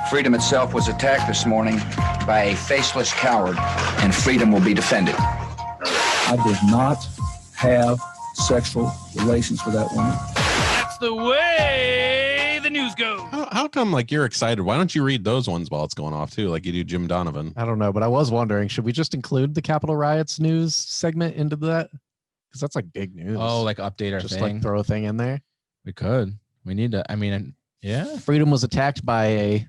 Freedom itself was attacked this morning by a faceless coward, and freedom will be defended. I did not have sexual relations with that woman. That's the way the news goes. How come like you're excited? Why don't you read those ones while it's going off too, like you do Jim Donovan? I don't know, but I was wondering, should we just include the Capitol riots news segment into that? Because that's like big news. Oh, like update our just thing. like throw a thing in there. We could. We need to. I mean, yeah. Freedom was attacked by a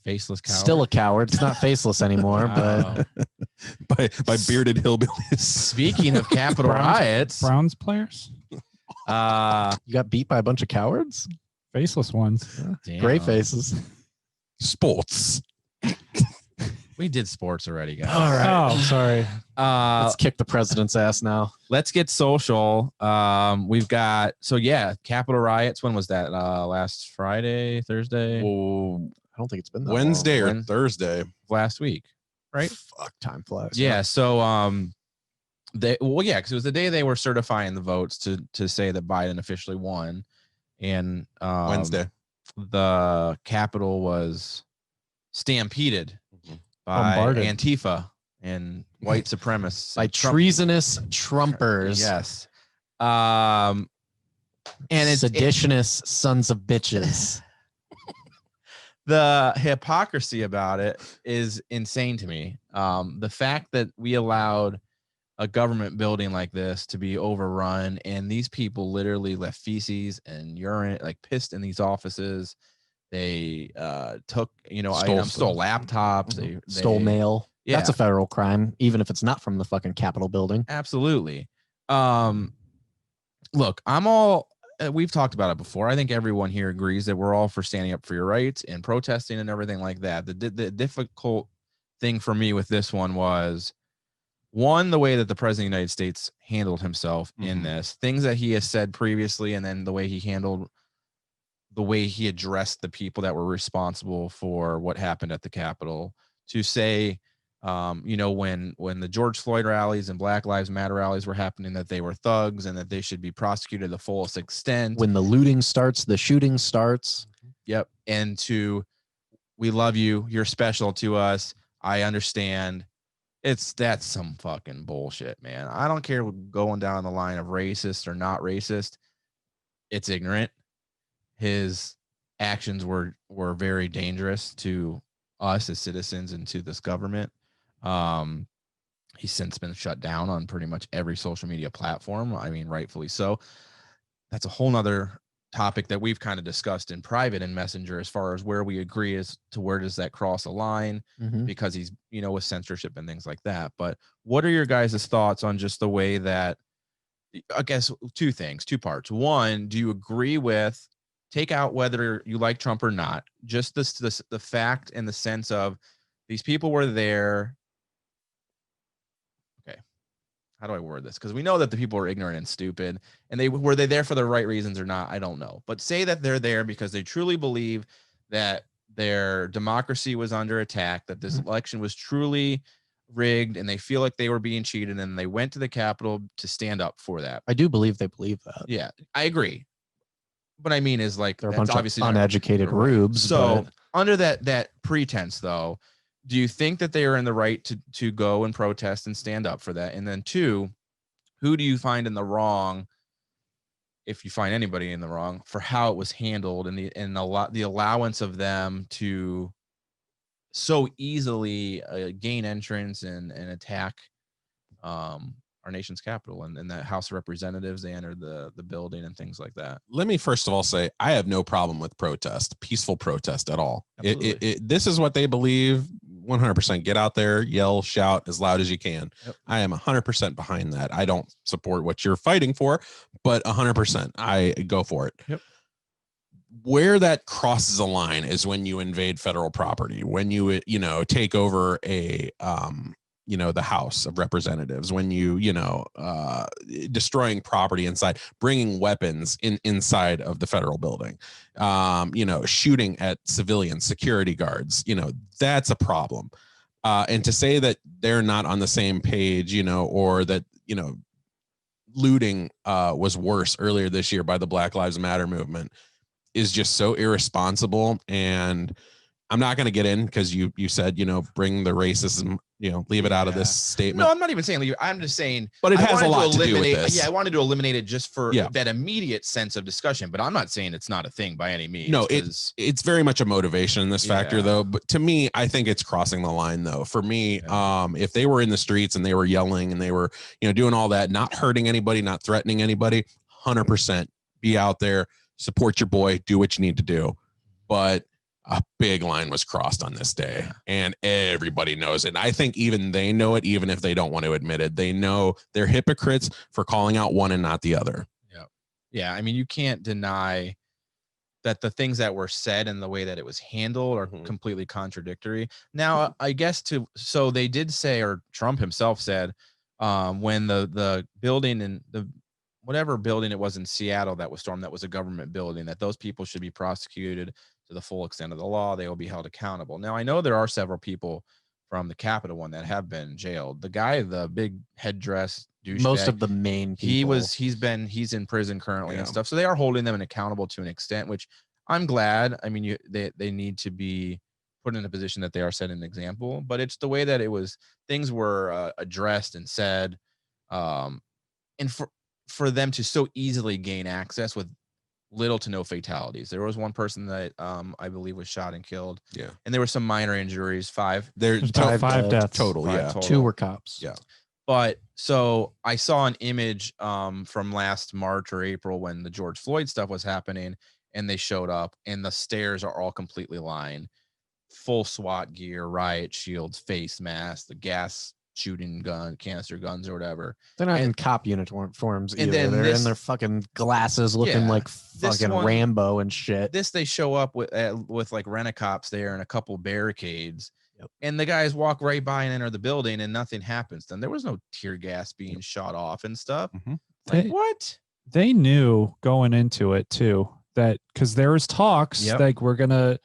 Faceless coward. still a coward. It's not faceless anymore, but by bearded hillbillies. Speaking of Capitol riots, Browns players, you got beat by a bunch of cowards. faceless ones. damn. Gray faces. Sports. We did sports already, guys. All right. Oh, sorry. Let's kick the president's ass now. Let's get social. We've got Capitol riots. When was that? Last Friday, Thursday, Well, I don't think it's been that Wednesday or When- Thursday. last week, right? Fuck, time flies. Yeah. So because it was the day they were certifying the votes to say that Biden officially won, and Wednesday. the Capitol was stampeded by Bombarded. Antifa and white supremacists By Trump- treasonous Trumpers. Yes. And it's Seditionist sons of bitches. the hypocrisy about it is insane to me. The fact that we allowed a government building like this to be overrun, and these people literally left feces and urine, like pissed in these offices. They took, items, stole laptops. They Stole mail. Yeah. That's a federal crime, even if it's not from the fucking Capitol building. Absolutely. Look, we've talked about it before. I think everyone here agrees that we're all for standing up for your rights and protesting and everything like that. The difficult thing for me with this one was, one, the way that the president of the United States handled himself in this, things that he has said previously, and then the way he addressed the people that were responsible for what happened at the Capitol, to say, when the George Floyd rallies and Black Lives Matter rallies were happening, that they were thugs and that they should be prosecuted to the fullest extent. When the looting starts, the shooting starts. Yep. And we love you. You're special to us. I understand. That's some fucking bullshit, man. I don't care going down the line of racist or not racist. It's ignorant. His actions were very dangerous to us as citizens and to this government. He's since been shut down on pretty much every social media platform. I mean, rightfully so. That's a whole nother topic that we've kind of discussed in private and Messenger, as far as where we agree as to where does that cross a line, because he's, with censorship and things like that. But what are your guys' thoughts on just the way that, I guess, two parts. One, do you agree with, take out whether you like Trump or not, just the fact and the sense of these people were there. Okay. How do I word this? Because we know that the people are ignorant and stupid, and were they there for the right reasons or not? I don't know. But say that they're there because they truly believe that their democracy was under attack, that this election was truly rigged, and they feel like they were being cheated, and they went to the Capitol to stand up for that. I do believe they believe that. Yeah, I agree. But I mean, is like, They're a that's bunch obviously of uneducated rubes. So but under that pretense, though, do you think that they are in the right to go and protest and stand up for that? And then two, who do you find in the wrong, if you find anybody in the wrong, for how it was handled and the allowance of them to so easily gain entrance and attack our our nation's capital, and that House of Representatives, they entered the building and things like that. Let me first of all say I have no problem with protest, peaceful protest at all. This is what they believe. 100% get out there, yell, shout as loud as you can. Yep. I am 100% behind that. I don't support what you're fighting for, but 100% I go for it. Yep. Where that crosses a line is when you invade federal property, when you take over a the House of Representatives, when destroying property inside, bringing weapons inside of the federal building, shooting at civilian security guards, that's a problem. And to say that they're not on the same page, or that, looting was worse earlier this year by the Black Lives Matter movement is just so irresponsible. And I'm not going to get in because you said, bring the racism, leave it out of this statement. No, I'm not even saying leave. I'm just saying, but it has a lot to do with this. Yeah, I wanted to eliminate it just for that immediate sense of discussion. But I'm not saying it's not a thing by any means. No, it's very much a motivation in this factor, though. But to me, I think it's crossing the line, though. For me, if they were in the streets and they were yelling and they were, doing all that, not hurting anybody, not threatening anybody, 100% be out there, support your boy, do what you need to do. But a big line was crossed on this day, and everybody knows it. And I think even they know it, even if they don't want to admit it. They know they're hypocrites for calling out one and not the other. Yeah. I mean, you can't deny that the things that were said and the way that it was handled are completely contradictory. Now, I guess so they did say, or Trump himself said, when the building and whatever building it was in Seattle that was stormed, that was a government building, that those people should be prosecuted to the full extent of the law. They will be held accountable. Now, I know there are several people from the Capitol one that have been jailed. The guy, the big headdress douchebag, most of the main people. He's in prison currently and stuff. So they are holding them accountable to an extent, which I'm glad. I mean, they need to be put in a position that they are setting an example, but it's the way that things were addressed and said, and for them to so easily gain access with little to no fatalities. There was one person that I believe was shot and killed. Yeah. And there were some minor injuries, five. There's five deaths total. Yeah. Total. 2 were cops. Yeah. But so I saw an image from last March or April when the George Floyd stuff was happening, and they showed up and the stairs are all completely lined, full SWAT gear, riot shields, face masks, the gas shooting gun, canister guns or whatever. They're not in cop uniforms either. And then they're in their fucking glasses looking like fucking Rambo and shit. They show up with like rent-a-cops there and a couple barricades. Yep. And the guys walk right by and enter the building and nothing happens. Then there was no tear gas being shot off and stuff. Like, what? They knew going into it too, that because there was talks like we're gonna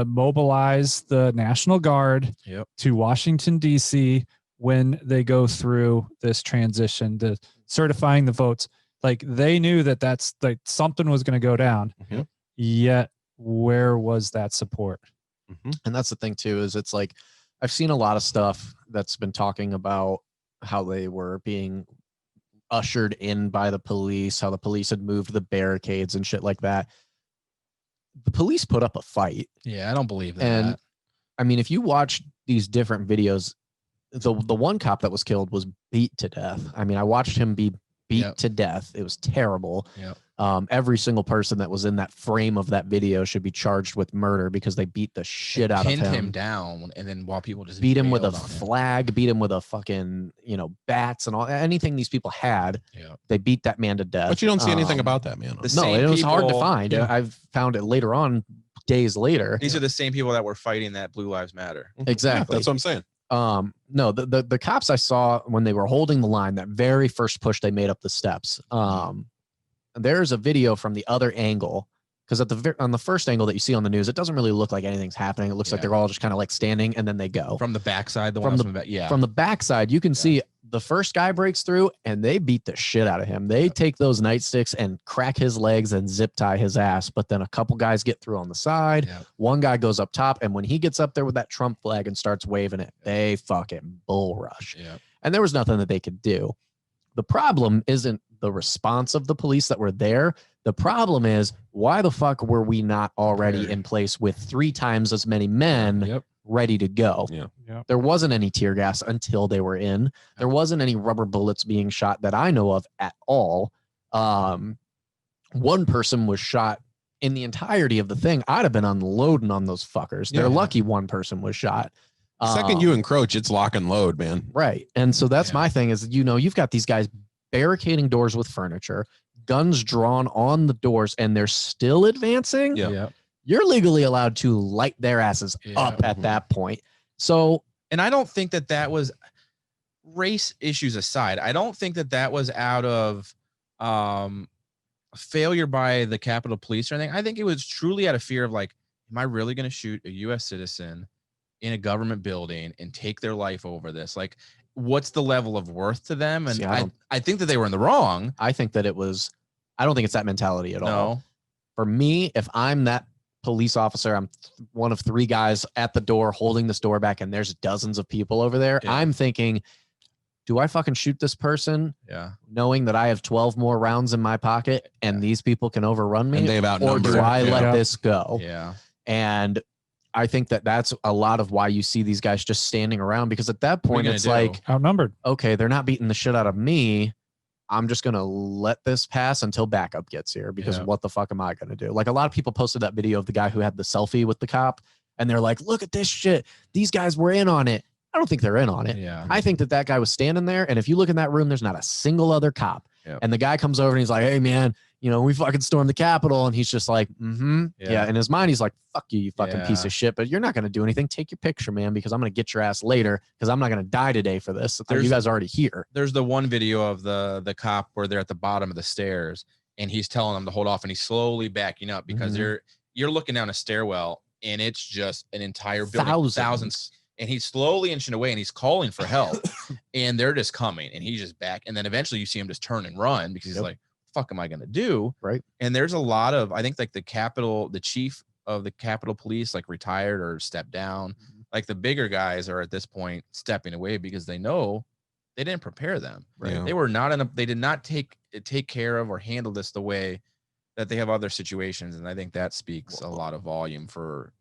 mobilize the National Guard to Washington, D.C. when they go through this transition to certifying the votes. Like they knew that that's like something was going to go down. Yet where was that support? And that's the thing too, is it's like, I've seen a lot of stuff that's been talking about how they were being ushered in by the police, how the police had moved the barricades and shit like that. The police put up a fight. Yeah, I don't believe that. And I mean, if you watch these different videos, the one cop that was killed was beat to death. I mean, I watched him be beat to death. It was terrible. Every single person that was in that frame of that video should be charged with murder because they beat the shit out of him. Pinned him down, and then while people just beat him with a flag, beat him with a fucking, bats and all anything these people had. They beat that man to death. But you don't see anything about that man. No, it was hard to find. I've found it later on, days later. These are the same people that were fighting that Blue Lives Matter. Exactly. That's what I'm saying. No, the cops I saw when they were holding the line, that very first push they made up the steps. There's a video from the other angle, because on the first angle that you see on the news, it doesn't really look like anything's happening. It looks like they're all just kind of like standing and then they go. From the backside, from the backside, you can see the first guy breaks through and they beat the shit out of him. They take those nightsticks and crack his legs and zip tie his ass. But then a couple guys get through on the side. One guy goes up top, and when he gets up there with that Trump flag and starts waving it, they fucking bull rush. And there was nothing that they could do. The problem isn't the response of the police that were there. The problem is, why the fuck were we not already in place with 3 times as many men ready to go. Yeah. There wasn't any tear gas until they were in. There wasn't any rubber bullets being shot that I know of at all. One person was shot in the entirety of the thing. I'd have been unloading on those fuckers. They're lucky one person was shot. The second you encroach, it's lock and load, man. Right. And so that's my thing is, you've got these guys barricading doors with furniture, guns drawn on the doors, and they're still advancing. Yeah. You're legally allowed to light their asses up at that point. So, and I don't think that was race issues aside. I don't think that was out of failure by the Capitol Police or anything. I think it was truly out of fear of like, am I really going to shoot a U.S. citizen in a government building and take their life over this? Like, what's the level of worth to them? And I think that they were in the wrong. I think that I don't think it's that mentality at all. For me, if I'm that police officer, I'm one of 3 guys at the door holding this door back, and there's dozens of people over there. I'm thinking, do I fucking shoot this person? Knowing that I have 12 more rounds in my pocket and these people can overrun me, And they've or outnumbered. do I let this go? Yeah. And I think that that's a lot of why you see these guys just standing around, because at that point it's like, outnumbered. Okay, they're not beating the shit out of me. I'm just going to let this pass until backup gets here, because what the fuck am I going to do? Like, a lot of people posted that video of the guy who had the selfie with the cop, and they're like, look at this shit. These guys were in on it. I don't think they're in on it. Yeah. I think that guy was standing there, and if you look in that room, there's not a single other cop. And the guy comes over and he's like, hey man, we fucking stormed the Capitol. And he's just like, yeah. In his mind, he's like, fuck you, you fucking piece of shit, but you're not going to do anything. Take your picture, man, because I'm going to get your ass later, because I'm not going to die today for this. You guys are already here. There's the one video of the cop where they're at the bottom of the stairs and he's telling them to hold off, and he's slowly backing up because you're looking down a stairwell and it's just an entire building, thousands. And he's slowly inching away and he's calling for help and they're just coming and he's just back. And then eventually you see him just turn and run because he's like, fuck am I going to do? Right. And there's a lot of, I think like the chief of the Capitol Police, like retired or stepped down. Like the bigger guys are at this point stepping away because they know they didn't prepare them. Right. Yeah. They were not they did not take care of or handle this the way that they have other situations. And I think that speaks a lot of volume for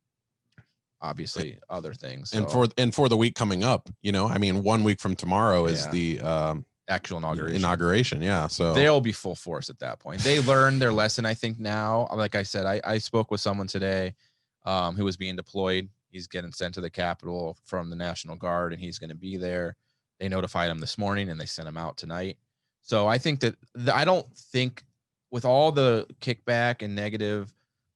obviously other things. So. And for the week coming up, 1 week from tomorrow is the actual inauguration. Yeah. So they'll be full force at that point. They learned their lesson, I think. Now, like I said, I spoke with someone today who was being deployed. He's getting sent to the Capitol from the National Guard, and he's going to be there. They notified him this morning and they sent him out tonight. So I think that I don't think with all the kickback and negative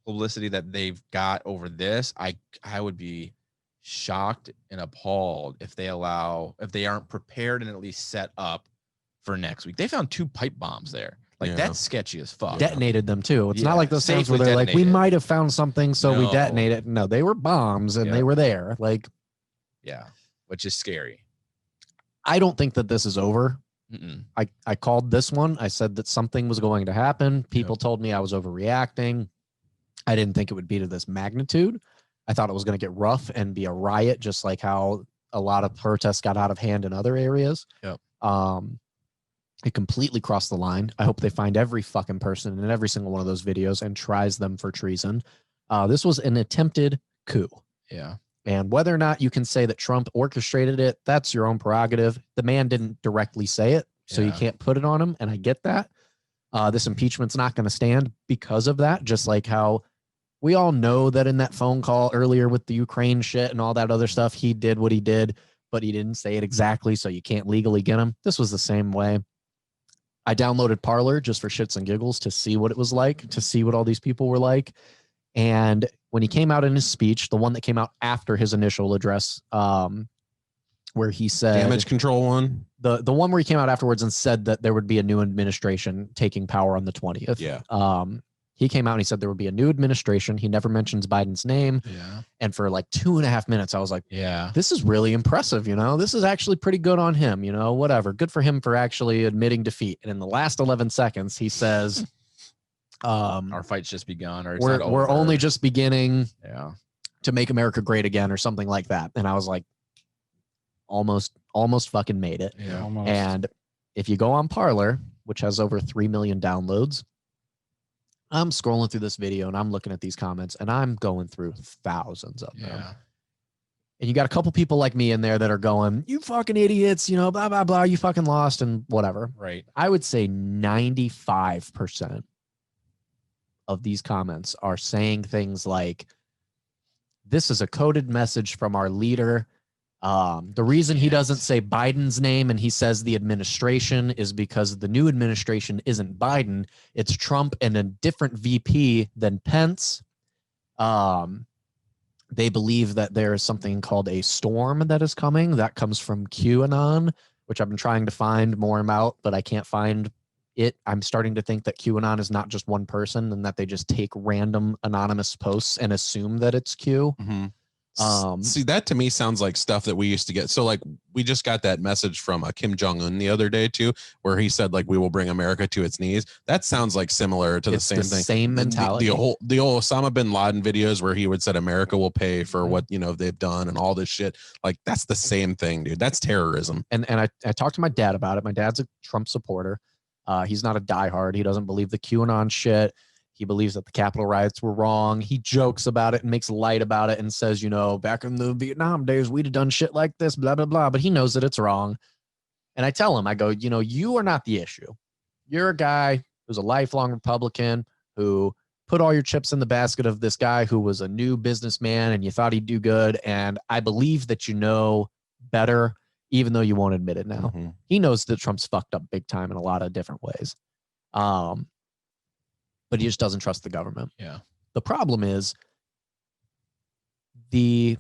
publicity that they've got over this, I would be shocked and appalled if they aren't prepared and at least set up for next week. They found 2 pipe bombs there. Like that's sketchy as fuck. Detonated them too. It's not like those things where they're like, we might have found something, so we detonate it. No, they were bombs and they were there. Like, which is scary. I don't think that this is over. I called this one. I said that something was going to happen. People told me I was overreacting. I didn't think it would be to this magnitude. I thought it was going to get rough and be a riot, just like how a lot of protests got out of hand in other areas. It completely crossed the line. I hope they find every fucking person in every single one of those videos and tries them for treason. This was an attempted coup. Yeah. And whether or not you can say that Trump orchestrated it, that's your own prerogative. The man didn't directly say it, so you can't put it on him. And I get that. This impeachment's not going to stand because of that, just like how we all know that in that phone call earlier with the Ukraine shit and all that other stuff, he did what he did, but he didn't say it exactly, so you can't legally get him. This was the same way. I downloaded Parler just for shits and giggles to see what it was like, to see what all these people were like. And when he came out in his speech, the one that came out after his initial address, where he said damage control one, the one where he came out afterwards and said that there would be a new administration taking power on the 20th. Yeah. He came out and he said there would be a new administration. He never mentions Biden's name. Yeah. And for like 2.5 minutes, I was like, yeah, this is really impressive. This is actually pretty good on him, whatever. Good for him for actually admitting defeat. And in the last 11 seconds, he says, our fight's just begun, or we're only just beginning to make America great again, or something like that. And I was like, almost fucking made it. Yeah. Almost. And if you go on Parler, which has over 3 million downloads, I'm scrolling through this video and I'm looking at these comments and I'm going through thousands of them. And you got a couple people like me in there that are going, you fucking idiots, you know, blah, blah, blah, you fucking lost and whatever. Right. I would say 95% of these comments are saying things like, this is a coded message from our leader. The reason he doesn't say Biden's name and he says the administration is because the new administration isn't Biden. It's Trump and a different VP than Pence. They believe that there is something called a storm that is coming. That comes from QAnon, which I've been trying to find more about, but I can't find it. I'm starting to think that QAnon is not just one person and that they just take random anonymous posts and assume that it's Q. See, that to me sounds like stuff that we used to get. So like we just got that message from Kim Jong-un the other day too, where he said like we will bring America to its knees. That sounds like similar to the same thing. Same mentality. The old Osama bin Laden videos where he would said America will pay for what, you know, they've done and all this shit. Like that's the same thing, dude. That's terrorism. And I talked to my dad about it. My dad's a Trump supporter. He's not a diehard. He doesn't believe the QAnon shit. He believes that the Capitol riots were wrong. He jokes about it and makes light about it and says, you know, back in the Vietnam days, we'd have done shit like this, blah, blah, blah. But he knows that it's wrong. And I tell him, I go, you know, you are not the issue. You're a guy who's a lifelong Republican who put all your chips in the basket of this guy who was a new businessman and you thought he'd do good. And I believe that you know better, even though you won't admit it now. He knows that Trump's fucked up big time in a lot of different ways. But he just doesn't trust the government. Yeah. The problem is the,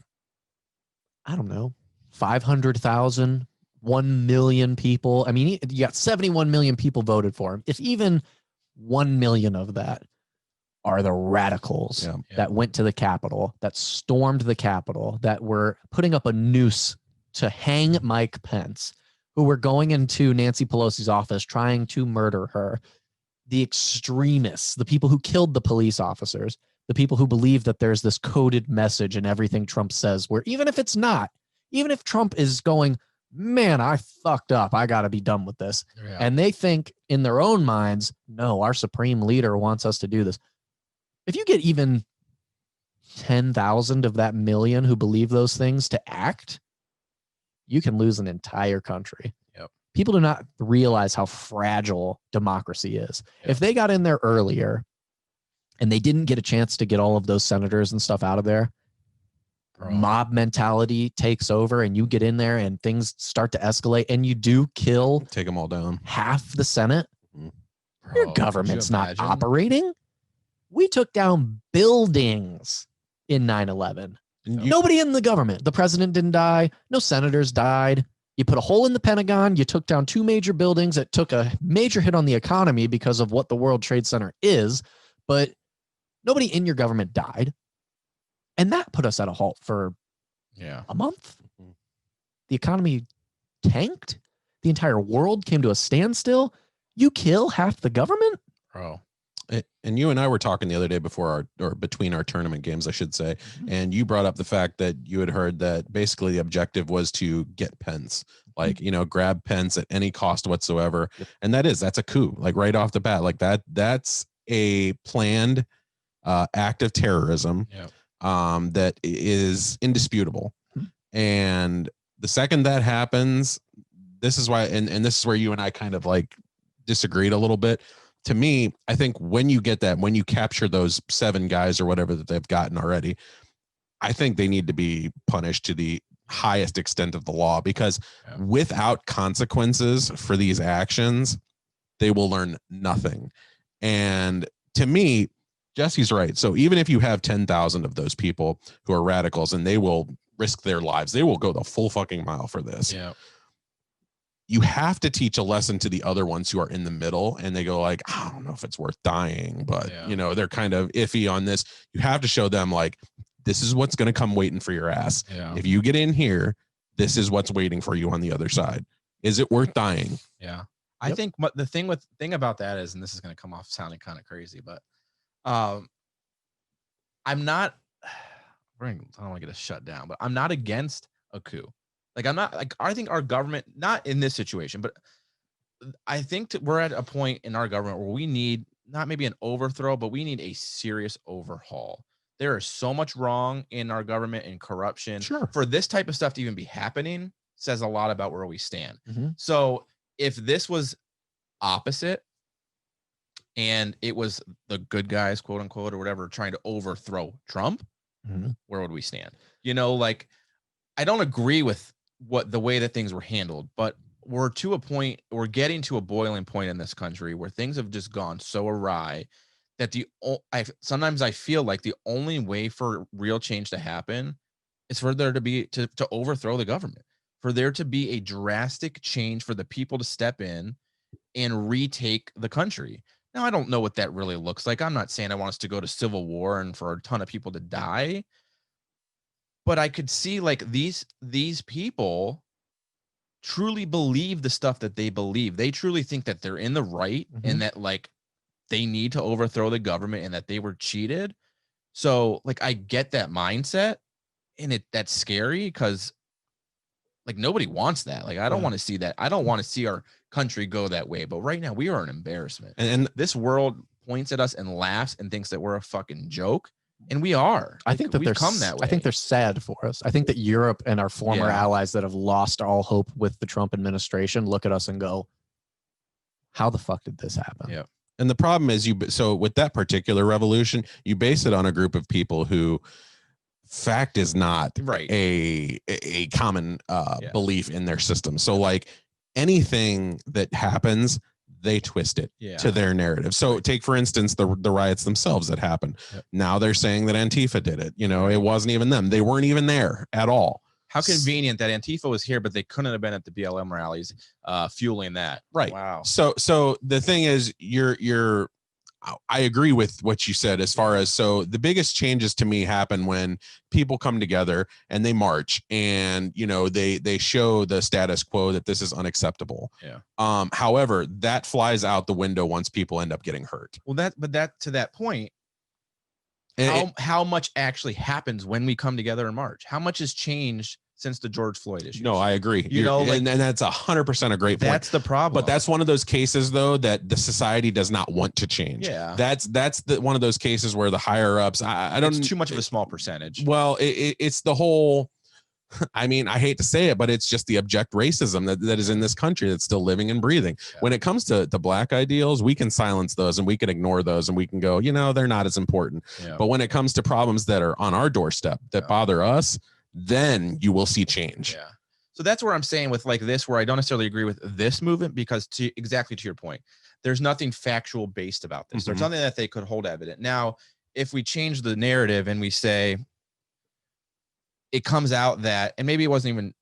I don't know, 500,000, 1 million people. I mean, you got 71 million people voted for him. If even 1 million of that are the radicals that went to the Capitol, that stormed the Capitol, that were putting up a noose to hang Mike Pence, who were going into Nancy Pelosi's office trying to murder her, the extremists, the people who killed the police officers, the people who believe that there's this coded message in everything Trump says, where even if it's not, even if Trump is going, man, I fucked up, I got to be done with this. Yeah. And they think in their own minds, no, our supreme leader wants us to do this. If you get even 10,000 of that million who believe those things to act, you can lose an entire country. People do not realize how fragile democracy is. If they got in there earlier and they didn't get a chance to get all of those senators and stuff out of there, mob mentality takes over and you get in there and things start to escalate and you do take them all down. Half the Senate. Your government's not operating. We took down buildings in 9/11. Nobody in the government. The president didn't die. No senators died. You put a hole in the Pentagon. You took down 2 major buildings. It took a major hit on the economy because of what the World Trade Center is, but nobody in your government died. And that put us at a halt for a month. The economy tanked. The entire world came to a standstill. You kill half the government? Bro. And you and I were talking the other day between our tournament games, I should say. And you brought up the fact that you had heard that basically the objective was to get Pence, like, you know, grab Pence at any cost whatsoever. And that's a coup, like right off the bat, like that's a planned act of terrorism that is indisputable. And the second that happens, this is why, and this is where you and I kind of like disagreed a little bit. To me, I think when you get that, when you capture those 7 guys or whatever that they've gotten already, I think they need to be punished to the highest extent of the law, because without consequences for these actions, they will learn nothing. And to me, Jesse's right. So even if you have 10,000 of those people who are radicals and they will risk their lives, they will go the full fucking mile for this. Yeah. You have to teach a lesson to the other ones who are in the middle and they go like, I don't know if it's worth dying, but you know, they're kind of iffy on this. You have to show them like, this is what's going to come waiting for your ass. If you get in here, this is what's waiting for you on the other side. Is it worth dying? Yeah. I think the thing about that is, and this is going to come off sounding kind of crazy, but I'm not, I don't want to get us shut down, but I'm not against a coup. Like, I'm not like, I think our government, not in this situation, but I think we're at a point in our government where we need not maybe an overthrow, but we need a serious overhaul. there is so much wrong in our government and corruption. Sure. For this type of stuff to even be happening says a lot about where we stand. Mm-hmm. So if this was opposite and it was the good guys, quote unquote, or whatever, trying to overthrow Trump, Mm-hmm. where would we stand? You know, like, I don't agree with the way that things were handled, but we're getting to a boiling point in this country where things have just gone so awry that sometimes I feel like the only way for real change to happen is for there to be to overthrow the government, for there to be a drastic change, for the people to step in and retake the country. Now, I don't know what that really looks like. I'm not saying I want us to go to civil war and for a ton of people to die, but I could see like these people truly believe the stuff that they believe. They truly think that they're in the right, Mm-hmm. and that like they need to overthrow the government and that they were cheated. So like, I get that mindset, and that's scary because like nobody wants that. Like, I don't want to see that. I don't want to see our country go that way. But right now we are an embarrassment. And This world points at us and laughs and thinks that we're a fucking joke. And we are. I think that we've come that way. I think they're sad for us. I think that Europe and our former Yeah. allies that have lost all hope with the Trump administration look at us and go, how the fuck did this happen? Yeah. And the problem is so with that particular revolution, you base it on a group of people who fact is not Right. a common Yeah. belief in their system. So like anything that happens, they twist it Yeah. to their narrative. So take, for instance, the riots themselves that happened. Yep. Now they're saying that Antifa did it. You know, it wasn't even them. They weren't even there at all. How convenient that Antifa was here, but they couldn't have been at the BLM rallies, fueling that. Right. Wow. So the thing is, I agree with what you said as far as, so the biggest changes to me happen when people come together and they march and, you know, they show the status quo that this is unacceptable. Yeah. However, that flies out the window once people end up getting hurt. Well, to that point, And how much actually happens when we come together in March? How much has changed since the George Floyd issue? no, I agree. You know, like, and that's 100% a great point. that's the problem. But that's one of those cases, though, that the society does not want to change. Yeah. That's one of those cases where the higher ups, I don't. It's too much of a small percentage. Well, it's the whole. I mean, I hate to say it, but it's just the abject racism that is in this country that's still living and breathing. Yeah. When it comes to black ideals, we can silence those and we can ignore those and we can go, you know, they're not as important. Yeah. But when it comes to problems that are on our doorstep that bother us, then you will see change. Yeah. So that's where I'm saying with like this, where I don't necessarily agree with this movement, because exactly to your point, there's nothing factual based about this. There's Mhm. nothing that they could hold evident. Now, if we change the narrative and we say it comes out that, and maybe it wasn't even,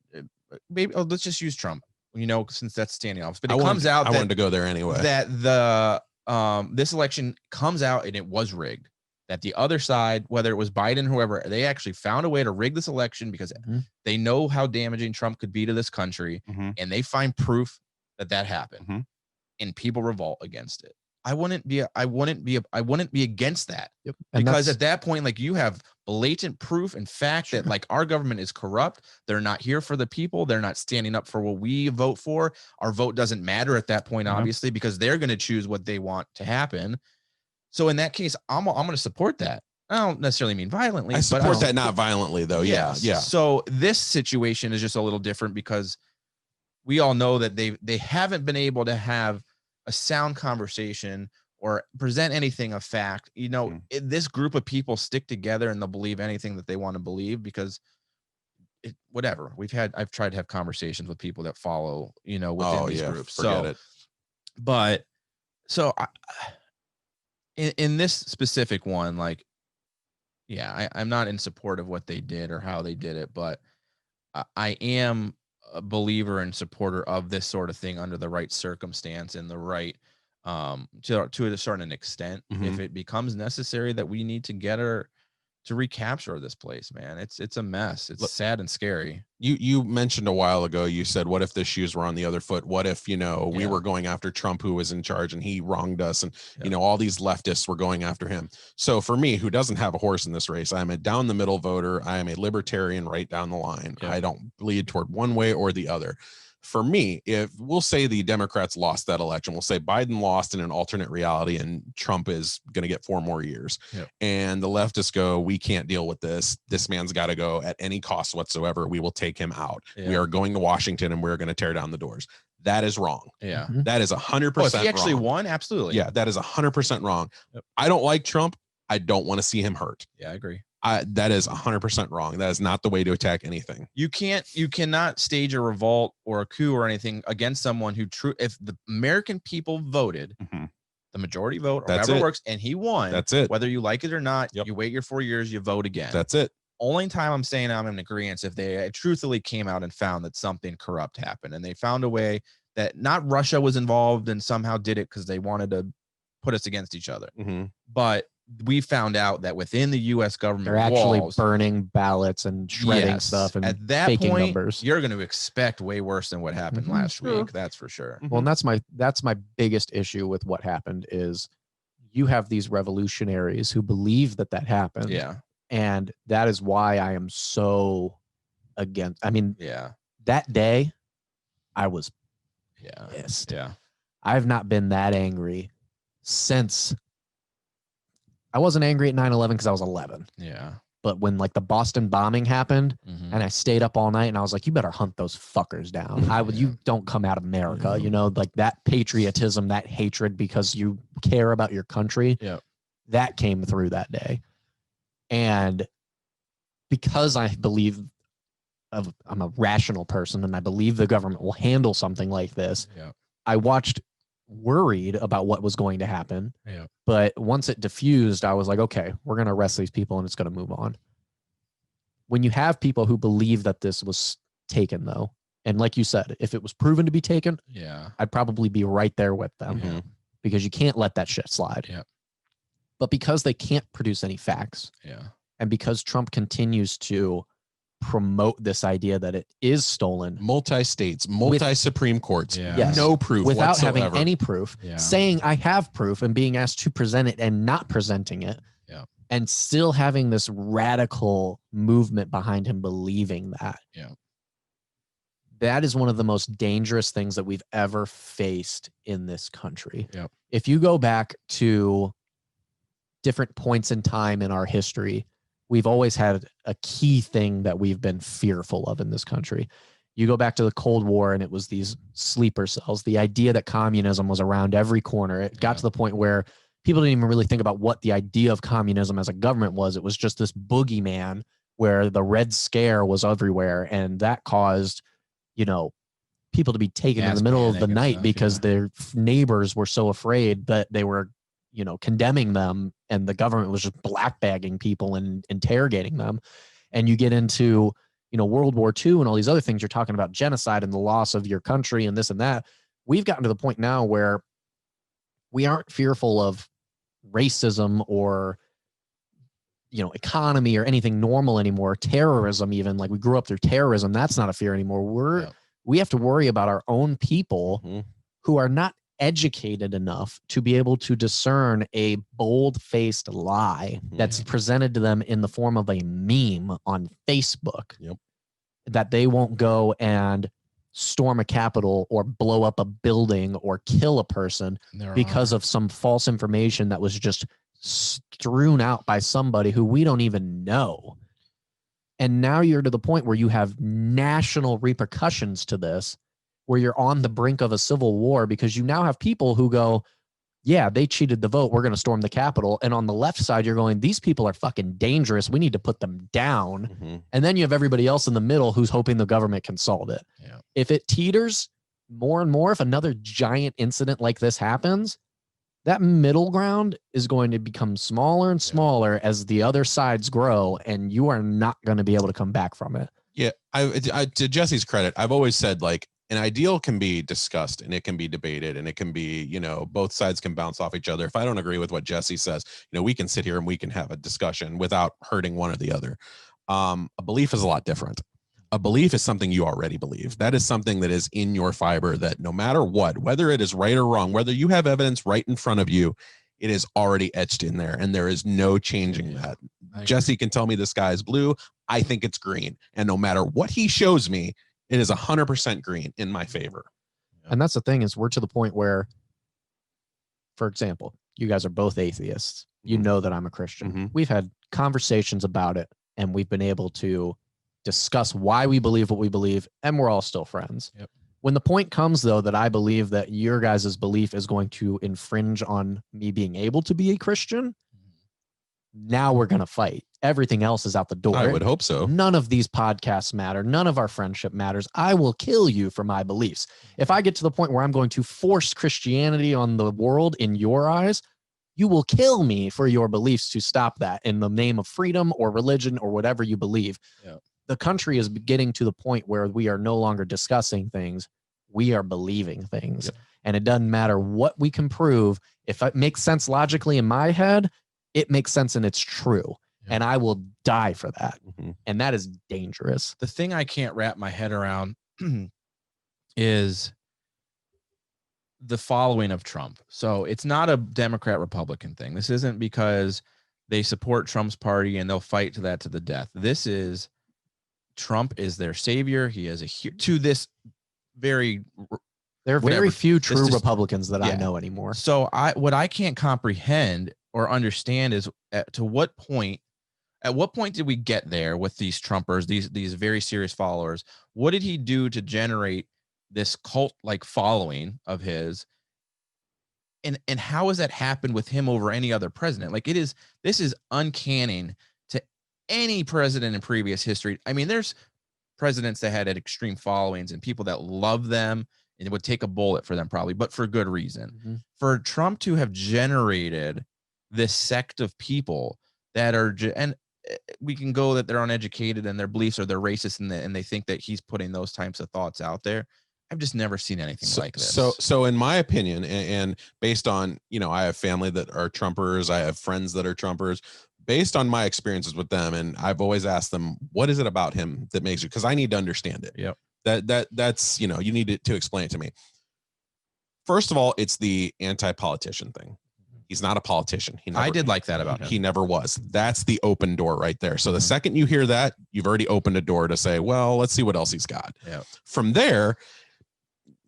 let's just use Trump, you know, since that's standing office, but it comes out I wanted to go there anyway. that the this election comes out and it was rigged. That the other side, whether it was Biden, whoever, they actually found a way to rig this election because they know how damaging Trump could be to this country, Mhm. and they find proof that happened, Mhm. and people revolt against it. I wouldn't be against that. Yep. And Because that's- at that point, like, you have blatant proof and fact that like our government is corrupt. They're not here for the people. They're not standing up for what we vote for. Our vote doesn't matter at that point, obviously, because they're going to choose what they want to happen. So in that case, I'm going to support that. I don't necessarily mean violently. I but support that, not violently, though. Yes. Yeah. So this situation is just a little different because we all know that they haven't been able to have a sound conversation or present anything of fact. You know, this group of people stick together and they'll believe anything that they want to believe because whatever. I've tried to have conversations with people that follow, you know, within these groups. Forget it. But so in this specific one, like, yeah, I'm not in support of what they did or how they did it, but I am a believer and supporter of this sort of thing under the right circumstance and the right to a certain extent. If it becomes necessary that we need to get her to recapture this place, man, it's a mess. It's sad and scary. You mentioned a while ago, you said, what if the shoes were on the other foot? What if, you know, we were going after Trump, who was in charge, and he wronged us, and you know, all these leftists were going after him. So for me, who doesn't have a horse in this race, I'm a down the middle voter. I am a libertarian right down the line. I don't bleed toward one way or the other. for me, if we'll say the Democrats lost that election, we'll say Biden lost in an alternate reality and Trump is going to get 4 more years. Yep. And the leftists go, we can't deal with this. This man's got to go at any cost whatsoever. We will take him out. Yeah. We are going to Washington and we're going to tear down the doors. That is wrong. Yeah. That is 100% Oh, if he actually wrong. won, absolutely. Yeah, that is 100% wrong. Yep. I don't like Trump. I don't want to see him hurt. Yeah, I agree. That is 100% wrong. That is not the way to attack anything. You cannot stage a revolt or a coup or anything against someone who if the American people voted, the majority vote or That's whatever it. works, and he won. That's it. Whether you like it or not, Yep. you wait your 4 years, you vote again. That's it. Only time I'm saying I'm in agreement if they truthfully came out and found that something corrupt happened and they found a way that not Russia was involved and somehow did it because they wanted to put us against each other. But we found out that within the U.S. government, They're actually walls, burning ballots and shredding stuff and at that faking point, numbers. you're going to expect way worse than what happened last True. week. That's for sure. Well, and that's my biggest issue with what happened is you have these revolutionaries who believe that happened. Yeah. And that is why I am so against. I mean, Yeah. that day I was Yeah. pissed. Yeah. I've not been that angry since. I wasn't angry at 9/11 because I was 11. Yeah. But when like the Boston bombing happened and I stayed up all night and I was like, you better hunt those fuckers down. You don't come out of America, you know, like that patriotism, that hatred because you care about your country. Yeah. That came through that day. And because I believe I'm a rational person and I believe the government will handle something like this. Yeah. I watched worried about what was going to happen. Yeah. But once it diffused, I was like, okay, we're going to arrest these people and it's going to move on. When you have people who believe that this was taken though, and like you said, if it was proven to be taken, Yeah. I'd probably be right there with them because you can't let that shit slide. Yeah. But because they can't produce any facts Yeah. and because Trump continues to promote this idea that it is stolen, Multi-states, multi-Supreme Courts, Yes. no proof without whatsoever. having any proof, Yeah. saying I have proof and being asked to present it and not presenting it, Yeah. and still having this radical movement behind him believing that. Yeah. That is one of the most dangerous things that we've ever faced in this country. Yep. If you go back to different points in time in our history, we've always had a key thing that we've been fearful of in this country. You go back to the Cold War and it was these sleeper cells, the idea that communism was around every corner. It got to the point where people didn't even really think about what the idea of communism as a government was. It was just this boogeyman where the Red Scare was everywhere. And that caused, you know, people to be taken in the middle of the night because their neighbors were so afraid that they were, you know, condemning them and the government was just black bagging people and interrogating them. And you get into, you know, World War II and all these other things. You're talking about genocide and the loss of your country and this and that. We've gotten to the point now where we aren't fearful of racism or, you know, economy or anything normal anymore. Terrorism, even like we grew up through terrorism. That's not a fear anymore. We have to worry about our own people who are not educated enough to be able to discern a bold-faced lie that's presented to them in the form of a meme on Facebook that they won't go and storm a Capitol or blow up a building or kill a person because of some false information that was just strewn out by somebody who we don't even know. And now you're to the point where you have national repercussions to this, where you're on the brink of a civil war because you now have people who go, yeah, they cheated the vote. We're going to storm the Capitol. And on the left side, you're going, these people are fucking dangerous. We need to put them down. And then you have everybody else in the middle who's hoping the government can solve it. Yeah. If it teeters more and more, if another giant incident like this happens, that middle ground is going to become smaller and smaller as the other sides grow, and you are not going to be able to come back from it. Yeah. I to Jesse's credit, I've always said, like, an ideal can be discussed and it can be debated and it can be, you know, both sides can bounce off each other. If I don't agree with what Jesse says, you know, we can sit here and we can have a discussion without hurting one or the other. A belief is a lot different. A belief is something you already believe. That is something that is in your fiber that no matter what, whether it is right or wrong, whether you have evidence right in front of you, it is already etched in there and there is no changing that. Jesse can tell me the sky is blue. I think it's green. And no matter what he shows me, It is 100% green in my favor. And that's the thing is we're to the point where, for example, you guys are both atheists. You know that I'm a Christian. We've had conversations about it, and we've been able to discuss why we believe what we believe, and we're all still friends. Yep. When the point comes, though, that I believe that your guys' belief is going to infringe on me being able to be a Christian, now we're going to fight. Everything else is out the door. I would hope so. None of these podcasts matter. None of our friendship matters. I will kill you for my beliefs. If I get to the point where I'm going to force Christianity on the world in your eyes, you will kill me for your beliefs to stop that in the name of freedom or religion or whatever you believe. Yeah. The country is getting to the point where we are no longer discussing things. We are believing things. Yep. And it doesn't matter what we can prove. If it makes sense logically in my head, it makes sense and it's true. And I will die for that. And that is dangerous. The thing I can't wrap my head around is the following of Trump. So it's not a Democrat Republican thing. This isn't because they support Trump's party and they'll fight to that to the death. This is Trump is their savior. He is to this very, there are very few true just, Republicans that I know anymore. So what I can't comprehend or understand is at what point did we get there with these Trumpers, these very serious followers? What did he do to generate this cult-like following of his? And how has that happened with him over any other president? Like this is uncanny to any president in previous history. I mean, there's presidents that had extreme followings and people that love them and would take a bullet for them probably, but for good reason. For Trump to have generated this sect of people that are, and we can go that they're uneducated and their beliefs are they're racist and they think that he's putting those types of thoughts out there. I've just never seen anything like this. So in my opinion, and based on, I have family that are Trumpers. I have friends that are Trumpers. Based on my experiences with them, and I've always asked them, what is it about him that makes you? Because I need to understand it. Yep. That's you need to explain it to me. First of all, it's the anti-politician thing. He's not a politician. I did like that about him. He never was. That's the open door right there. So the second you hear that, you've already opened a door to say, well, let's see what else he's got. Yeah. From there,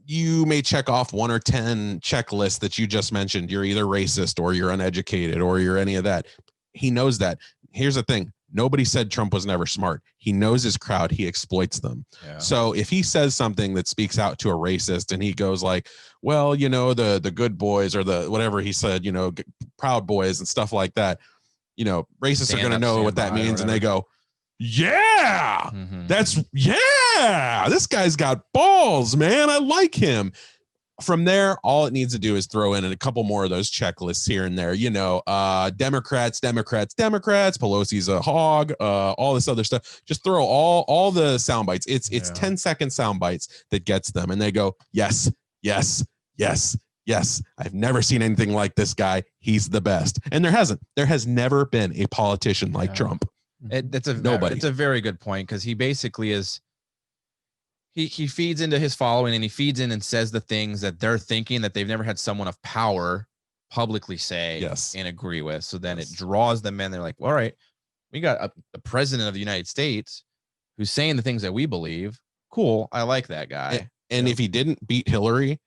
you may check off 1 or 10 checklists that you just mentioned. You're either racist or you're uneducated or you're any of that. He knows that. Here's the thing. Nobody said Trump was never smart. He knows his crowd. He exploits them. Yeah. So if he says something that speaks out to a racist and he goes like, well, the good boys or the whatever he said, Proud Boys and stuff like that, racists are going to know what that means. And they go, yeah, this guy's got balls, man. I like him. From there, all it needs to do is throw in a couple more of those checklists here and there. Democrats. Pelosi's a hog. All this other stuff. Just throw all the sound bites. It's 10-second sound bites that gets them, and they go, yes. I've never seen anything like this guy. He's the best, and there has never been a politician like Trump. Nobody. It's a very good point because he basically is. He feeds into his following and he feeds in and says the things that they're thinking that they've never had someone of power publicly say and agree with. So then it draws them in. They're like, all right, we got a president of the United States who's saying the things that we believe. Cool. I like that guy. And if he didn't beat Hillary,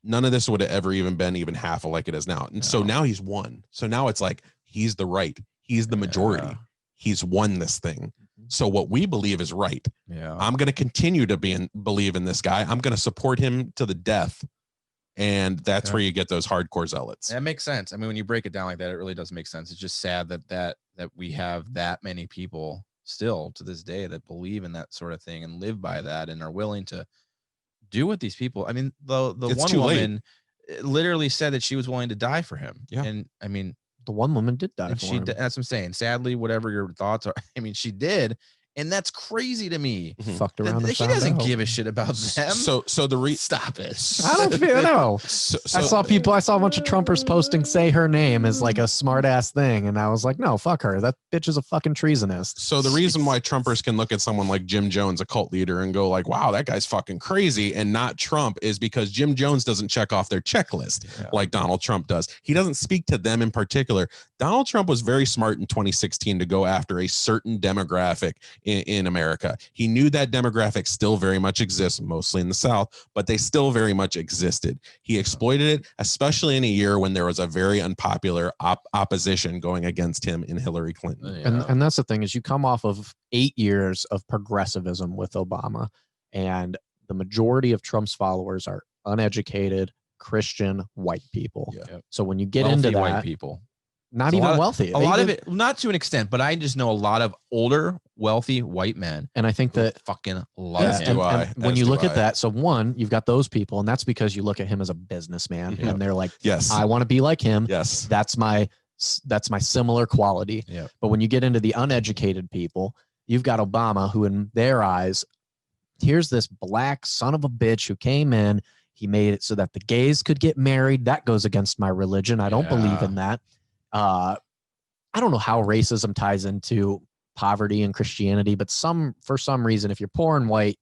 none of this would have ever even been even half of like it is now. And so now he's won. So now it's like, he's the right. He's the majority. He's won this thing. So what we believe is right. Yeah. I'm going to continue to believe in this guy. I'm going to support him to the death. And that's where you get those hardcore zealots. That makes sense. I mean, when you break it down like that, it really does make sense. It's just sad that we have that many people still to this day that believe in that sort of thing and live by that and are willing to do what these people. I mean, the one woman literally said that she was willing to die for him. Yeah. And I mean, the one woman did die for him. That's what I'm saying. Sadly, whatever your thoughts are, I mean, she did. And that's crazy to me. Fucked around. He doesn't give a shit about them. So stop it. I don't feel no. I saw a bunch of Trumpers posting "say her name" as like a smart ass thing, and I was like, no, fuck her. That bitch is a fucking treasonist. So the reason why Trumpers can look at someone like Jim Jones, a cult leader, and go like, wow, that guy's fucking crazy, and not Trump, is because Jim Jones doesn't check off their checklist like Donald Trump does. He doesn't speak to them in particular. Donald Trump was very smart in 2016 to go after a certain demographic in America. He knew that demographic still very much exists, mostly in the South, but they still very much existed. He exploited it, especially in a year when there was a very unpopular opposition going against him in Hillary Clinton. And that's the thing, is you come off of 8 years of progressivism with Obama, and the majority of Trump's followers are uneducated, Christian, white people. Yeah. So when you get Wealthy into that, white people. not It's a even lot of- wealthy. A lot of it, not to an extent, but I just know a lot of older, wealthy white men. And I think who that fucking love yeah, him. and when you look at that, so one, you've got those people, and that's because you look at him as a businessman, and they're like, yes, I want to be like him. Yes, that's my similar quality. Yeah. But when you get into the uneducated people, you've got Obama, who in their eyes, here's this black son of a bitch who came in. He made it so that the gays could get married. That goes against my religion. I don't believe in that. I don't know how racism ties into poverty and Christianity, but for some reason, if you're poor and white,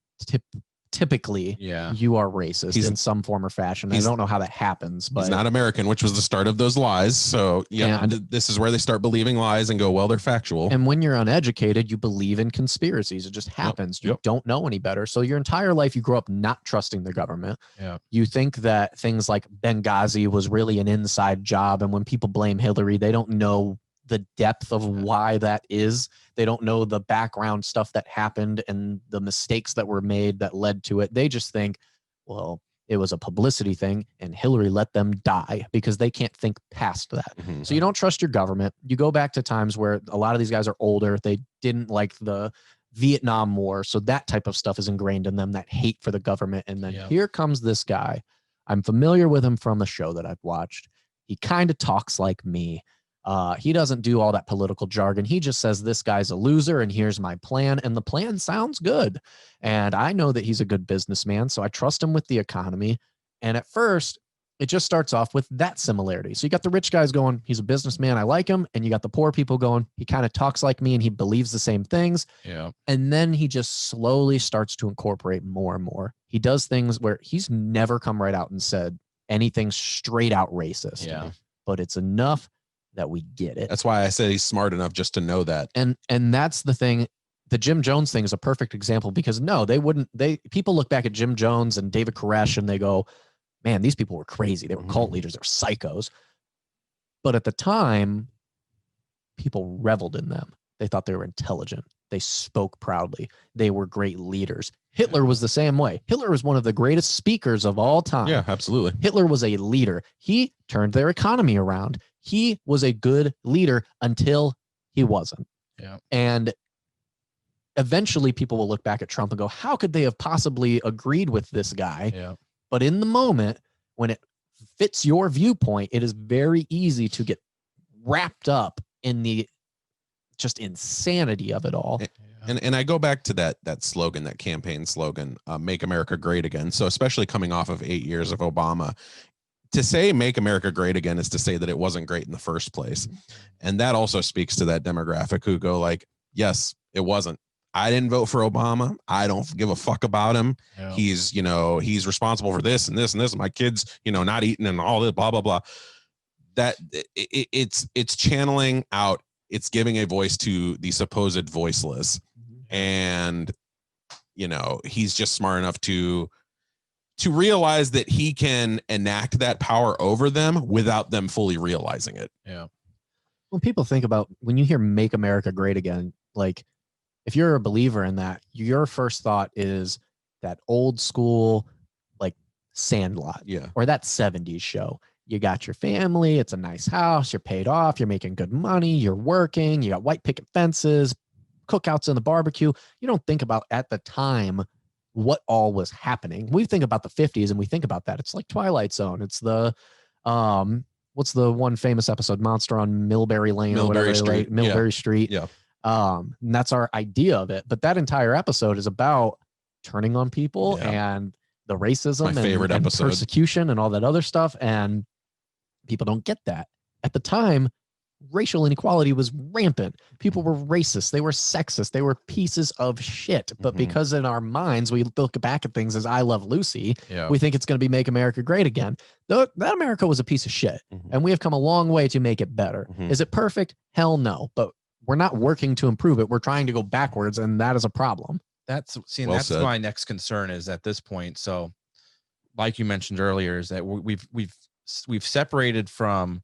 typically you are racist in some form or fashion. I don't know how that happens, but he's not American, which was the start of those lies. So this is where they start believing lies and go, well, they're factual. And when you're uneducated, you believe in conspiracies. It just happens. You don't know any better. So your entire life, you grow up not trusting the government. Yeah. You think that things like Benghazi was really an inside job. And when people blame Hillary, they don't know the depth of why that is. They don't know the background stuff that happened and the mistakes that were made that led to it. They just think, well, it was a publicity thing and Hillary let them die, because they can't think past that. Mm-hmm. So you don't trust your government. You go back to times where a lot of these guys are older. They didn't like the Vietnam War. So that type of stuff is ingrained in them, that hate for the government. And then here comes this guy. I'm familiar with him from a show that I've watched. He kind of talks like me. He doesn't do all that political jargon. He just says, this guy's a loser and here's my plan. And the plan sounds good. And I know that he's a good businessman, so I trust him with the economy. And at first, it just starts off with that similarity. So you got the rich guys going, he's a businessman, I like him. And you got the poor people going, he kind of talks like me and he believes the same things. Yeah. And then he just slowly starts to incorporate more and more. He does things where he's never come right out and said anything straight out racist. Yeah. But it's enough that we get it. That's why I said he's smart enough just to know that. And that's the thing. The Jim Jones thing is a perfect example, because people look back at Jim Jones and David Koresh and they go, man, these people were crazy. They were cult leaders. They were psychos. But at the time, people reveled in them. They thought they were intelligent. They spoke proudly. They were great leaders. Hitler was the same way. Hitler was one of the greatest speakers of all time. Yeah, absolutely. Hitler was a leader. He turned their economy around. He was a good leader until he wasn't. Yeah. And eventually people will look back at Trump and go, how could they have possibly agreed with this guy? Yeah. But in the moment, when it fits your viewpoint, it is very easy to get wrapped up in the just insanity of it all. And I go back to that slogan, that campaign slogan, Make America Great Again. So especially coming off of 8 years of Obama, to say Make America Great Again is to say that it wasn't great in the first place. And that also speaks to that demographic who go like, yes, it wasn't. I didn't vote for Obama. I don't give a fuck about him. Yeah. He's responsible for this and this and this. My kids, not eating and all this, blah, blah, blah. That it's channeling out. It's giving a voice to the supposed voiceless. And, he's just smart enough to realize that he can enact that power over them without them fully realizing it. Yeah. When people think about, when you hear Make America Great Again, like if you're a believer in that, your first thought is that old school, like Sandlot, or that 70s show. You got your family, it's a nice house, you're paid off, you're making good money, you're working, you got white picket fences, cookouts in the barbecue. You don't think about at the time what all was happening. We think about the 50s and we think about that. It's like Twilight Zone. It's the what's the one famous episode, Monster on Millbury Lane or whatever, Millbury Street. Yeah. And that's our idea of it. But that entire episode is about turning on people and the racism and persecution and all that other stuff. And people don't get that. At the time, racial inequality was rampant. People were racist. They were sexist. They were pieces of shit. But because in our minds, we look back at things as I Love Lucy, we think it's going to be Make America Great Again. That America was a piece of shit. And we have come a long way to make it better. Is it perfect? Hell no. But we're not working to improve it. We're trying to go backwards. And that is a problem. That's Well that's said. my next concern is at this point. So like you mentioned earlier, is that we've separated from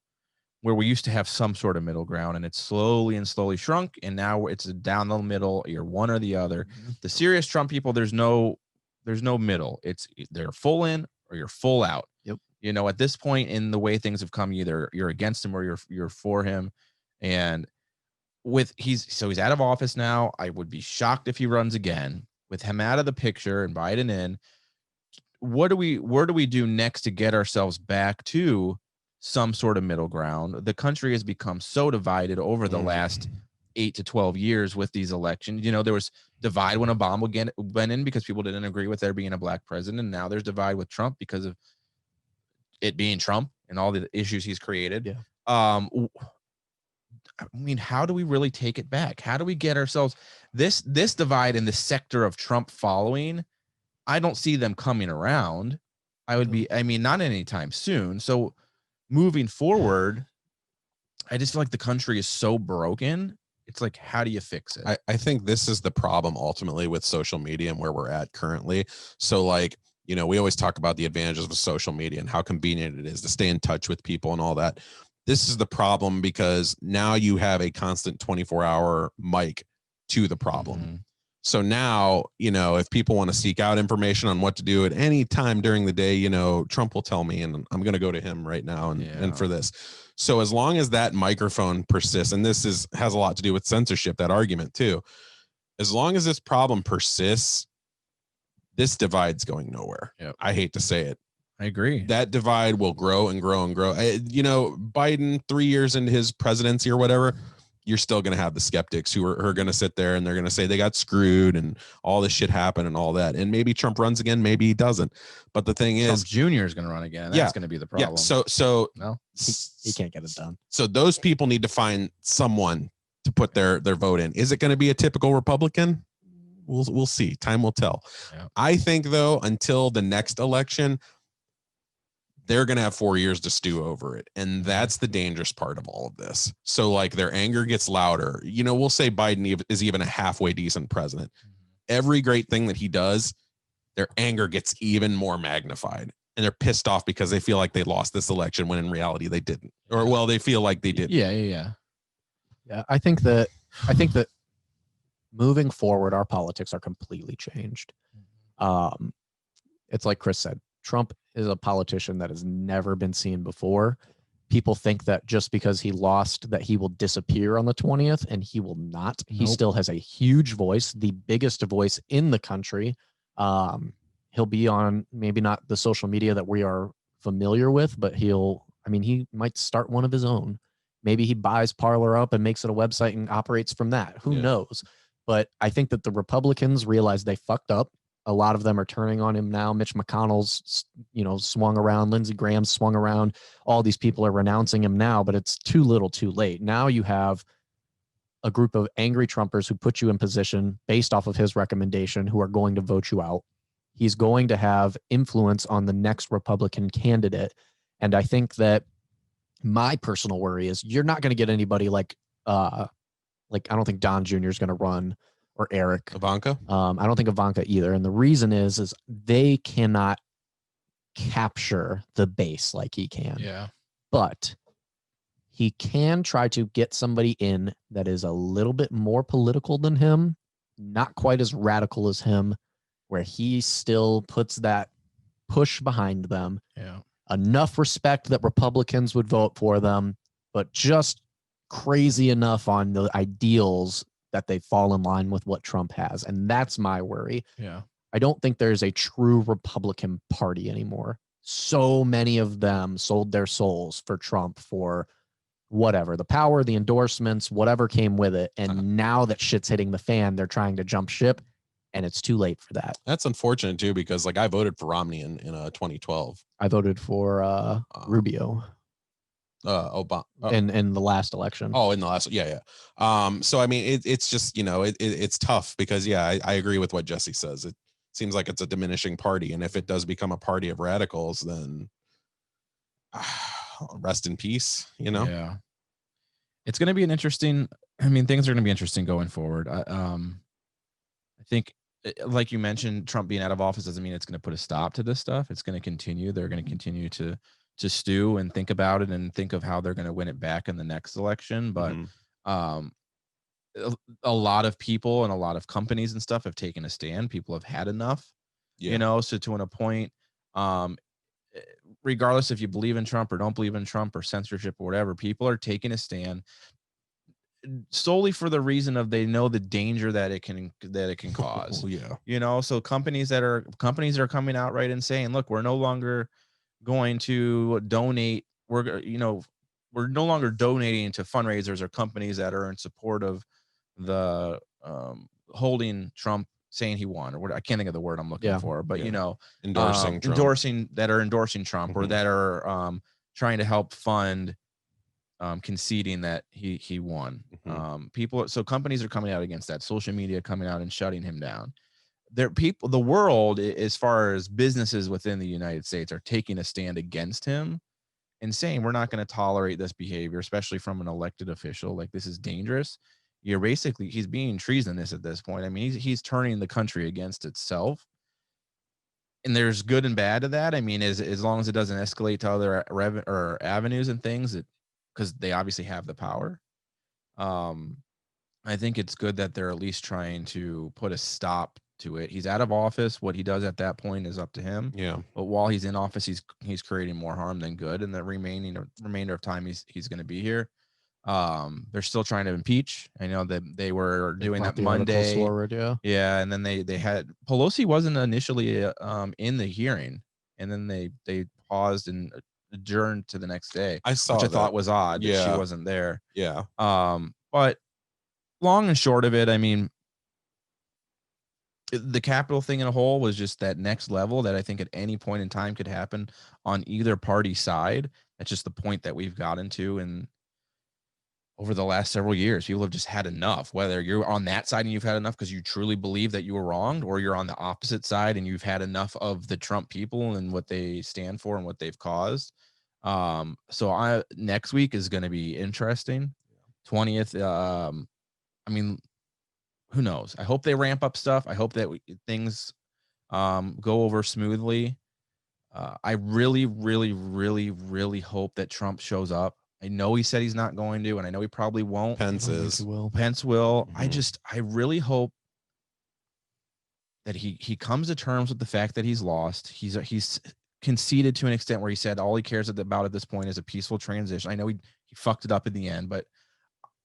where we used to have some sort of middle ground, and it's slowly shrunk, and now it's down the middle. You're one or the other. The serious Trump people, there's no middle. It's they're full in or you're full out. Yep. You know, at this point in the way things have come, either you're against him or you're for him. And he's out of office now. I would be shocked if he runs again. With him out of the picture and Biden in, where do we do next to get ourselves back to some sort of middle ground? The country has become so divided over the last 8 to 12 years with these elections. You know, there was divide when Obama went in because people didn't agree with there being a black president. And now there's divide with Trump because of it being Trump and all the issues he's created. Yeah. I mean, how do we really take it back? How do we get ourselves this divide in the sector of Trump following? I don't see them coming around. Not anytime soon. So moving forward, I just feel like the country is so broken. It's like, how do you fix it? I think this is the problem ultimately with social media and where we're at currently. So like, you know, we always talk about the advantages of social media and how convenient it is to stay in touch with people and all that. This is the problem because now you have a constant 24-hour mic to the problem. So now, you know, if people want to seek out information on what to do at any time during the day, you know, Trump will tell me, and I'm going to go to him right now and for this. So as long as that microphone persists, and this has a lot to do with censorship, that argument too, as long as this problem persists, this divide's going nowhere. Yep. I hate to say it. I agree. That divide will grow and grow and grow. You know, Biden, 3 years into his presidency or whatever, you're still going to have the skeptics who are going to sit there and they're going to say they got screwed and all this shit happened and all that. And maybe Trump runs again, maybe he doesn't. But the thing Trump is, Jr. is going to run again. That's going to be the problem. Yeah. So no, He can't get it done. So those people need to find someone to put their vote in. Is it going to be a typical Republican? We'll see. Time will tell. Yeah. I think though, until the next election, they're going to have 4 years to stew over it. And that's the dangerous part of all of this. So like their anger gets louder. You know, we'll say Biden is even a halfway decent president. Every great thing that he does, their anger gets even more magnified. And they're pissed off because they feel like they lost this election when in reality they didn't. Or well, they feel like they did. Yeah. I think that moving forward, our politics are completely changed. It's like Chris said, Trump is a politician that has never been seen before. People think that just because he lost that he will disappear on the 20th, and he will not. He still has a huge voice, the biggest voice in the country. He'll be on maybe not the social media that we are familiar with, but he might start one of his own. Maybe he buys Parler up and makes it a website and operates from that. Who knows? But I think that the Republicans realize they fucked up. A lot of them are turning on him now. Mitch McConnell's, swung around. Lindsey Graham's swung around. All these people are renouncing him now, but it's too little too late. Now you have a group of angry Trumpers who put you in position based off of his recommendation, who are going to vote you out. He's going to have influence on the next Republican candidate. And I think that my personal worry is you're not going to get anybody like I don't think Don Jr. is going to run, or Eric. Ivanka? I don't think Ivanka either. And the reason is they cannot capture the base like he can. Yeah. But he can try to get somebody in that is a little bit more political than him, not quite as radical as him, where he still puts that push behind them. Yeah. Enough respect that Republicans would vote for them, but just crazy enough on the ideals that they fall in line with what Trump has. And that's my worry. Yeah. I don't think there's a true Republican Party anymore. So many of them sold their souls for Trump, for whatever, the power, the endorsements, whatever came with it. And now that shit's hitting the fan, they're trying to jump ship, and it's too late for that. That's unfortunate too, because like I voted for Romney in 2012. I voted for Rubio. Obama. in the last election. Oh, in the last, yeah. So I mean, it's just, it's tough because I agree with what Jesse says. It seems like it's a diminishing party, and if it does become a party of radicals, then rest in peace. Yeah, it's going to be an interesting. I mean, things are going to be interesting going forward. I think, like you mentioned, Trump being out of office doesn't mean it's going to put a stop to this stuff. It's going to continue. They're going to continue to stew and think about it and think of how they're going to win it back in the next election. But a lot of people and a lot of companies and stuff have taken a stand. People have had enough, so to a point, regardless if you believe in Trump or don't believe in Trump or censorship or whatever, people are taking a stand solely for the reason of they know the danger that it can cause. So companies are coming out right and saying, look, we're no longer going to donate. We're no longer donating to fundraisers or companies that are in support of the holding Trump, saying he won, or what, I can't think of the word I'm looking for, but endorsing Trump. endorsing Trump, or that are trying to help fund conceding that he won. So companies are coming out against that. Social media coming out and shutting him down. The world, as far as businesses within the United States, are taking a stand against him and saying, we're not going to tolerate this behavior, especially from an elected official. Like, this is dangerous. He's being treasonous at this point. I mean, he's turning the country against itself. And there's good and bad to that. I mean, as long as it doesn't escalate to other avenues and things, because they obviously have the power. I think it's good that they're at least trying to put a stop to it. He's out of office. What he does at that point is up to him. Yeah. But while he's in office, he's creating more harm than good. And the remainder of time he's going to be here. They're still trying to impeach. I know that they were doing that Monday. Forward, yeah. And then they had Pelosi wasn't initially in the hearing, and then they paused and adjourned to the next day. I saw which I that. thought was odd that she wasn't there. Yeah. But long and short of it, I mean, the Capitol thing in a whole was just that next level that I think at any point in time could happen on either party side. That's just the point that we've gotten to. And over the last several years, people have just had enough, whether you're on that side and you've had enough because you truly believe that you were wronged, or you're on the opposite side and you've had enough of the Trump people and what they stand for and what they've caused. So next week is going to be interesting. 20th. I mean, who knows? I hope they ramp up stuff. I hope that things go over smoothly. I really, really, really, really hope that Trump shows up. I know he said he's not going to, and I know he probably won't. Pence will. I really hope that he comes to terms with the fact that he's lost. He's conceded to an extent where he said all he cares about at this point is a peaceful transition. I know he fucked it up in the end, but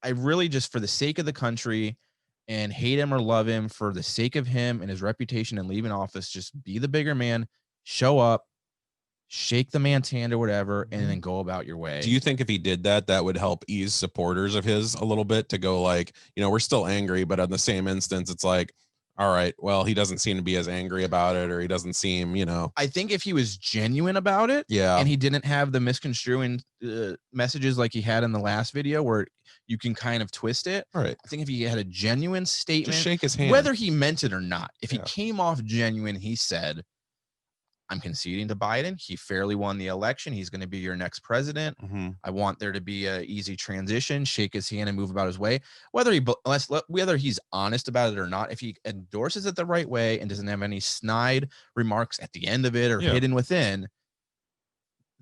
I really, just for the sake of the country, and hate him or love him, for the sake of him and his reputation and leaving office, just be the bigger man, show up, shake the man's hand or whatever, and then go about your way. Do you think if he did that, that would help ease supporters of his a little bit to go like, we're still angry, but on the same instance, it's like, all right, well, he doesn't seem to be as angry about it, or he doesn't seem, I think if he was genuine about it, and he didn't have the misconstruing messages like he had in the last video where you can kind of twist it. Right. I think if he had a genuine statement, just shake his hand, whether he meant it or not, if he came off genuine, he said, I'm conceding to Biden. He fairly won the election. He's going to be your next president. I want there to be an easy transition, shake his hand and move about his way. Whether he's honest about it or not, if he endorses it the right way and doesn't have any snide remarks at the end of it or hidden within,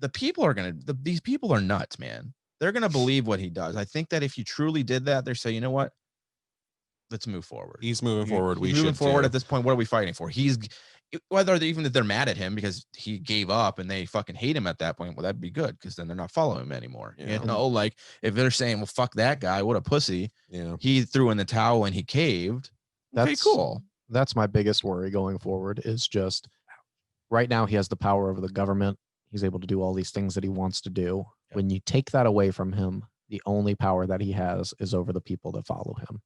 these people are nuts, man. They're going to believe what he does. I think that if you truly did that, they're saying, you know what? Let's move forward. He's moving forward. He's moving forward at this point. What are we fighting for? Even if they're mad at him because he gave up and they fucking hate him at that point, well, that'd be good, because then they're not following him anymore. Like if they're saying, well, fuck that guy, what a pussy. He threw in the towel and he caved. That's cool. That's my biggest worry going forward, is just right now he has the power over the government. He's able to do all these things that he wants to do. When you take that away from him, the only power that he has is over the people that follow him.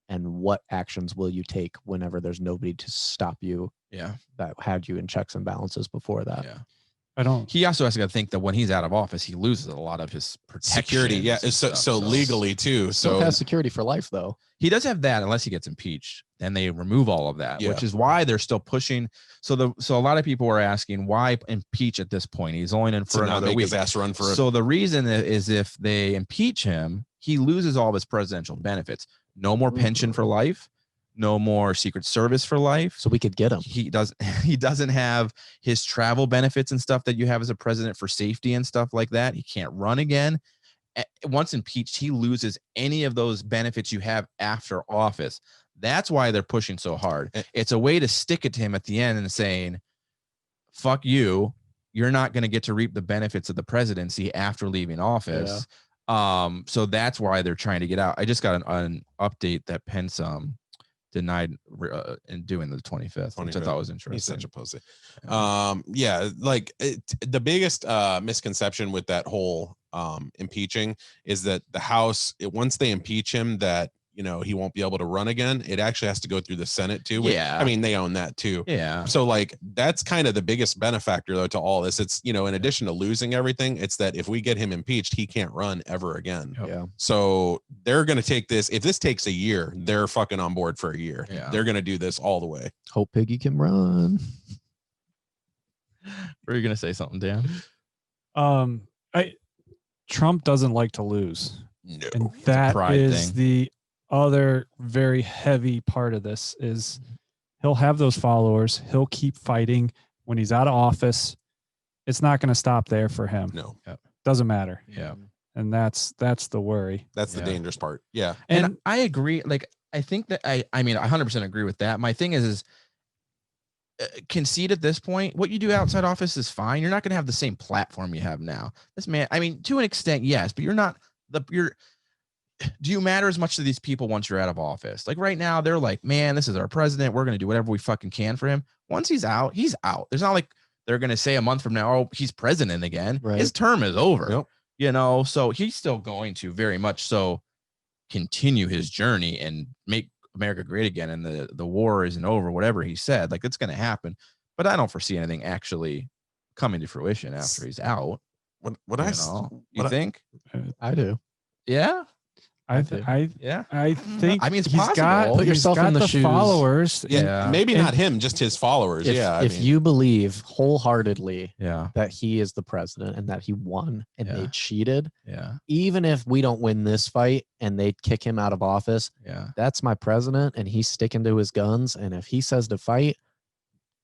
And what actions will you take whenever there's nobody to stop you? Yeah. That had you in checks and balances before that. Yeah. I don't. He also has to think that when he's out of office, he loses a lot of his protection. Security, yeah. So legally too. Still So has security for life, though. He does have that unless he gets impeached. Then they remove all of that, Yeah. which is why they're still pushing. So a lot of people are asking why impeach at this point. He's only in for another week. His ass run for it. So the reason is if they impeach him, he loses all of his presidential benefits. No more pension for life. No more Secret Service for life. So we could get him. He doesn't have his travel benefits and stuff that you have as a president for safety and stuff like that. He can't run again. Once impeached, he loses any of those benefits you have after office. That's why they're pushing so hard. It's a way to stick it to him at the end and saying, fuck you. You're not going to get to reap the benefits of the presidency after leaving office. Yeah. So that's why they're trying to get out. I just got an update that Pence denied in doing the 25th, which I thought was interesting. He's such a pussy. Like the biggest misconception with that whole impeaching is that the House, once they impeach him, that he won't be able to run again. It actually has to go through the Senate too. Yeah. I mean, they own that too. Yeah. So like, that's kind of the biggest benefactor though to all this. It's, in addition to losing everything, it's that if we get him impeached, he can't run ever again. Yep. Yeah. So they're going to take this. If this takes a year, they're fucking on board for a year. Yeah. They're going to do this all the way. Hope Piggy can run. Were you going to say something, Dan? Trump doesn't like to lose. No. And that is thing. The other very heavy part of this is he'll have those followers. He'll keep fighting when he's out of office. It's not going to stop there for him. No. Doesn't matter. Yeah. And that's the worry. That's the dangerous part. Yeah. And I agree. Like, I think that I mean, I 100% agree with that. My thing is concede at this point. What you do outside office is fine. You're not going to have the same platform you have now. This man, I mean, to an extent, yes, but do you matter as much to these people once you're out of office? Like right now, they're like, man, this is our president. We're going to do whatever we fucking can for him. Once he's out, he's out. There's not like they're going to say a month from now, oh, he's president again. Right. His term is over. Yep. So he's still going to very much so continue his journey and make America great again. And the war isn't over, whatever he said, like it's going to happen. But I don't foresee anything actually coming to fruition after he's out. You think? I do. Yeah. I think I think I mean, it's he's possible. got, Put yourself he's got in the shoes. Followers. Yeah. Maybe not him, just his followers. If you believe wholeheartedly Yeah. that he is the president and that he won and they cheated, Yeah. even if we don't win this fight and they kick him out of office, Yeah. that's my president and he's sticking to his guns. And if he says to fight,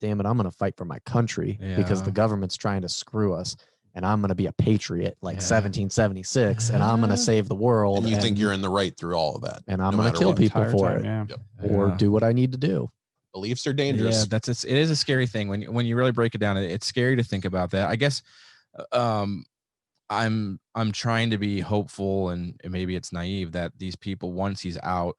damn it, I'm going to fight for my country because Yeah. the government's trying to screw us. And I'm going to be a patriot like 1776 and I'm going to save the world. And you think you're in the right through all of that. And I'm no going to matter kill what. people Entire for time, it yeah. or do what I need to do. Beliefs are dangerous. Yeah, it is a scary thing when you really break it down. It's scary to think about that. I guess I'm trying to be hopeful and maybe it's naive that these people, once he's out,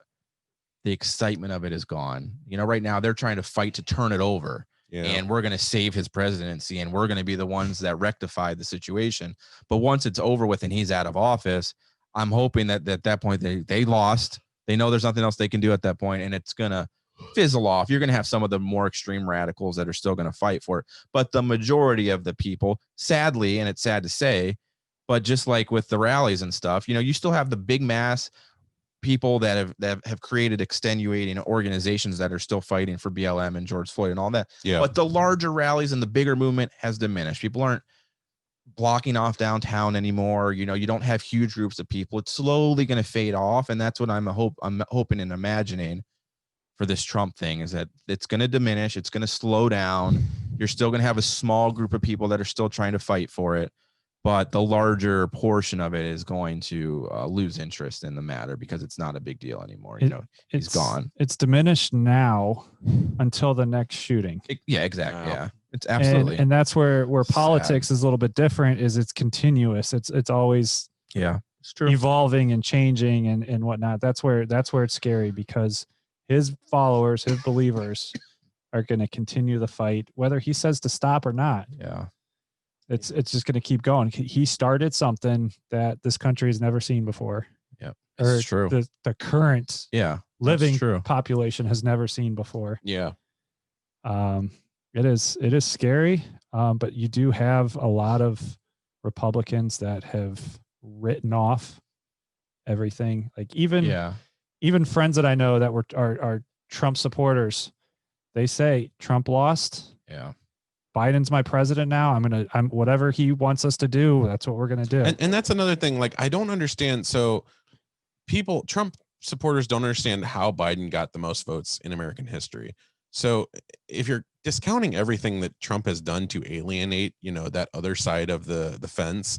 the excitement of it is gone. Right now they're trying to fight to turn it over. Yeah. And we're going to save his presidency and we're going to be the ones that rectify the situation. But once it's over with and he's out of office, I'm hoping that at that point they lost. They know there's nothing else they can do at that point and it's going to fizzle off. You're going to have some of the more extreme radicals that are still going to fight for it. But the majority of the people, sadly, and it's sad to say, but just like with the rallies and stuff, you still have the big mass people that have created extenuating organizations that are still fighting for BLM and George Floyd and all that. Yeah. But the larger rallies and the bigger movement has diminished. People aren't blocking off downtown anymore. You don't have huge groups of people. It's slowly going to fade off. And that's what I'm hoping and imagining for this Trump thing is that it's going to diminish. It's going to slow down. You're still going to have a small group of people that are still trying to fight for it. But the larger portion of it is going to lose interest in the matter because it's not a big deal anymore. He's gone. It's diminished now until the next shooting. Yeah, exactly. Wow. Yeah, it's absolutely. And that's where Sad. politics is a little bit different. Is it's continuous. It's always it's true. evolving and changing and whatnot. That's where it's scary because his followers, his believers, are going to continue the fight, whether he says to stop or not. Yeah. It's just going to keep going. He started something that this country has never seen before. Yep. Or It's true. The current living true. population has never seen before. Yeah. It is scary. But you do have a lot of Republicans that have written off everything. Like even friends that I know that are Trump supporters, they say Trump lost. Yeah. Biden's my president now. I'm whatever he wants us to do. That's what we're going to do. And that's another thing. Like, I don't understand. So Trump supporters don't understand how Biden got the most votes in American history. So if you're discounting everything that Trump has done to alienate, that other side of the fence,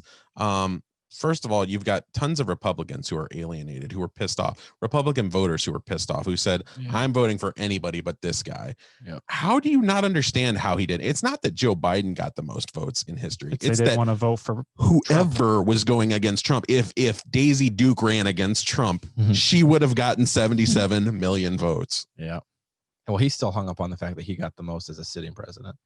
first of all, you've got tons of Republicans who are alienated, who are pissed off, Republican voters who are pissed off, who said, I'm voting for anybody but this guy. Yeah. How do you not understand how he did? It's not that Joe Biden got the most votes in history. It's they didn't want to vote for whoever Trump. Was going against Trump. If Daisy Duke ran against Trump, she would have gotten 77 million votes. Yeah. Well, he's still hung up on the fact that he got the most as a sitting president.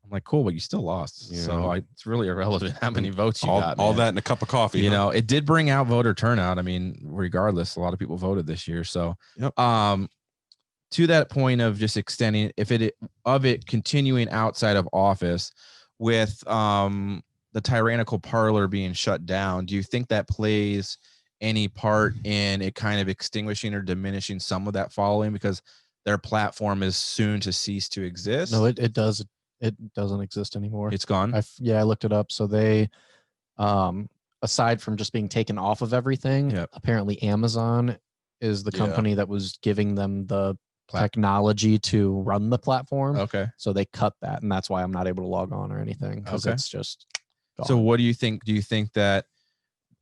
I'm like, cool, but you still lost. Yeah. So it's really irrelevant how many votes you got. All that in a cup of coffee. You know, it did bring out voter turnout. I mean, regardless, a lot of people voted this year. So, to that point of just extending, it continuing outside of office with the tyrannical parlor being shut down, do you think that plays any part in it kind of extinguishing or diminishing some of that following because their platform is soon to cease to exist? No, it does. It doesn't exist anymore. It's gone. I looked it up. So they, aside from just being taken off of everything, apparently Amazon is the company that was giving them the technology to run the platform. Okay. So they cut that, and that's why I'm not able to log on or anything because it's just gone. So what do you think? Do you think that?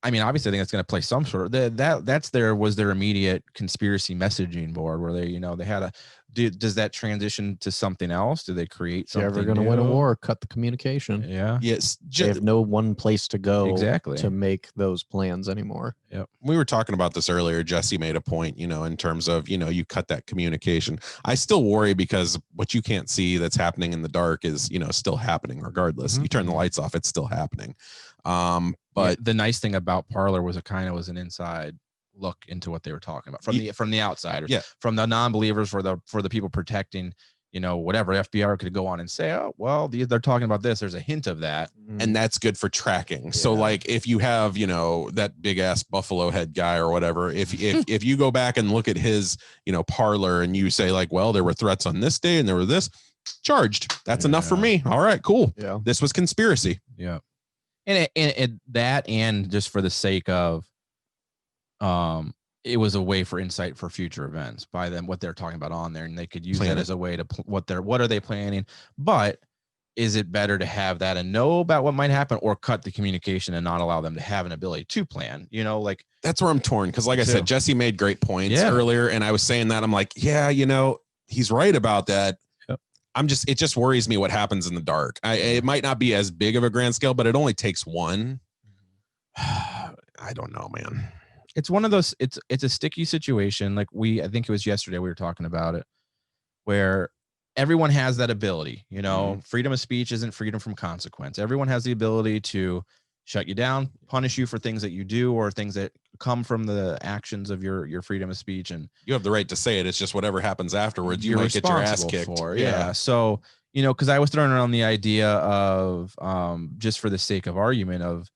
I mean, obviously, I think it's going to play some sort of that's their immediate conspiracy messaging board where they had a. Does that transition to something else? Do they create something? If you're ever going to win a war, cut the communication. Yeah. Yes. They have no one place to go exactly to make those plans anymore. Yep. We were talking about this earlier. Jesse made a point, in terms of, you cut that communication. I still worry because what you can't see that's happening in the dark is, still happening regardless. You turn the lights off, it's still happening. But the nice thing about Parler was it kind of was an inside look into what they were talking about from the outsiders, from the non-believers, for the people protecting, whatever. FBI could go on and say, oh, well, they're talking about this. There's a hint of that. And that's good for tracking. So like if you have, that big ass buffalo head guy or whatever, if you go back and look at his, Parler and you say like, well, there were threats on this day and there were this charged. That's enough for me. All right, cool. Yeah. This was conspiracy. Yeah. And that, and just for the sake of, it was a way for insight for future events by them, what they're talking about on there, and they could use that as a way to what are they planning. But is it better to have that and know about what might happen, or cut the communication and not allow them to have an ability to plan? Like that's where I'm torn. Cause like I said, Jesse made great points earlier, and I was saying that I'm like, yeah, he's right about that. Yep. It just worries me what happens in the dark. It might not be as big of a grand scale, but it only takes one. I don't know, man. It's one of those, it's a sticky situation. Like I think it was yesterday we were talking about it, where everyone has that ability, freedom of speech isn't freedom from consequence. Everyone has the ability to shut you down, punish you for things that you do or things that come from the actions of your freedom of speech. And you have the right to say it. It's just whatever happens afterwards, you might get your ass kicked. For. Yeah. So, cause I was throwing around the idea of, just for the sake of argument of,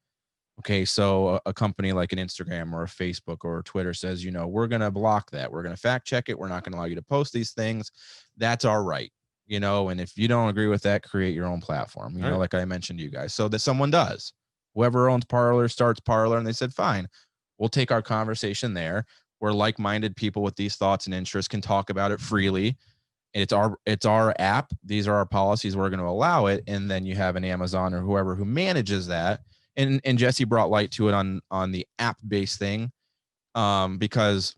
okay, so a company like an Instagram or a Facebook or a Twitter says, we're going to block that. We're going to fact check it. We're not going to allow you to post these things. That's our right, and if you don't agree with that, create your own platform, like I mentioned to you guys. So that someone does, whoever owns Parler starts Parler, and they said, fine, we'll take our conversation there. We're like-minded people with these thoughts and interests can talk about it freely. It's our app. These are our policies. We're going to allow it. And then you have an Amazon or whoever who manages that. And Jesse brought light to it on the app-based thing, because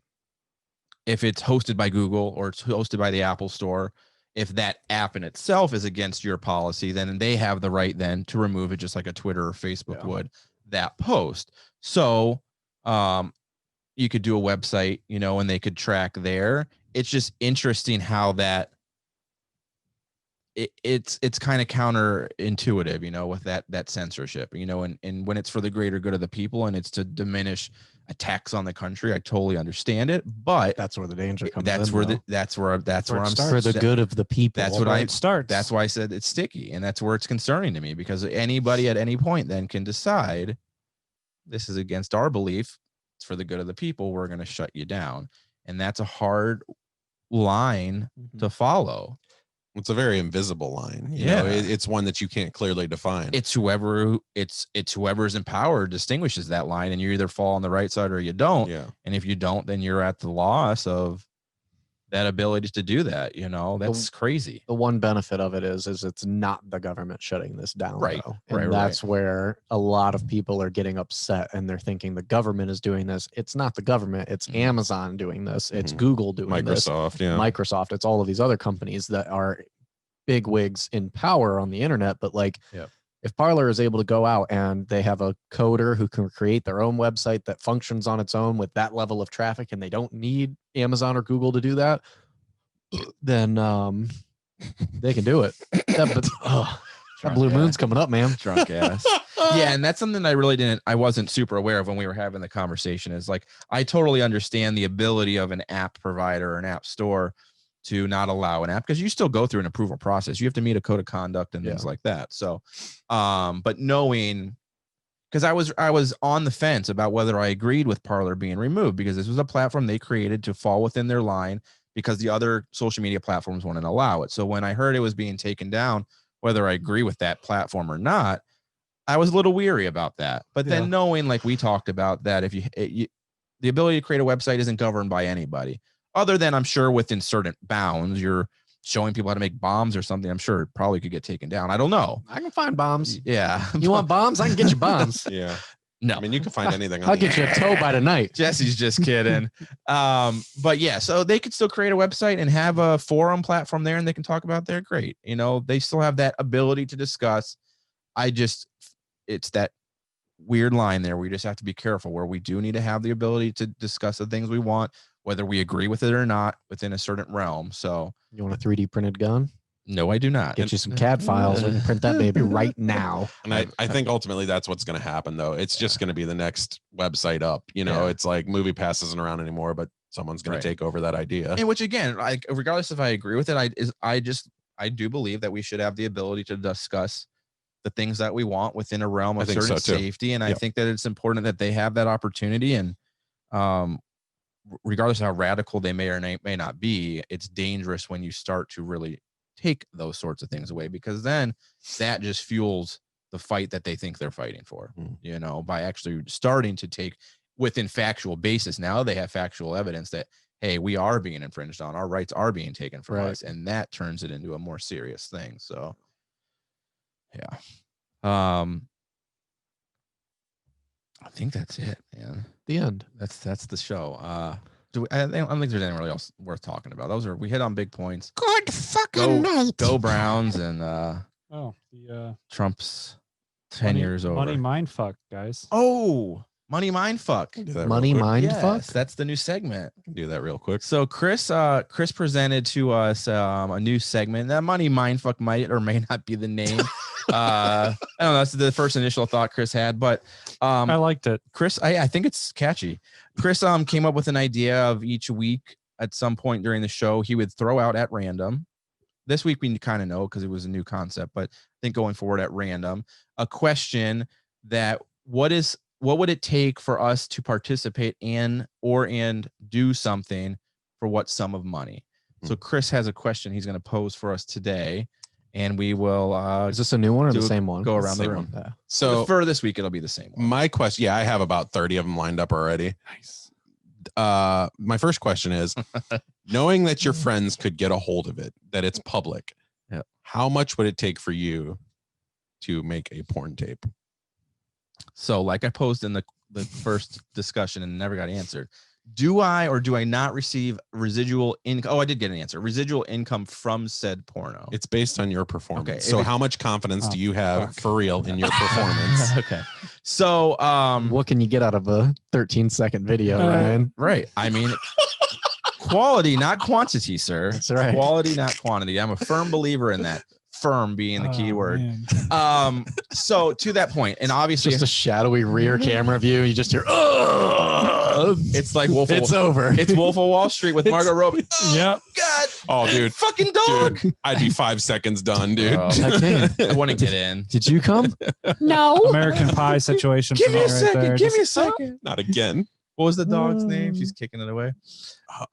if it's hosted by Google or it's hosted by the Apple Store, if that app in itself is against your policy, then they have the right then to remove it, just like a Twitter or Facebook would, that post. So you could do a website, and they could track there. It's just interesting how that it's kind of counterintuitive, with that censorship, and when it's for the greater good of the people and it's to diminish attacks on the country. I totally understand it, but That's where the danger comes that's in. where though. that's where I'm for the good of the people. That's what Where it starts. That's why I said it's sticky, and that's where it's concerning to me, because anybody at any point then can decide this is against our belief. It's for the good of the people. We're going to shut you down, and that's a hard line to follow. It's a very invisible line. You Yeah. know, it's one that you can't clearly define. It's whoever's in power distinguishes that line, and you either fall on the right side or you don't. Yeah. And if you don't, then you're at the loss of that ability to do that. You know, that's crazy. The one benefit of it is it's not the government shutting this down. Right. Though. And that's where a lot of people are getting upset, and they're thinking the government is doing this. It's not the government. It's Amazon doing this. It's Google doing this. Microsoft. Yeah. Microsoft. It's all of these other companies that are big wigs in power on the internet. But like, if Parler is able to go out and they have a coder who can create their own website that functions on its own with that level of traffic, and they don't need Amazon or Google to do that, then they can do it. That blue moon's coming up, man. Drunk ass. Yeah, and that's something I wasn't super aware of when we were having the conversation, is like, I totally understand the ability of an app provider or an app store to not allow an app, because you still go through an approval process. You have to meet a code of conduct and things like that. So, but knowing, because I was on the fence about whether I agreed with Parler being removed, because this was a platform they created to fall within their line, because the other social media platforms wouldn't allow it. So when I heard it was being taken down, whether I agree with that platform or not, I was a little weary about that. But then knowing, like we talked about, that if you the ability to create a website isn't governed by anybody, other than, I'm sure, within certain bounds. You're showing people how to make bombs or something. I'm sure it probably could get taken down. I don't know. I can find bombs. Yeah. You want bombs? I can get you bombs. Yeah. No. I mean, you can find anything. I'll get you a toe by tonight. Jesse's just kidding. But yeah, so they could still create a website and have a forum platform there, and they can talk about their great. You know, they still have that ability to discuss. It's that weird line there where you just have to be careful, where we do need to have the ability to discuss the things we want, whether we agree with it or not, within a certain realm. So, you want a 3D printed gun? No, I do not. Get you some CAD files. We can print that baby right now. And I think ultimately that's what's going to happen, though. It's just going to be the next website up. You know, it's like MoviePass isn't around anymore, but someone's going to take over that idea. And which, again, like, regardless if I agree with it, I do believe that we should have the ability to discuss the things that we want within a realm of certain safety. And I think that it's important that they have that opportunity. And regardless of how radical they may or may not be, it's dangerous when you start to really take those sorts of things away, because then that just fuels the fight that they think they're fighting for, you know, by actually starting to take within factual basis. Now they have factual evidence that, hey, we are being infringed on, our rights are being taken from us, and that turns it into a more serious thing. So yeah. I think that's it, man. The end. That's the show. I don't think there's anything really else worth talking about. We hit on big points. Good fucking night. Go Browns and the Trump's 10 years over. Money mindfuck, guys. Oh, money mindfuck. Money mindfuck. That's the new segment. I can do that real quick. So Chris presented to us a new segment. That money mindfuck might or may not be the name. I don't know. That's the first initial thought Chris had, but I liked it. Chris, I think it's catchy. Chris came up with an idea of each week at some point during the show he would throw out at random. This week we kind of know because it was a new concept, but I think going forward at random, a question that what would it take for us to participate in and do something for what sum of money? So Chris has a question he's going to pose for us today, and we will. Is this a new one or the same one? Go around the room. Yeah. So for this week, it'll be the same one. My question, I have about 30 of them lined up already. Nice. My first question is, knowing that your friends could get a hold of it, that it's public, how much would it take for you to make a porn tape? So, like I posed in the first discussion and never got answered. Do I or do I not receive residual income? Oh, I did get an answer. Residual income from said porno. It's based on your performance. Okay. So how much confidence do you have for real in your performance? Okay. So what can you get out of a 13-second video, Ryan? Right. I mean, quality, not quantity, sir. That's right. Quality, not quantity. I'm a firm believer in that. Firm being the key word. So to that point, and obviously just a shadowy rear camera view. You just hear, oh! It's like Wolf. It's over. It's Wolf of Wall Street with Margot Robbie. Yep. God. Oh, dude. Fucking dog. Dude, I'd be 5 seconds done, dude. I want to get in. Did you come? No. American Pie situation. Give for me a right second. there. Give me a second. Not again. What was the dog's name? She's kicking it away.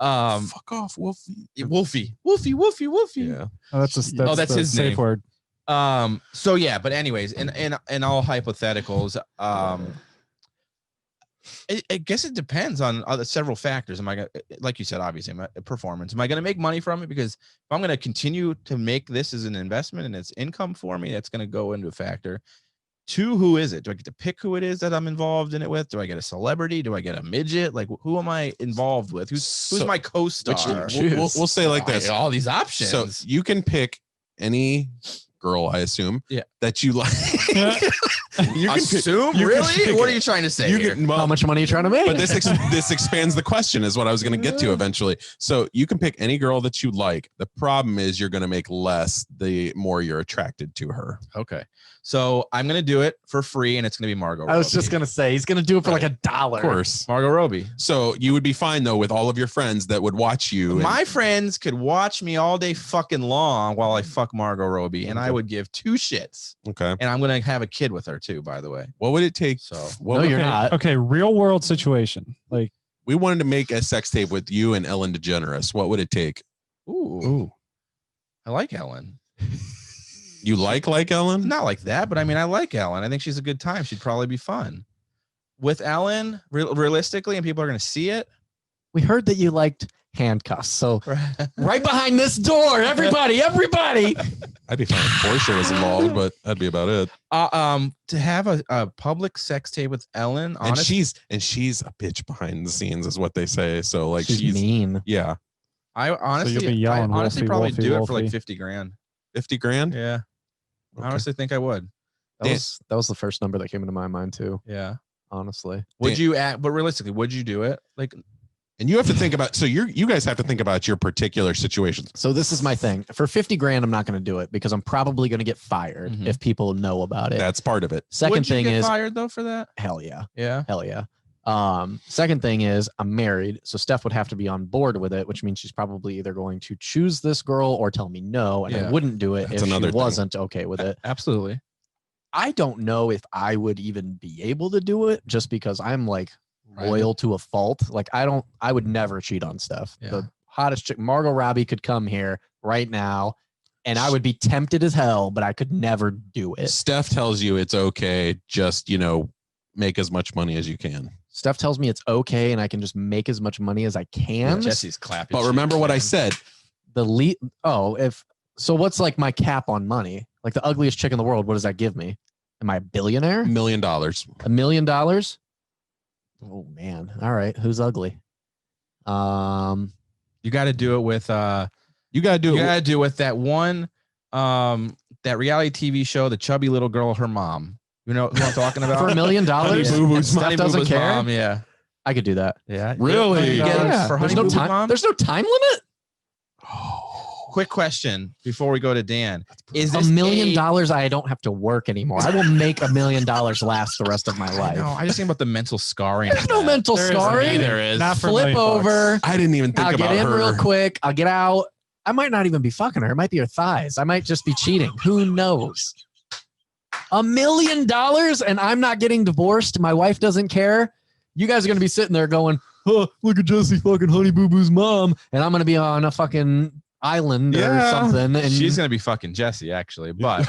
Fuck off, Wolfie. Wolfie. Yeah. Oh, that's that's the his safe name. word. So yeah, but anyways, in all hypotheticals, I guess it depends on several factors. Am I gonna, like you said, obviously, my performance? Am I going to make money from it? Because if I'm going to continue to make this as an investment and it's income for me, that's going to go into a factor. 2, who is it? Do I get to pick who it is that I'm involved in it with? Do I get a celebrity? Do I get a midget? Like, who am I involved with? Who's my co-star? We'll say like this. All these options. So you can pick any girl, I assume, that you like. You can assume? Really? What are you trying to say here? How much money are you trying to make? But this expands the question, is what I was going to get to eventually. So you can pick any girl that you like. The problem is you're going to make less the more you're attracted to her. Okay. So I'm going to do it for free, and it's going to be Margot Robbie. I was just going to say, he's going to do it for like $1. Of course. Margot Robbie. So you would be fine, though, with all of your friends that would watch you. My friends could watch me all day fucking long while I fuck Margot Robbie, and I would give 2 shits. Okay. And I'm going to have a kid with her, too, by the way. What would it take? No, you're not. Okay, real world situation. Like, we wanted to make a sex tape with you and Ellen DeGeneres. What would it take? Ooh. I like Ellen. You like Ellen? Not like that, but I mean, I like Ellen. I think she's a good time. She'd probably be fun. With Ellen, realistically, and people are going to see it. We heard that you liked handcuffs. So right behind this door, everybody. I'd be fine if Portia was involved, but that'd be about it. To have a public sex tape with Ellen, honestly, and she's a bitch behind the scenes, is what they say. So like she's mean. Yeah. I honestly probably do it for like 50 grand. 50 grand? Yeah. Okay. I honestly think I would. That was the first number that came into my mind too. Yeah. Honestly. Would you but realistically, would you do it? Like, and you have to think about, so you guys have to think about your particular situations. So this is my thing. For 50 grand, I'm not going to do it because I'm probably going to get fired if people know about it. That's part of it. Second thing is fired though for that? Hell yeah. Yeah. Hell yeah. Second thing is I'm married, so Steph would have to be on board with it, which means she's probably either going to choose this girl or tell me no, and I wouldn't do it if she wasn't okay with it. Absolutely. I don't know if I would even be able to do it just because I'm like loyal to a fault. Like I would never cheat on Steph. Yeah. The hottest chick, Margot Robbie, could come here right now and I would be tempted as hell, but I could never do it. Steph tells you it's okay. Just, make as much money as you can. Steph tells me it's okay and I can just make as much money as I can. Jesse's clapping. But remember what I said. So what's like my cap on money? Like the ugliest chick in the world, what does that give me? Am I a billionaire? $1 million. $1 million? Oh man. All right. Who's ugly? You got to do it with with that one that reality TV show, the chubby little girl, her mom. You know who I'm talking about? For $1 million? Steph doesn't care. Mom, yeah. I could do that. Yeah. Really? Yeah. For There's no time. Mom? There's no time limit. Quick question before we go to Dan. Is this $1 million I don't have to work anymore? I will make $1 million last the rest of my life. No, I just think about the mental scarring. There's no mental scarring. There is. Not for Flip over. I didn't even think I'll about get in her. real quick. I'll get out. I might not even be fucking her. It might be her thighs. I might just be cheating. Who knows? $1 million and I'm not getting divorced. My wife doesn't care. You guys are going to be sitting there going, oh, look at Jesse fucking Honey Boo Boo's mom. And I'm going to be on a fucking island or something. And she's going to be fucking Jesse, actually. But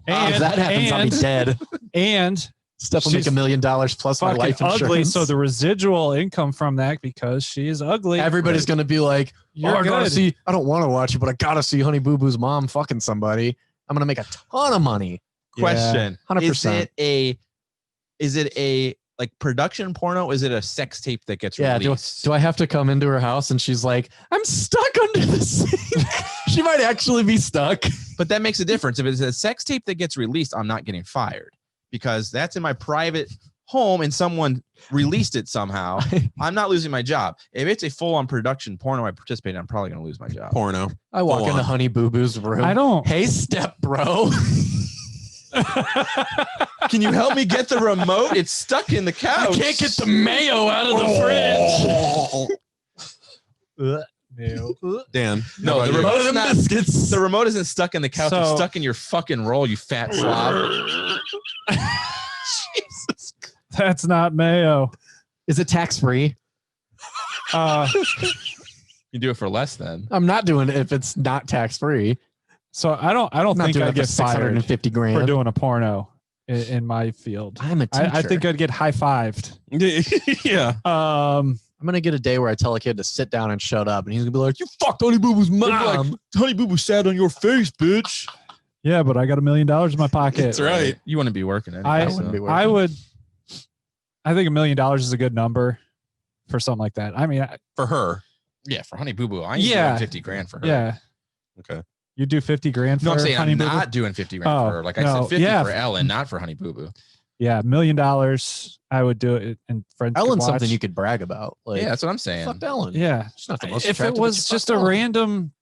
if that happens, I'll be dead. And Steph will make $1 million plus my life insurance. Ugly, so the residual income from that, because she is ugly. Everybody's going to be like, I don't want to watch it, but I got to see Honey Boo Boo's mom fucking somebody. I'm going to make a ton of money. Question. 100%. Is it a like production porno? Is it a sex tape that gets released? Do I have to come into her house and she's like, I'm stuck under the sink? She might actually be stuck. But that makes a difference. If it's a sex tape that gets released, I'm not getting fired because that's in my private home and someone released it somehow. I'm not losing my job. If it's a full-on production porno I participate in, I'm probably going to lose my job. Porno. I walk into Honey Boo Boo's room. I don't. Hey, step bro. Can you help me get the remote? It's stuck in the couch. I can't get the mayo out of the fridge. Dan. No, the remote's not. Biscuits. The remote isn't stuck in the couch. It's So- stuck in your fucking roll, you fat slob. Jesus. That's not mayo. Is it tax free? You do it for less then. I'm not doing it if it's not tax free. So I don't I'm not think doing I'd it for get fired $650 grand for doing a porno in my field. I'm a teacher. I think I'd get high-fived. Yeah. I'm gonna get a day where I tell a kid to sit down and shut up, and he's gonna be like, "You fucked Honey Boo Boo's mom." Honey Boo Boo sat on your face, bitch. Yeah, but I got $1 million in my pocket. That's right. You wouldn't be working anyway. I wouldn't be working. I would. I think $1 million is a good number for something like that. I mean, For her. Yeah, for Honey Boo Boo, I ain't Yeah. doing 50 grand for her. yeah. Okay. You do 50 grand for No, I'm saying Honey I'm Boo Boo? not doing 50 grand Oh, for her. Like I no, said, 50 yeah. for Ellen, not for Honey Boo Boo. Yeah, $1 million. I would do it, and friends. could Ellen's watch. something you could brag about. Like, Yeah, that's what I'm saying. fuck Ellen. Yeah, She's not the most if it attractive, but was you just fucked a Ellen. random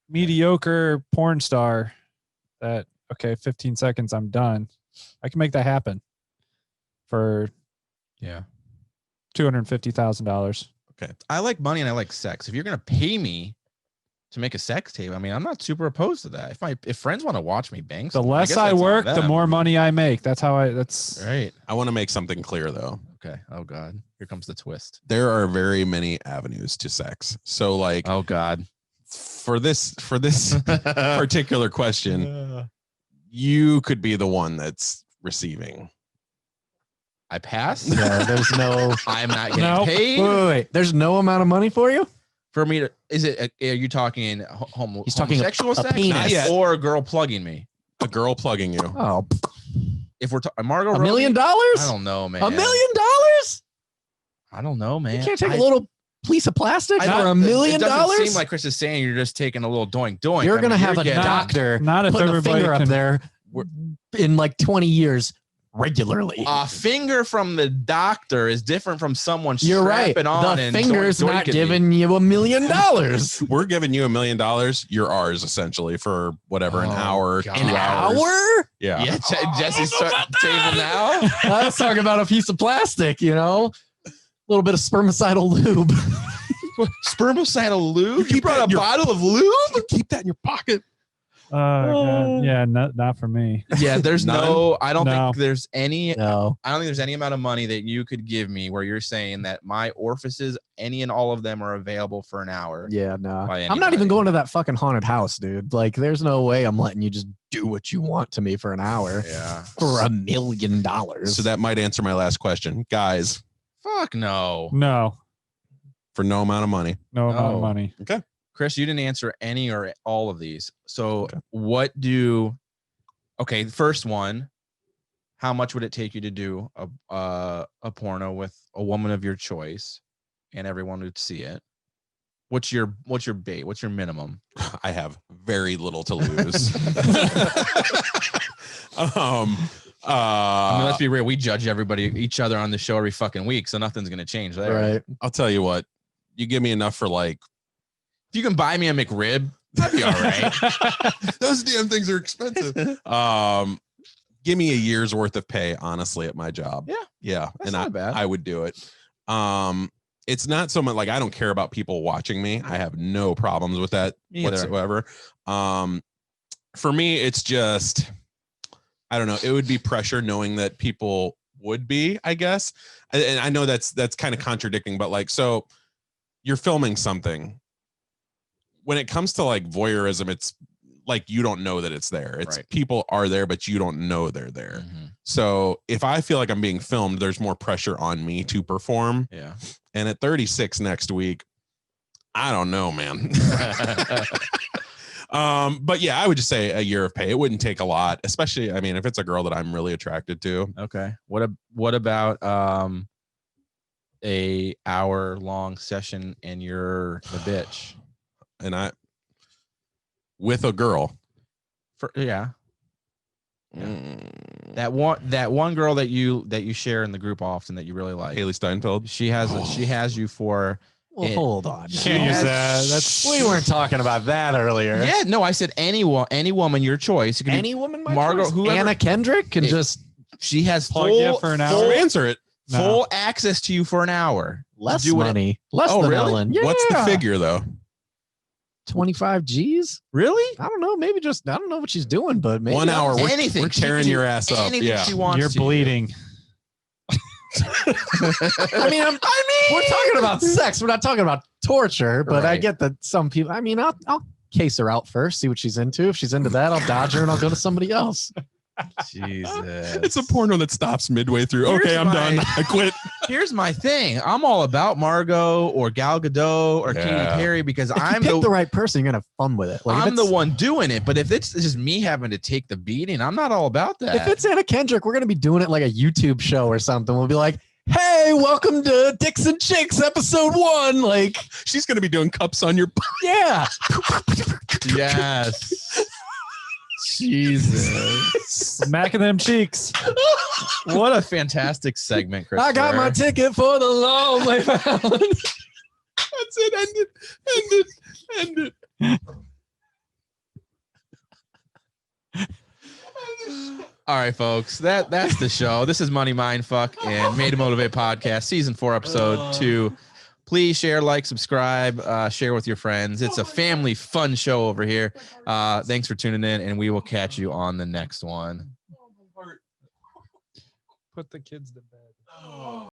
mediocre porn star that 15 seconds, I'm done. I can make that happen for $250,000. Okay. I like money and I like sex. If you're gonna pay me to make a sex tape, I mean, I'm not super opposed to that. If friends want to watch me bang, The someone, less guess I that's on work, the them. more money I make. That's how that's Right. I want to make something clear though. Okay. Oh God. Here comes the twist. There are very many avenues to sex. So like Oh God. for this particular question, you could be the one that's receiving. I pass. Yeah, there's no. I'm not getting Nope. paid. Wait. There's no amount of money for you. For me to, is it? Are you talking He's talking homosexual a sex, penis. Not yet. or a girl plugging me? A girl plugging you. Oh, If we're talking Margot $1 Robbie, million? I don't know, man. $1 million? I don't know, man. You can't take a little piece of plastic I for don't- $1 million? It doesn't seem like Chris is saying you're just taking a little doink doink. You're gonna have a getting- doctor not if putting a everybody finger up can. there in like 20 years regularly. A finger from the doctor is different from someone You're right. strapping on The and finger's doink- not doinking me. giving you $1 million. We're giving you $1 million. You're ours essentially for whatever, an Oh, hour, God. 2 An hours. hour? Yeah. Yeah, Jesse's table now. Let's talk about a piece of plastic, a little bit of spermicidal lube. Spermicidal lube. You keep brought that a in your- bottle of lube. You keep that in your pocket. God. Yeah, not for me. Yeah, there's None? no. I don't No. think there's any. No. I don't think there's any amount of money that you could give me where you're saying that my orifices, any and all of them, are available for an hour. Yeah, no. By I'm not even anybody. going to that fucking haunted house, dude. Like, there's no way I'm letting you just do what you want to me for an hour Yeah. for $1 million. So that might answer my last question. Guys, Fuck no. No, for no amount of money. no amount No. of money. Chris, you didn't answer any or all of these. So Okay. okay, the first one, how much would it take you to do a porno with a woman of your choice and everyone would see it? What's your bait? What's your minimum? I have very little to lose. I mean, let's be real. We judge each other on the show every fucking week, so nothing's gonna change there. Right. I'll tell you what, you give me enough for like, If you can buy me a McRib, that'd be all right. those damn things are expensive. Give me a year's worth of pay, honestly, at my job. Yeah. Yeah. That's And not bad. I would do it. It's not so much like I don't care about people watching me. I have no problems with that Me either. whatsoever. For me, it's just, I don't know. It would be pressure knowing that people would be, I guess. And I know that's kind of contradicting, but like, so you're filming something. When it comes to like voyeurism, it's like you don't know that it's there. It's Right. people are there, but you don't know they're there. Mhm. So if I feel like I'm being filmed, there's more pressure on me to perform. Yeah. And at 36 next week, I don't know, man. But yeah, I would just say a year of pay. It wouldn't take a lot, especially, I mean, if it's a girl that I'm really attracted to. Okay. What about a hour long session and you're the bitch? And with a girl. Yeah. Mm, That one girl that you share in the group often that you really like. Haley Steinfeld. She has you for Well, hold on. Can't use that. That's We weren't talking about that earlier. Yeah, no, I said any woman, your choice. It could be Any woman, my Margot, choice. whoever. Anna Kendrick can just She has Plug you for an hour. Answer it. full access to you for an hour. less Do it- money. Less Oh, than really? Ellen. Yeah. What's the figure though? 25 G's? Really? I don't know. Maybe just, I don't know what she's doing, but maybe 1 hour. We're, Anything. we're She can tearing do your ass up. anything Yeah. she wants you're to. bleeding. I mean, we're talking about sex. We're not talking about torture, but I Right. get that some people, I mean, I'll case her out first, see what she's into. If she's into that, I'll dodge her and I'll go to somebody else. Jesus. It's a porno that stops midway through. Here's Okay, I'm my- done. I quit. Here's my thing. I'm all about Margot or Gal Gadot or Katy Yeah. Perry because If you I'm pick the right person, you're gonna have fun with it. Like, if I'm the it's- one doing it. But if it's just me having to take the beating, I'm not all about that. If it's Anna Kendrick, we're gonna be doing it like a YouTube show or something. We'll be like, "Hey, welcome to Dicks and Chicks, episode 1." Like, She's gonna be doing cups on your. yeah, yes. Jesus. Smacking them cheeks. What a fantastic segment, Chris. I got my ticket for the long way round. That's it. End it. All right, folks. That's the show. This is Money Mindfuck and Made to Motivate Podcast, season 4, episode 2. Please share, like, subscribe, share with your friends. It's a family fun show over here. Thanks for tuning in, and we will catch you on the next one. Put the kids to bed.